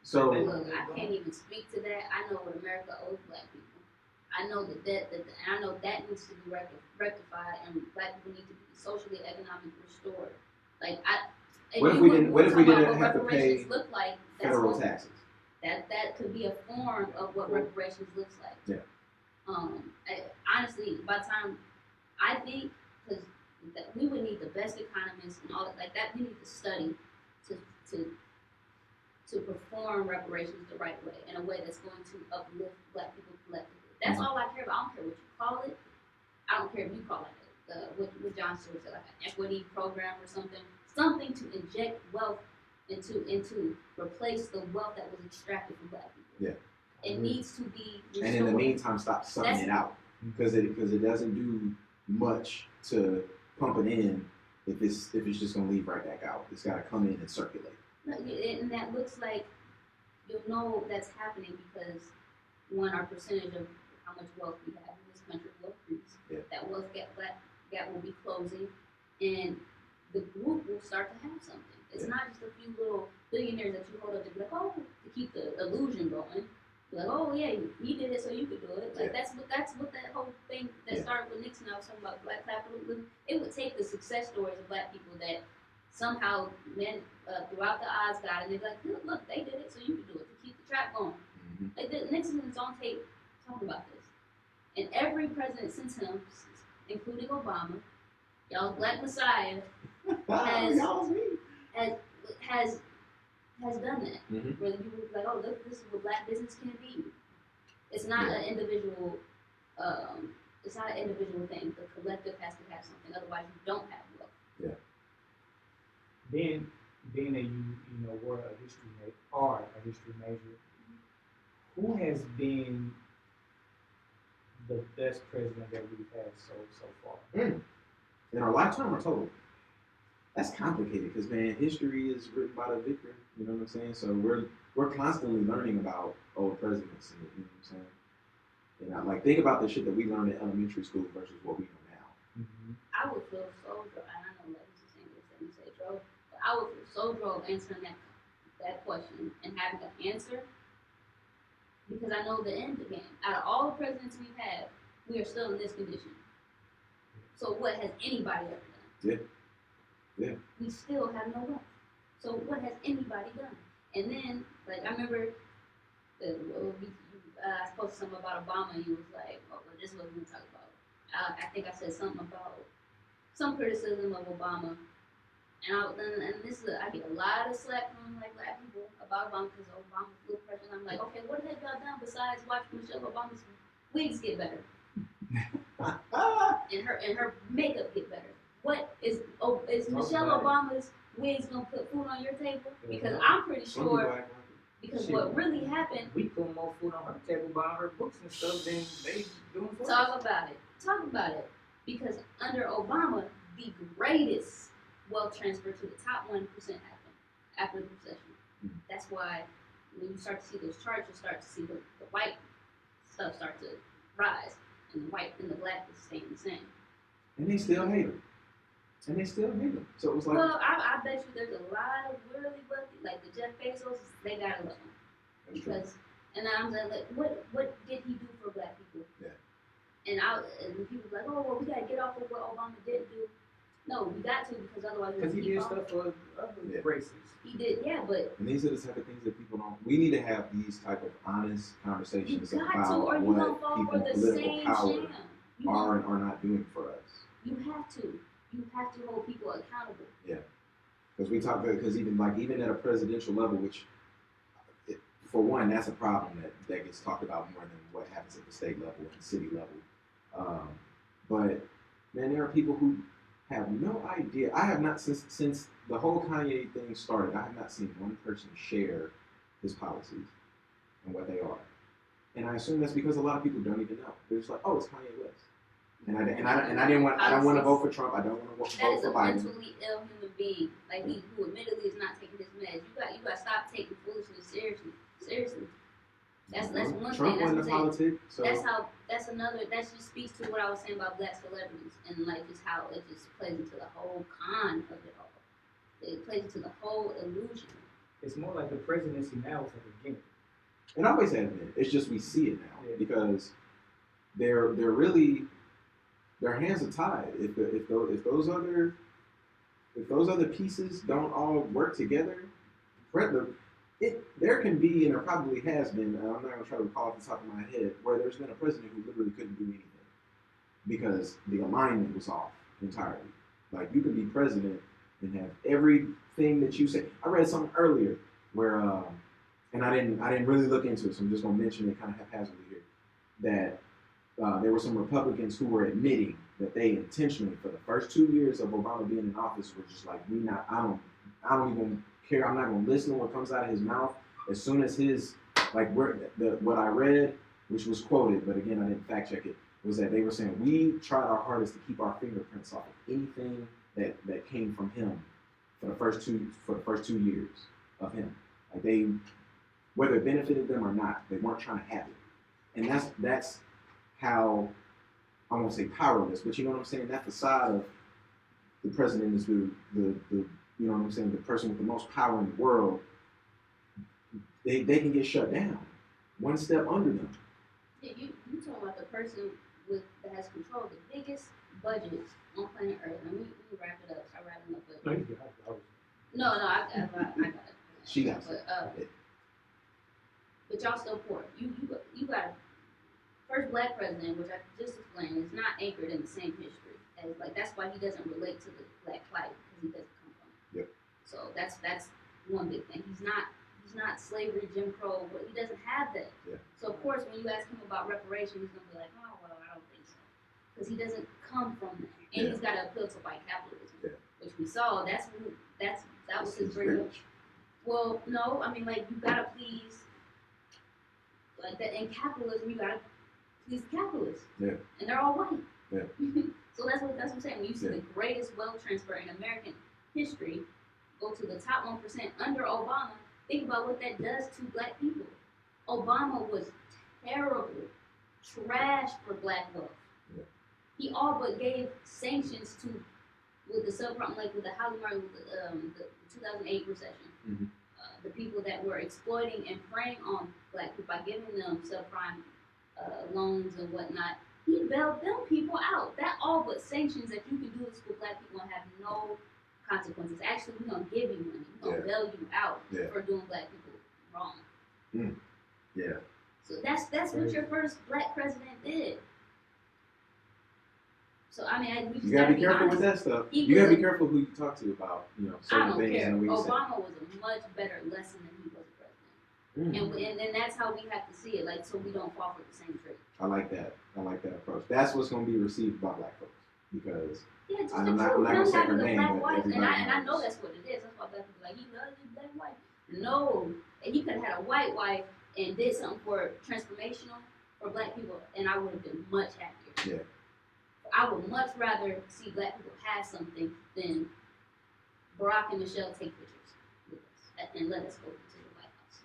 Speaker 1: So
Speaker 3: Look, I can't even speak to that. I know what America owes black people. I know I know that needs to be rectified, and black people need to be socially, economically restored. Like
Speaker 1: what if we didn't
Speaker 3: what
Speaker 1: have to
Speaker 3: reparations
Speaker 1: pay
Speaker 3: look like?
Speaker 1: federal taxes?
Speaker 3: That could be a form of what reparations looks like.
Speaker 1: Yeah.
Speaker 3: Honestly, by the time I think, because we would need the best economists and all like that, we need to study to perform reparations the right way, in a way that's going to uplift black people collectively. That's all I care about. I don't care what you call it. I don't care if you call it what John Stewart said, like an equity program or something to inject wealth into replace the wealth that was extracted from black people.
Speaker 1: Yeah.
Speaker 3: It needs to be restored.
Speaker 1: And in the meantime, stop sucking it out because it doesn't do much to pump it in if it's just gonna leave right back out. It's got to come in and circulate.
Speaker 3: And that looks like you'll know that's happening because our percentage of how much wealth we have in this country will increase.
Speaker 1: Yeah.
Speaker 3: That wealth gap will be closing, and the group will start to have something. It's not just a few little billionaires that you hold up to be like, oh, to keep the illusion going. Like, oh yeah, he did it, so you could do it. Like that's what that whole thing that started with Nixon. I was talking about black capitalism. It would take the success stories of black people that somehow men throughout the odds got it, and they're like, look, they did it, so you can do it to keep the track going.
Speaker 1: Mm-hmm.
Speaker 3: Like Nixon is on tape talking about this, and every president since him, including Obama, y'all's black messiah, has done that.
Speaker 1: Mm-hmm.
Speaker 3: Where you were like, oh, look, this is what black business can be. It's not an individual. It's not an individual thing. The collective has to have something. Otherwise, you don't have wealth.
Speaker 1: Yeah.
Speaker 4: Being that you know were a history major, who has been the best president that we've had so far?
Speaker 1: In our lifetime or total? That's complicated because man, history is written by the victor. You know what I'm saying? So we're constantly learning about old presidents. And, you know what I'm saying? And I like think about the shit that we learned in elementary school versus what we know now.
Speaker 4: Mm-hmm.
Speaker 3: I would feel so drove, and I know ladies are saying this and you say drove, but I would feel so drove answering that question and having an answer because I know the end of the game. Out of all the presidents we've had, we are still in this condition. So what has anybody ever done?
Speaker 1: Yeah.
Speaker 3: We still have no wealth. So what has anybody done? And then, like, I remember I spoke to someone about Obama, and he was like, oh, well, this is what we're going to talk about. I think I said something about some criticism of Obama. And this is I get a lot of slack from like black people about Obama because Obama's little pressure. And I'm like, okay, what have y'all done besides watch Michelle Obama's wigs get better? and her makeup get better? What is Michelle Obama's wigs gonna put food on your table? Because I'm pretty sure. Because what really happened?
Speaker 4: We put more food on her table buying her books and stuff than they doing for us.
Speaker 3: Talk about it. Because under Obama, the greatest wealth transfer to the top 1% happened after the recession.
Speaker 1: Mm-hmm.
Speaker 3: That's why when you start to see those charts, you start to see the white stuff start to rise, and the white and the black is staying the same.
Speaker 1: And they still hate them. So it was like.
Speaker 3: Well, I bet you there's a lot of really wealthy, like the Jeff Bezos, they gotta love him. Because, and I'm like, what did he do for black people?
Speaker 1: Yeah.
Speaker 3: And people like, oh, well, we gotta get off of what Obama didn't do. No, we got to because otherwise we're
Speaker 4: because he did stuff for other races.
Speaker 3: He did, yeah, but
Speaker 1: and these are the type of things that people don't. We need to have these type of honest conversations
Speaker 3: you got
Speaker 1: about
Speaker 3: to, or you
Speaker 1: what
Speaker 3: don't fall
Speaker 1: people
Speaker 3: for the
Speaker 1: political
Speaker 3: same
Speaker 1: power
Speaker 3: sham.
Speaker 1: are and are not doing for us.
Speaker 3: You have to. You have to hold people accountable.
Speaker 1: Yeah, because even at a presidential level, which for one, that's a problem that gets talked about more than what happens at the state level and city level. But man, there are people who have no idea. I have not since the whole Kanye thing started. I have not seen one person share his policies and what they are. And I assume that's because a lot of people don't even know. They're just like, oh, it's Kanye West. And I didn't want. I don't want to vote for Trump. I don't want to
Speaker 3: That
Speaker 1: vote
Speaker 3: is
Speaker 1: for
Speaker 3: a
Speaker 1: Biden.
Speaker 3: mentally ill human being, like he who admittedly is not taking his meds. You got to stop taking foolishness seriously. That's one
Speaker 1: Trump
Speaker 3: thing. That's
Speaker 1: won
Speaker 3: what
Speaker 1: the
Speaker 3: I'm saying.
Speaker 1: politics.
Speaker 3: That's another. That just speaks to what I was saying about black celebrities and like just how it just plays into the whole con of it all. It plays into the whole illusion.
Speaker 4: It's more like the presidency now is like a gimmick.
Speaker 1: It always has been. It's just we see it now
Speaker 4: Yeah.
Speaker 1: because they're really their hands are tied. If those other pieces don't all work together, there can be, and there probably has been. I'm not going to try to recall off the top of my head where there's been a president who literally couldn't do anything because the alignment was off entirely. Like you could be president and have everything that you say. I read something earlier where, and I didn't really look into it, so I'm just going to mention it kind of haphazardly here, that there were some Republicans who were admitting that they intentionally, for the first 2 years of Obama being in office, were just like, I don't even care. I'm not going to listen to what comes out of his mouth. As soon as what I read, which was quoted, but again, I didn't fact check it, was that they were saying, we tried our hardest to keep our fingerprints off of anything that came from him for the first 2 years of him. Like they, whether it benefited them or not, they weren't trying to have it. And that's how, I won't say powerless, but you know what I'm saying? That facade of the president is the you know what I'm saying, the person with the most power in the world, they can get shut down one step under them.
Speaker 3: Yeah, you talking about the person that has control of the biggest budgets on planet Earth. And we wrap it up. Start wrapping up. But no, I got it.
Speaker 1: She got
Speaker 3: it. But y'all still poor. You got first black president, which I just explained, is not anchored in the same history as that's why he doesn't relate to the black plight because he doesn't come from it.
Speaker 1: Yep.
Speaker 3: So that's one big thing. He's not slavery, Jim Crow, but he doesn't have that.
Speaker 1: Yeah.
Speaker 3: So of course, when you ask him about reparations, he's gonna be like, oh well, I don't think so, because he doesn't come from that, and he's got to appeal to white capitalism, which we saw. That was his great. Well, no, I mean you gotta please like that in capitalism. You gotta please the capitalists.
Speaker 1: Yeah. And
Speaker 3: they're all white.
Speaker 1: Yeah.
Speaker 3: So that's what I'm saying. When you see the greatest wealth transfer in American history go to the top 1% under Obama, think about what that does to black people. Obama was terrible, trash for black wealth.
Speaker 1: Yeah.
Speaker 3: He all but gave sanctions to with the subprime, like with the housing market, with the 2008 recession.
Speaker 1: Mm-hmm.
Speaker 3: The people that were exploiting and preying on black people by giving them subprime loans and whatnot. He bailed them people out. That all but sanctions that you can do this with black people and have no consequences. Actually, we're going to give you money. We're going to bail you out for doing black people wrong.
Speaker 1: Mm. Yeah.
Speaker 3: So that's what your first black president did. So, I mean, we just
Speaker 1: you got to be careful
Speaker 3: honest.
Speaker 1: with that stuff.
Speaker 3: You
Speaker 1: got to
Speaker 3: really-
Speaker 1: be careful who you talk to about, certain
Speaker 3: I don't
Speaker 1: things
Speaker 3: care.
Speaker 1: and the way you say.
Speaker 3: Obama was a much better lesson than he was a president. And that's how we have to see it, so we don't fall for the same trick.
Speaker 1: I like that approach. That's what's going to be received by black folks because
Speaker 3: Yeah, just
Speaker 1: I'm
Speaker 3: the
Speaker 1: not
Speaker 3: truth.
Speaker 1: gonna
Speaker 3: Him
Speaker 1: say her
Speaker 3: having the
Speaker 1: name,
Speaker 3: black
Speaker 1: but
Speaker 3: white, and
Speaker 1: everybody
Speaker 3: I know
Speaker 1: knows.
Speaker 3: that's what it is. That's why black people are like, he loves his black wife. No, and he could have had a white wife and did something for transformational for black people, and I would have been much happier.
Speaker 1: Yeah.
Speaker 3: I would much rather see black people have something than Barack and Michelle take pictures with us and let us go to the White House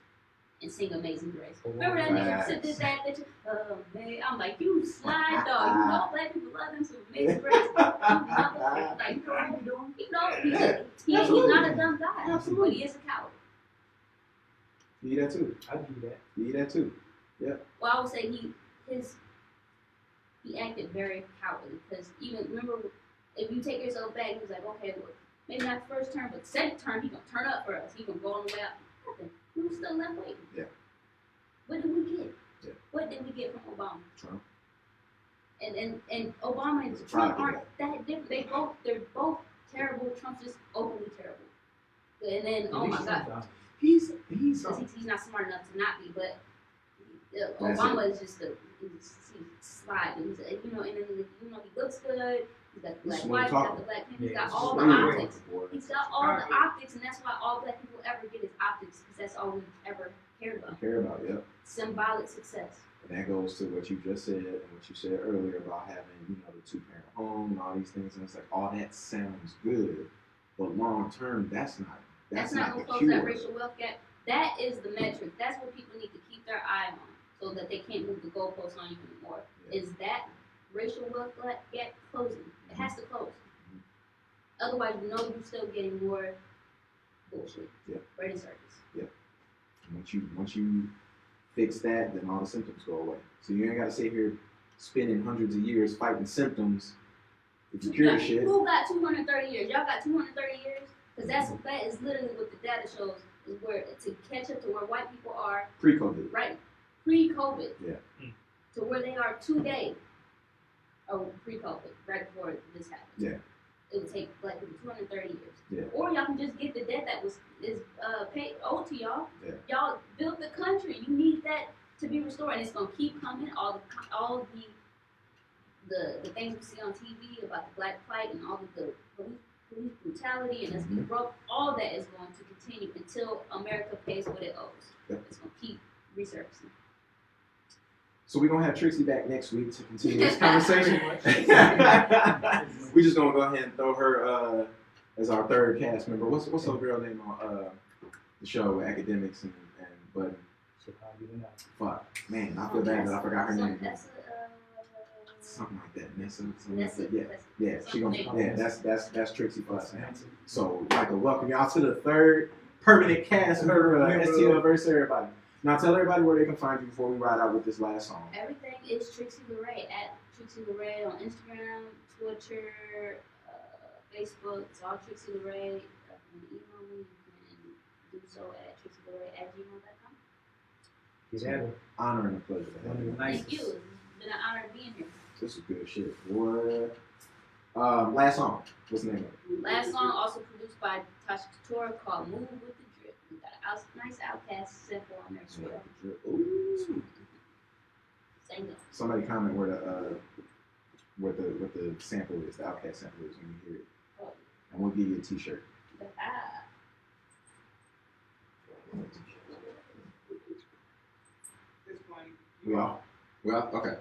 Speaker 3: and sing Amazing Grace. Remember that nigga did that picture? Oh man, I'm like, you slide dog. You know black people love him some Amazing Grace. He's not a dumb guy, but he is a coward.
Speaker 1: You eat that too.
Speaker 4: I do that.
Speaker 1: You eat that too. Yeah.
Speaker 3: Well, I would say he acted very cowardly because even remember if you take yourself back, he was like, okay, well, maybe not the first term, but second term, he gonna turn up for us. He gonna go on the way out. Nothing. We were still left waiting.
Speaker 1: Yeah.
Speaker 3: What did we get?
Speaker 1: Yeah.
Speaker 3: What did we get from Obama?
Speaker 1: Trump.
Speaker 3: And Obama and Trump aren't that different. They're both terrible. Trump's just openly terrible. And then oh my God.
Speaker 1: He's
Speaker 3: not smart enough to not be, but
Speaker 1: That's
Speaker 3: Obama is just he's slide. And then he looks good. He's got the black wife, he's got the black pimp, he's got all the optics. He's got all the optics, and that's why all black people ever get is optics, because that's all we ever cared about.
Speaker 1: Care about, yep.
Speaker 3: Symbolic success.
Speaker 1: And that goes to what you just said and what you said earlier about having, you know, the 2-parent home and all these things. And it's like, all that sounds good, but long term, that's not
Speaker 3: Not
Speaker 1: the
Speaker 3: gonna close
Speaker 1: cure.
Speaker 3: that racial wealth gap. That is the metric. That's what people need to keep their eye on, so that they can't move the goalposts on you anymore.
Speaker 1: Yeah.
Speaker 3: Is that racial wealth gap closing? It has to close. Otherwise, you know you're still getting more bullshit.
Speaker 1: Yeah.
Speaker 3: Ready circus.
Speaker 1: Once you fix that, then all the symptoms go away. So you ain't gotta sit here spending hundreds of years fighting symptoms. If you cure the shit,
Speaker 3: Who got 230 years? Y'all got 230 years? Because that is literally what the data shows, is where to catch up to where white people are
Speaker 1: pre-COVID.
Speaker 3: right pre-COVID.
Speaker 1: Yeah.
Speaker 3: To where they are today. Or pre-COVID, right before this happened.
Speaker 1: Yeah.
Speaker 3: It would take black people 230 years.
Speaker 1: Yeah.
Speaker 3: Or y'all can just get the debt that is paid owed to y'all.
Speaker 1: Yeah.
Speaker 3: Y'all built the country. You need that to be restored, and it's gonna keep coming. All the things we see on TV about the black plight and all of the police brutality and us being broke. All that is going to continue until America pays what it owes.
Speaker 1: Yeah.
Speaker 3: It's gonna keep resurfacing.
Speaker 1: So we're gonna have Trixie back next week to continue this conversation. We just gonna go ahead and throw her as our third cast member. What's her girl name on the show with academics and but fuck man, I feel bad that I forgot her name. Something like that. Nessa, something like that. Yeah, she gonna that's Trixie for us now. So I'd like to welcome y'all to the third permanent cast member of STL versus everybody. Now tell everybody where they can find you before we ride out with this last song.
Speaker 3: Everything is Trixie Le'Ray at Trixie Le'Ray on Instagram, Twitter, Facebook. It's all Trixie Le'Ray. If you can email me, you can do so at TrixieLe'Ray@gmail.com.
Speaker 1: It's an honor and a pleasure to have you.
Speaker 3: Thank you. It's been an honor being here.
Speaker 1: This is good shit. What? Last song. What's the name of it?
Speaker 3: Last song also produced by Tasha Couture called Move with the Drip. We got a nice Outkast sample on there as well.
Speaker 1: Ooh.
Speaker 3: Same though.
Speaker 1: Somebody comment where the sample is, the Outkast sample is when you hear it.
Speaker 3: Oh.
Speaker 1: And we'll give you a t-shirt.
Speaker 3: Ah.
Speaker 1: We all? Well, okay.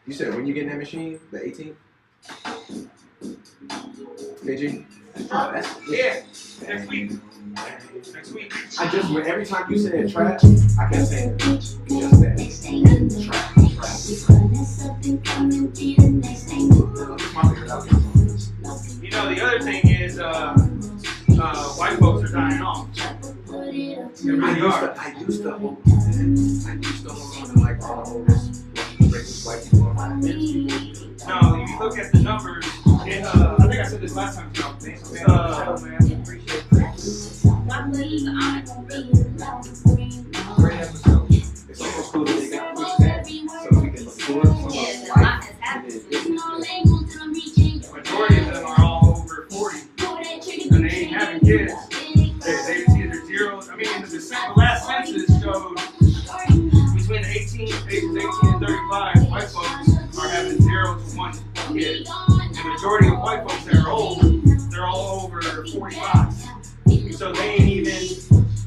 Speaker 1: You said when you get in that machine, the 18th? KG? Oh, that's
Speaker 2: Yeah. Next week.
Speaker 1: I just, every time you said trap, I kept saying just that. Trap.
Speaker 2: You know, the other thing is, white folks are dying off. They really are.
Speaker 1: I used to hold on to like all those racist white people on my
Speaker 2: No, if you look at the numbers, it, I think I said this last time, Joe.
Speaker 1: Great episode. It's almost cool that they got pushed back so we can look forward to
Speaker 3: Yes,
Speaker 1: some
Speaker 3: a lot
Speaker 1: life.
Speaker 3: has happened.
Speaker 2: The majority of them are all over 40, and they ain't having kids. They either zero. I mean, the last census showed between the ages 18 and 35, white folks are having 0 to 1 kid. The majority of white folks that are old, they're all over 45. So they ain't even,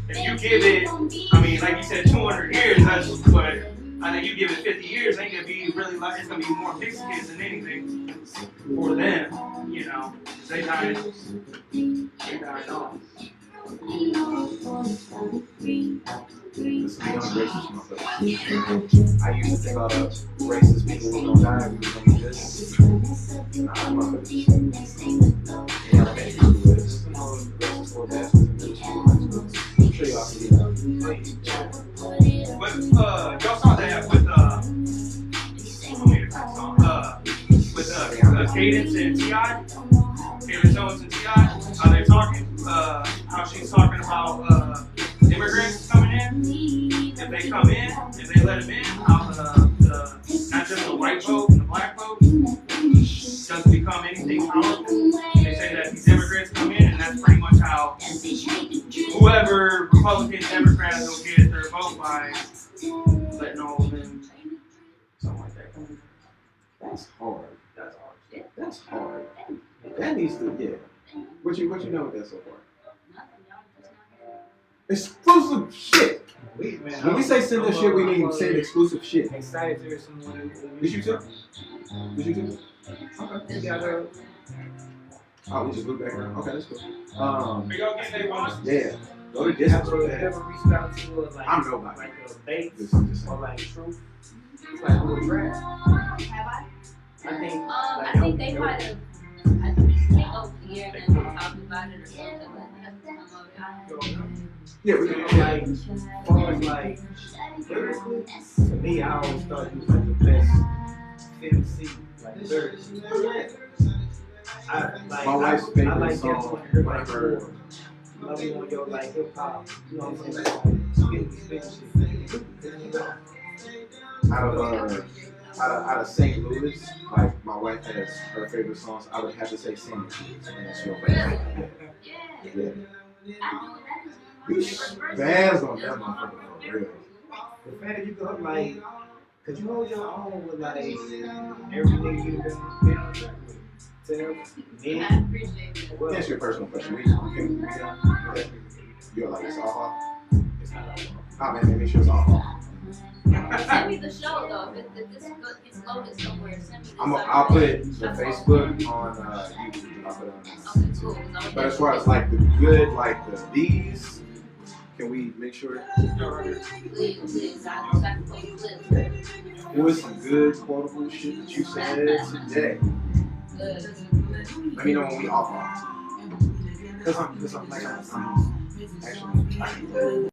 Speaker 2: if you give it, I mean, like you said, 200 years, that's what, I think you give it 50 years, ain't gonna be really like, it's gonna be more pixie kids than anything for them, you know, 'cause they died off.
Speaker 1: This is the young racist motherfucker. I used to think all the racist people were gonna die, we were gonna be good. Nah, motherfuckers. In elementary school, this is some of the racist little bastards in middle school, high school. I'm sure y'all see that.
Speaker 2: But y'all saw that with Cadence and T.I. Cadence Jones and T.I. How they're talking, how she's talking about immigrants coming in. If they come in, if they let them in, how not just the white vote and the black vote doesn't become anything powerful. They say that these immigrants come in, and that's pretty much how whoever Republican, Democrats will get their vote by letting all of them, something like that.
Speaker 1: That's hard.
Speaker 2: That's hard.
Speaker 1: That's hard. That needs to, yeah. What you know with that so far?
Speaker 3: Nothing, y'all just not here.
Speaker 1: Exclusive shit. When we say send us shit, we mean send exclusive shit.
Speaker 4: Excited to hear someone.
Speaker 1: Did you too? Did you too? Okay.
Speaker 4: You got her.
Speaker 1: Oh, we just look back around. Okay, that's cool.
Speaker 2: Are y'all getting their ones?
Speaker 1: Yeah. Go to
Speaker 4: Have
Speaker 1: Discord.
Speaker 4: you ever reached out to her like,
Speaker 1: I'm nobody.
Speaker 4: like a bait
Speaker 1: Just saying.
Speaker 4: or like truth? Like who a trash?
Speaker 3: Have I?
Speaker 4: I think.
Speaker 3: I think they might have. I think over the year and then talked about it or something, but that's some of it. I haven't.
Speaker 1: Yeah, we can.
Speaker 4: Like, as far as like, lyrically, to me, I always thought he was like the best MC, like lyrically.
Speaker 1: My wife's
Speaker 4: I
Speaker 1: favorite
Speaker 4: like
Speaker 1: song
Speaker 4: that one,
Speaker 1: I
Speaker 4: like,
Speaker 1: heard.
Speaker 4: love you on your like hip hop, you know what I'm saying? Like, spit shit.
Speaker 1: Out of St. Louis, like my wife has her favorite songs. I would have to say "Sing It," and that's your favorite.
Speaker 3: Yeah.
Speaker 1: Yeah.
Speaker 3: I know that is
Speaker 1: You
Speaker 3: one of my favorite
Speaker 1: spaz on that motherfucker for real.
Speaker 4: The fact that you go like, could you hold your own with like everything you've been on track with? Tell me,
Speaker 3: I appreciate it.
Speaker 4: well,
Speaker 1: That's your personal question. We can you're like it's all
Speaker 4: it's not all.
Speaker 1: off. Man, make sure it's all off.
Speaker 3: Send me the show though. If this gets loaded somewhere, send me the
Speaker 1: I'll put it the Facebook on YouTube. I'll put it on
Speaker 3: Okay, cool.
Speaker 1: But as far as like the good, like these, can we make sure
Speaker 3: Please, I can put clips.
Speaker 1: there was some good quotable shit that you said today?
Speaker 3: Good.
Speaker 1: Let me know when we off. Cause I'm actually.